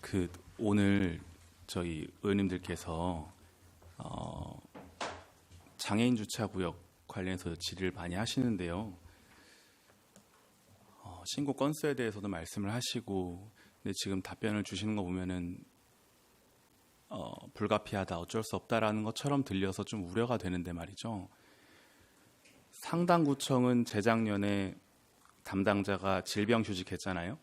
A: 그 오늘 저희 의원님들께서 장애인 주차구역 관련해서 질의를 많이 하시는데요. 신고 건수에 대해서도 말씀을 하시고, 근데 지금 답변을 주시는 거 보면은 불가피하다, 어쩔 수 없다라는 것처럼 들려서 좀 우려가 되는데 말이죠. 상당구청은 재작년에 담당자가 질병휴직했잖아요.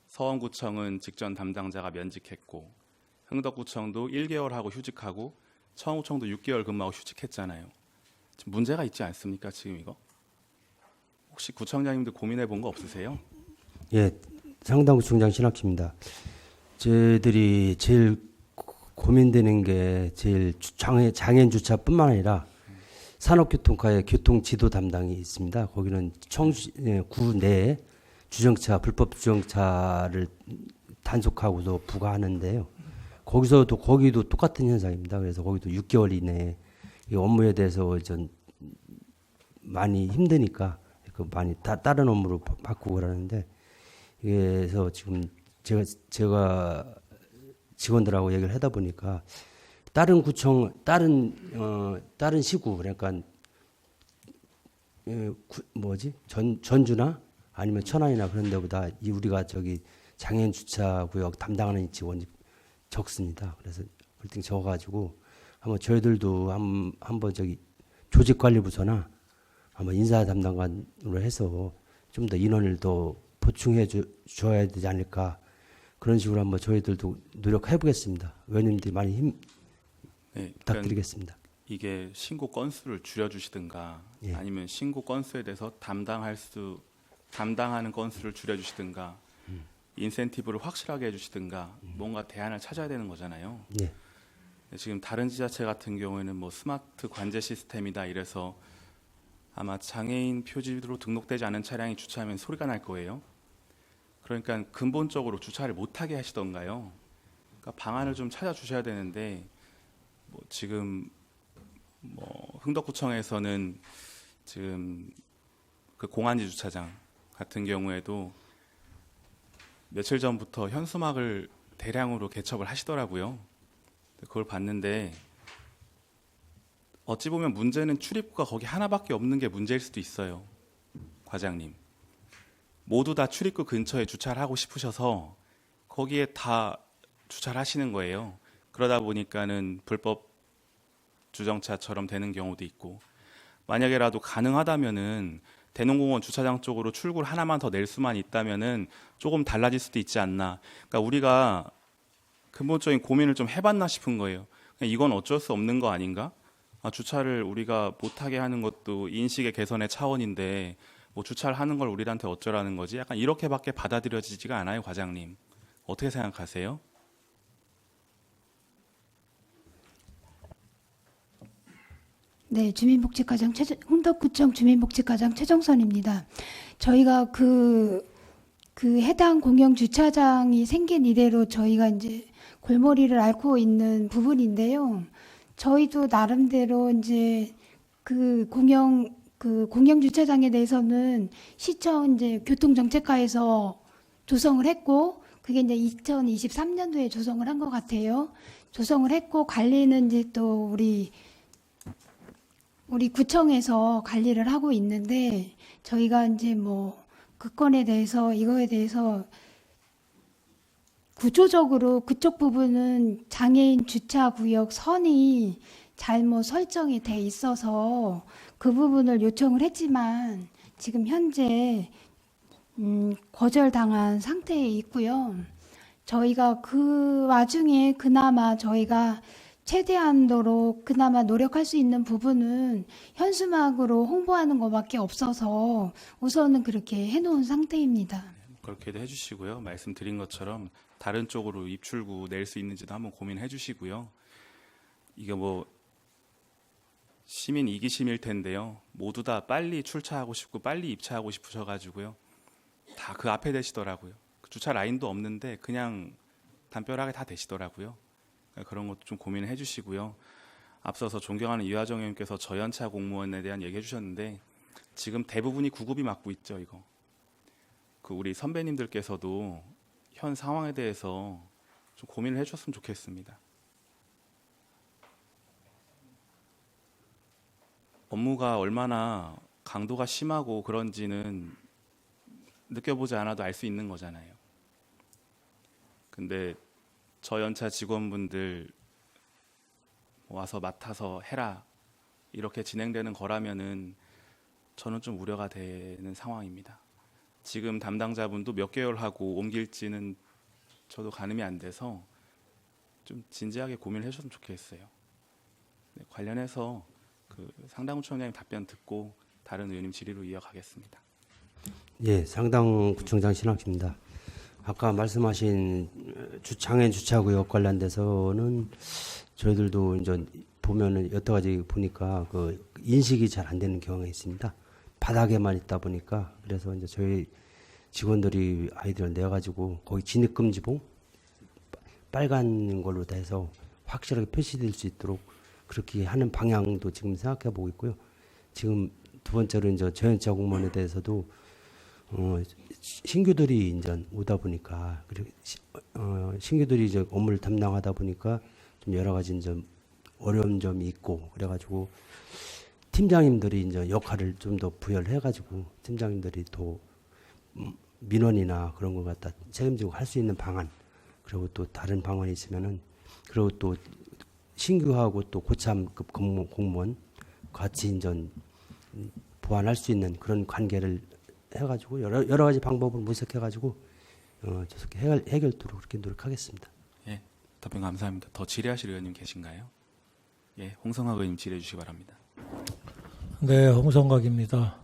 A: 서원구청은 직전 담당자가 면직했고, 흥덕구청도 1개월 하고 휴직하고, 청우청도 6개월 근무하고 휴직했잖아요. 지금 문제가 있지 않습니까? 지금 이거? 혹시 구청장님들 고민해 본 거 없으세요?
B: 예, 상당구청장 신학기입니다. 저희들이 제일 고민되는 게 제일 장애인 주차뿐만 아니라 산업교통과의 교통지도 담당이 있습니다. 거기는 구 내에 불법 주정차를 단속하고도 부과하는데요. 거기도 똑같은 현상입니다. 그래서 거기도 6개월 이내에 이 업무에 대해서 전 많이 힘드니까 많이 다른 업무로 바꾸고 그러는데, 그래서 지금 제가 직원들하고 얘기를 하다 보니까 다른 구청, 다른 시구, 그러니까 전주나 아니면 천안이나 그런 데보다 우리가 저기 장애인 주차구역 담당하는 직원이 적습니다. 그래서 홀딩 적어가지고 한번 저희들도 한번 저기 조직관리부서나 한번 인사 담당관으로 해서 좀 더 인원을 더 보충해 줘야 되지 않을까, 그런 식으로 한번 저희들도 노력해 보겠습니다. 의원님들이 많이 부탁드리겠습니다.
A: 이게 신고 건수를 줄여주시든가, 아니면 신고 건수에 대해서 담당하는 건수를 줄여주시든가, 인센티브를 확실하게 해주시든가, 뭔가 대안을 찾아야 되는 거잖아요. 지금 다른 지자체 같은 경우에는 뭐 스마트 관제 시스템이다 이래서 아마 장애인 표지로 등록되지 않은 차량이 주차하면 소리가 날 거예요. 그러니까 근본적으로 주차를 못하게 하시던가요. 그러니까 방안을 좀 찾아주셔야 되는데, 뭐 지금 흥덕구청에서는 지금 그 공안지 주차장 같은 경우에도 며칠 전부터 현수막을 대량으로 개첩을 하시더라고요. 그걸 봤는데 어찌 보면 문제는 출입구가 거기 하나밖에 없는 게 문제일 수도 있어요. 과장님. 모두 다 출입구 근처에 주차를 하고 싶으셔서 거기에 다 주차를 하시는 거예요. 그러다 보니까는 불법 주정차처럼 되는 경우도 있고, 만약에라도 가능하다면은 대농공원 주차장 쪽으로 출구를 하나만 더 낼 수만 있다면은 조금 달라질 수도 있지 않나. 그러니까 우리가 근본적인 고민을 좀 해봤나 싶은 거예요. 그냥 이건 어쩔 수 없는 거 아닌가? 주차를 우리가 못하게 하는 것도 인식의 개선의 차원인데 뭐 주차를 하는 걸 우리한테 어쩌라는 거지? 약간 이렇게밖에 받아들여지지가 않아요, 과장님. 어떻게 생각하세요?
M: 네, 흥덕구청 주민복지과장 최정선입니다. 저희가 그 해당 공영 주차장이 생긴 이래로 저희가 이제 골머리를 앓고 있는 부분인데요. 저희도 나름대로 이제 그 공영 주차장에 대해서는 시청 이제 교통정책과에서 조성을 했고, 그게 이제 2023년도에 조성을 한 것 같아요. 조성을 했고, 관리는 이제 또 우리 구청에서 관리를 하고 있는데, 저희가 이제 뭐 그 건에 대해서, 이거에 대해서 구조적으로 그쪽 부분은 장애인 주차 구역 선이 잘못 설정이 돼 있어서 그 부분을 요청을 했지만 지금 현재 거절당한 상태에 있고요. 저희가 그 와중에 그나마 저희가 최대한도로 그나마 노력할 수 있는 부분은 현수막으로 홍보하는 것밖에 없어서 우선은 그렇게 해놓은 상태입니다.
A: 그렇게도 해주시고요. 말씀드린 것처럼 다른 쪽으로 입출구 낼 수 있는지도 한번 고민해 주시고요. 이게 뭐 시민 이기심일 텐데요. 모두 다 빨리 출차하고 싶고 빨리 입차하고 싶으셔가지고요. 다 그 앞에 되시더라고요. 주차 라인도 없는데 그냥 담벼락에 다 되시더라고요. 그런 것도 좀 고민해 주시고요. 앞서서 존경하는 이화정 의원님께서 저연차 공무원에 대한 얘기해 주셨는데 지금 대부분이 구급이 맡고 있죠. 이거. 그 우리 선배님들께서도 현 상황에 대해서 좀 고민을 해 주셨으면 좋겠습니다. 업무가 얼마나 강도가 심하고 그런지는 느껴보지 않아도 알 수 있는 거잖아요. 근데 저연차 직원분들 와서 맡아서 해라 이렇게 진행되는 거라면은 저는 좀 우려가 되는 상황입니다. 지금 담당자분도 몇 개월 하고 옮길지는 저도 가늠이 안 돼서 좀 진지하게 고민을 해주셨으면 좋겠어요. 네, 관련해서 그 상당구청장님 답변 듣고 다른 의원님 질의로 이어가겠습니다.
B: 예, 상당구청장 신학입니다. 아까 말씀하신 장애인 주차구역 관련돼서는 저희들도 이제 보면은 여태까지 보니까 그 인식이 잘 안 되는 경우가 있습니다. 바닥에만 있다 보니까 그래서 이제 저희 직원들이 아이디어를 내가지고 거기 진입금지봉 빨간 걸로 다 해서 확실하게 표시될 수 있도록 그렇게 하는 방향도 지금 생각해 보고 있고요. 지금 두 번째로 이제 저연차 공무원에 대해서도 신규들이 이제 오다 보니까 그리고 신규들이 이제 업무를 담당하다 보니까 좀 여러 가지 이제 어려운 점이 있고 그래가지고 팀장님들이 이제 역할을 좀 더 부여를 해가지고 팀장님들이 더 민원이나 그런 걸 갖다 책임지고 할 수 있는 방안 그리고 또 다른 방안이 있으면은 그리고 또 신규하고 또 고참급 공무원 같이 이제 보완할 수 있는 그런 관계를 해가지고 여러 가지 방법을 모색해가지고 저렇게 해결토록 그렇게 노력하겠습니다.
A: 예, 답변 감사합니다. 더 질의하실 의원님 계신가요? 예, 홍성학 의원님 질의해 주시기 바랍니다.
Q: 네, 홍성각입니다.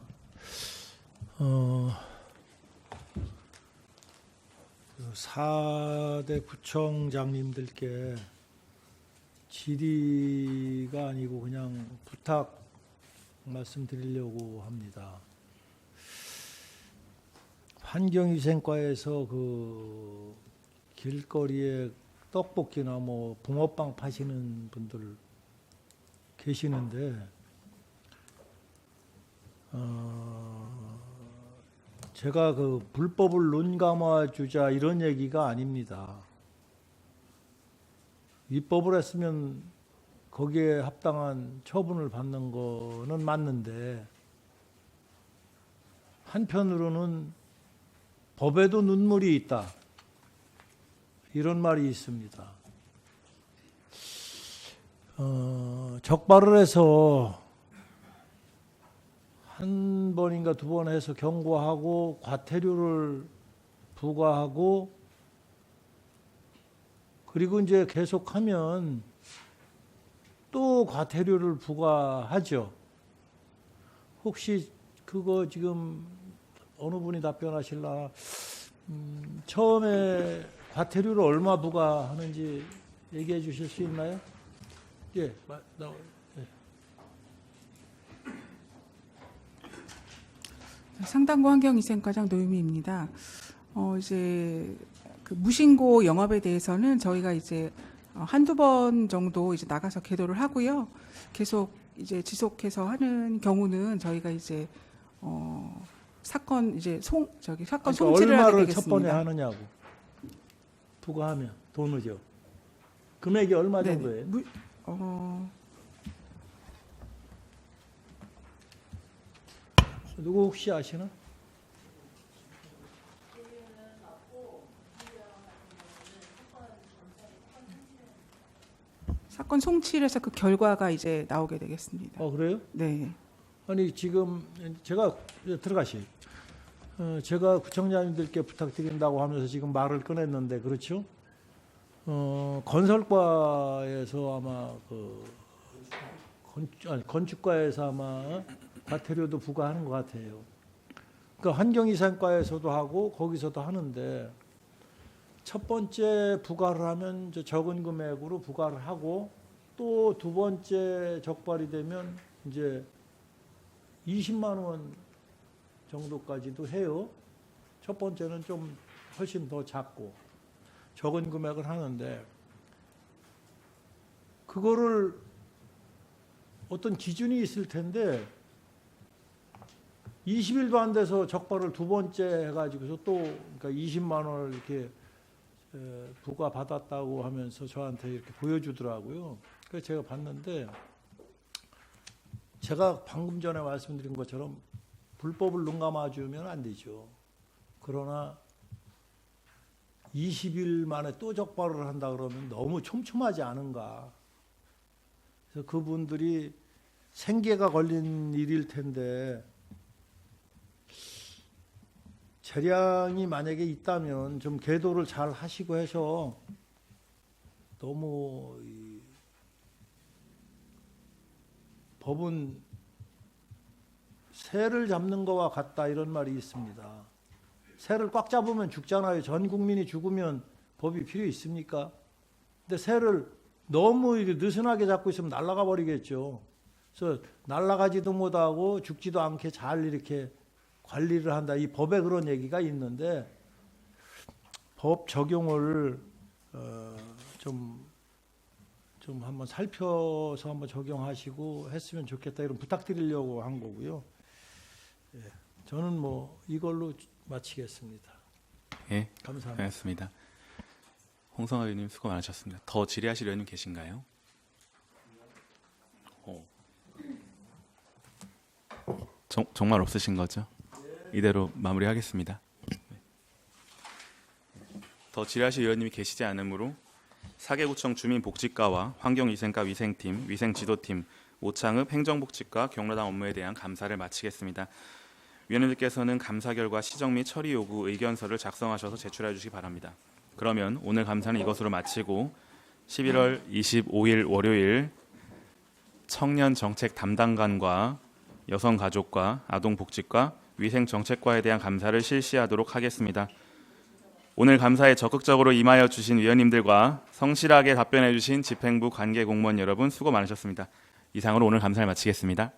Q: 4대 구청장님들께 질의가 아니고 그냥 부탁 말씀드리려고 합니다. 환경위생과에서 그 길거리에 떡볶이나 뭐 붕어빵 파시는 분들 계시는데 제가 그 불법을 눈 감아 주자 이런 얘기가 아닙니다. 위법을 했으면 거기에 합당한 처분을 받는 거는 맞는데 한편으로는 법에도 눈물이 있다. 이런 말이 있습니다. 적발을 해서 한 번인가 두 번 해서 경고하고 과태료를 부과하고 그리고 이제 계속하면 또 과태료를 부과하죠. 혹시 그거 지금 어느 분이 답변하실라? 처음에 과태료를 얼마 부과하는지 얘기해 주실 수 있나요? 예, 예.
P: 상당구 환경위생과장 노유미입니다. 이제 그 무신고 영업에 대해서는 저희가 이제 한두 번 정도 이제 나가서 계도를 하고요. 계속 이제 지속해서 하는 경우는 저희가 이제 사건 이제 사건 송치를 하게
Q: 얼마를
P: 되겠습니다.
Q: 첫 번에 하느냐고 부과하면 돈이죠. 금액이 얼마 정도예요? 누구 혹시 아시나?
P: 사건 송치를 해서 그 결과가 이제 나오게 되겠습니다.
Q: 그래요?
P: 네.
Q: 아니 지금 제가 들어가시. 제가 구청장님들께 부탁드린다고 하면서 지금 말을 꺼냈는데 그렇죠? 건설과에서 아마 건축과에서 아마 과태료도 부과하는 것 같아요. 그러니까 환경위생과에서도 하고 거기서도 하는데 첫 번째 부과를 하면 적은 금액으로 부과를 하고 또 두 번째 적발이 되면 이제 20만 원 정도까지도 해요. 첫 번째는 좀 훨씬 더 작고 적은 금액을 하는데 그거를 어떤 기준이 있을 텐데 20일도 안 돼서 적발을 두 번째 해가지고서 또 그러니까 20만 원을 이렇게 부과 받았다고 하면서 저한테 이렇게 보여주더라고요. 그래서 제가 봤는데 제가 방금 전에 말씀드린 것처럼 불법을 눈 감아주면 안 되죠. 그러나 20일 만에 또 적발을 한다 그러면 너무 촘촘하지 않은가. 그래서 그분들이 생계가 걸린 일일 텐데 재량이 만약에 있다면 좀 계도를 잘 하시고 해서 너무 법은 새를 잡는 거와 같다 이런 말이 있습니다. 새를 꽉 잡으면 죽잖아요. 전 국민이 죽으면 법이 필요 있습니까? 근데 새를 너무 느슨하게 잡고 있으면 날아가 버리겠죠. 그래서 날아가지도 못하고 죽지도 않게 잘 이렇게 관리를 한다. 이 법에 그런 얘기가 있는데 법 적용을 좀 한번 살펴서 한번 적용하시고 했으면 좋겠다 이런 부탁드리려고 한 거고요. 예, 저는 뭐 이걸로 마치겠습니다.
A: 예,
Q: 감사합니다.
A: 고맙습니다. 홍성아 의원님 수고 많으셨습니다. 더 질의하실 의원님 계신가요? 정말 없으신 거죠? 이대로 마무리하겠습니다. 더 질의하실 의원님이 계시지 않으므로 사계구청 주민복지과와 환경위생과 위생팀, 위생지도팀, 오창읍 행정복지과 경로당 업무에 대한 감사를 마치겠습니다. 위원님들께서는 감사 결과 시정 및 처리 요구 의견서를 작성하셔서 제출해 주시기 바랍니다. 그러면 오늘 감사는 이것으로 마치고 11월 25일 월요일 청년정책 담당관과 여성가족과 아동복지과 위생정책과에 대한 감사를 실시하도록 하겠습니다. 오늘 감사에 적극적으로 임하여 주신 위원님들과 성실하게 답변해 주신 집행부 관계공무원 여러분 수고 많으셨습니다. 이상으로 오늘 감사를 마치겠습니다.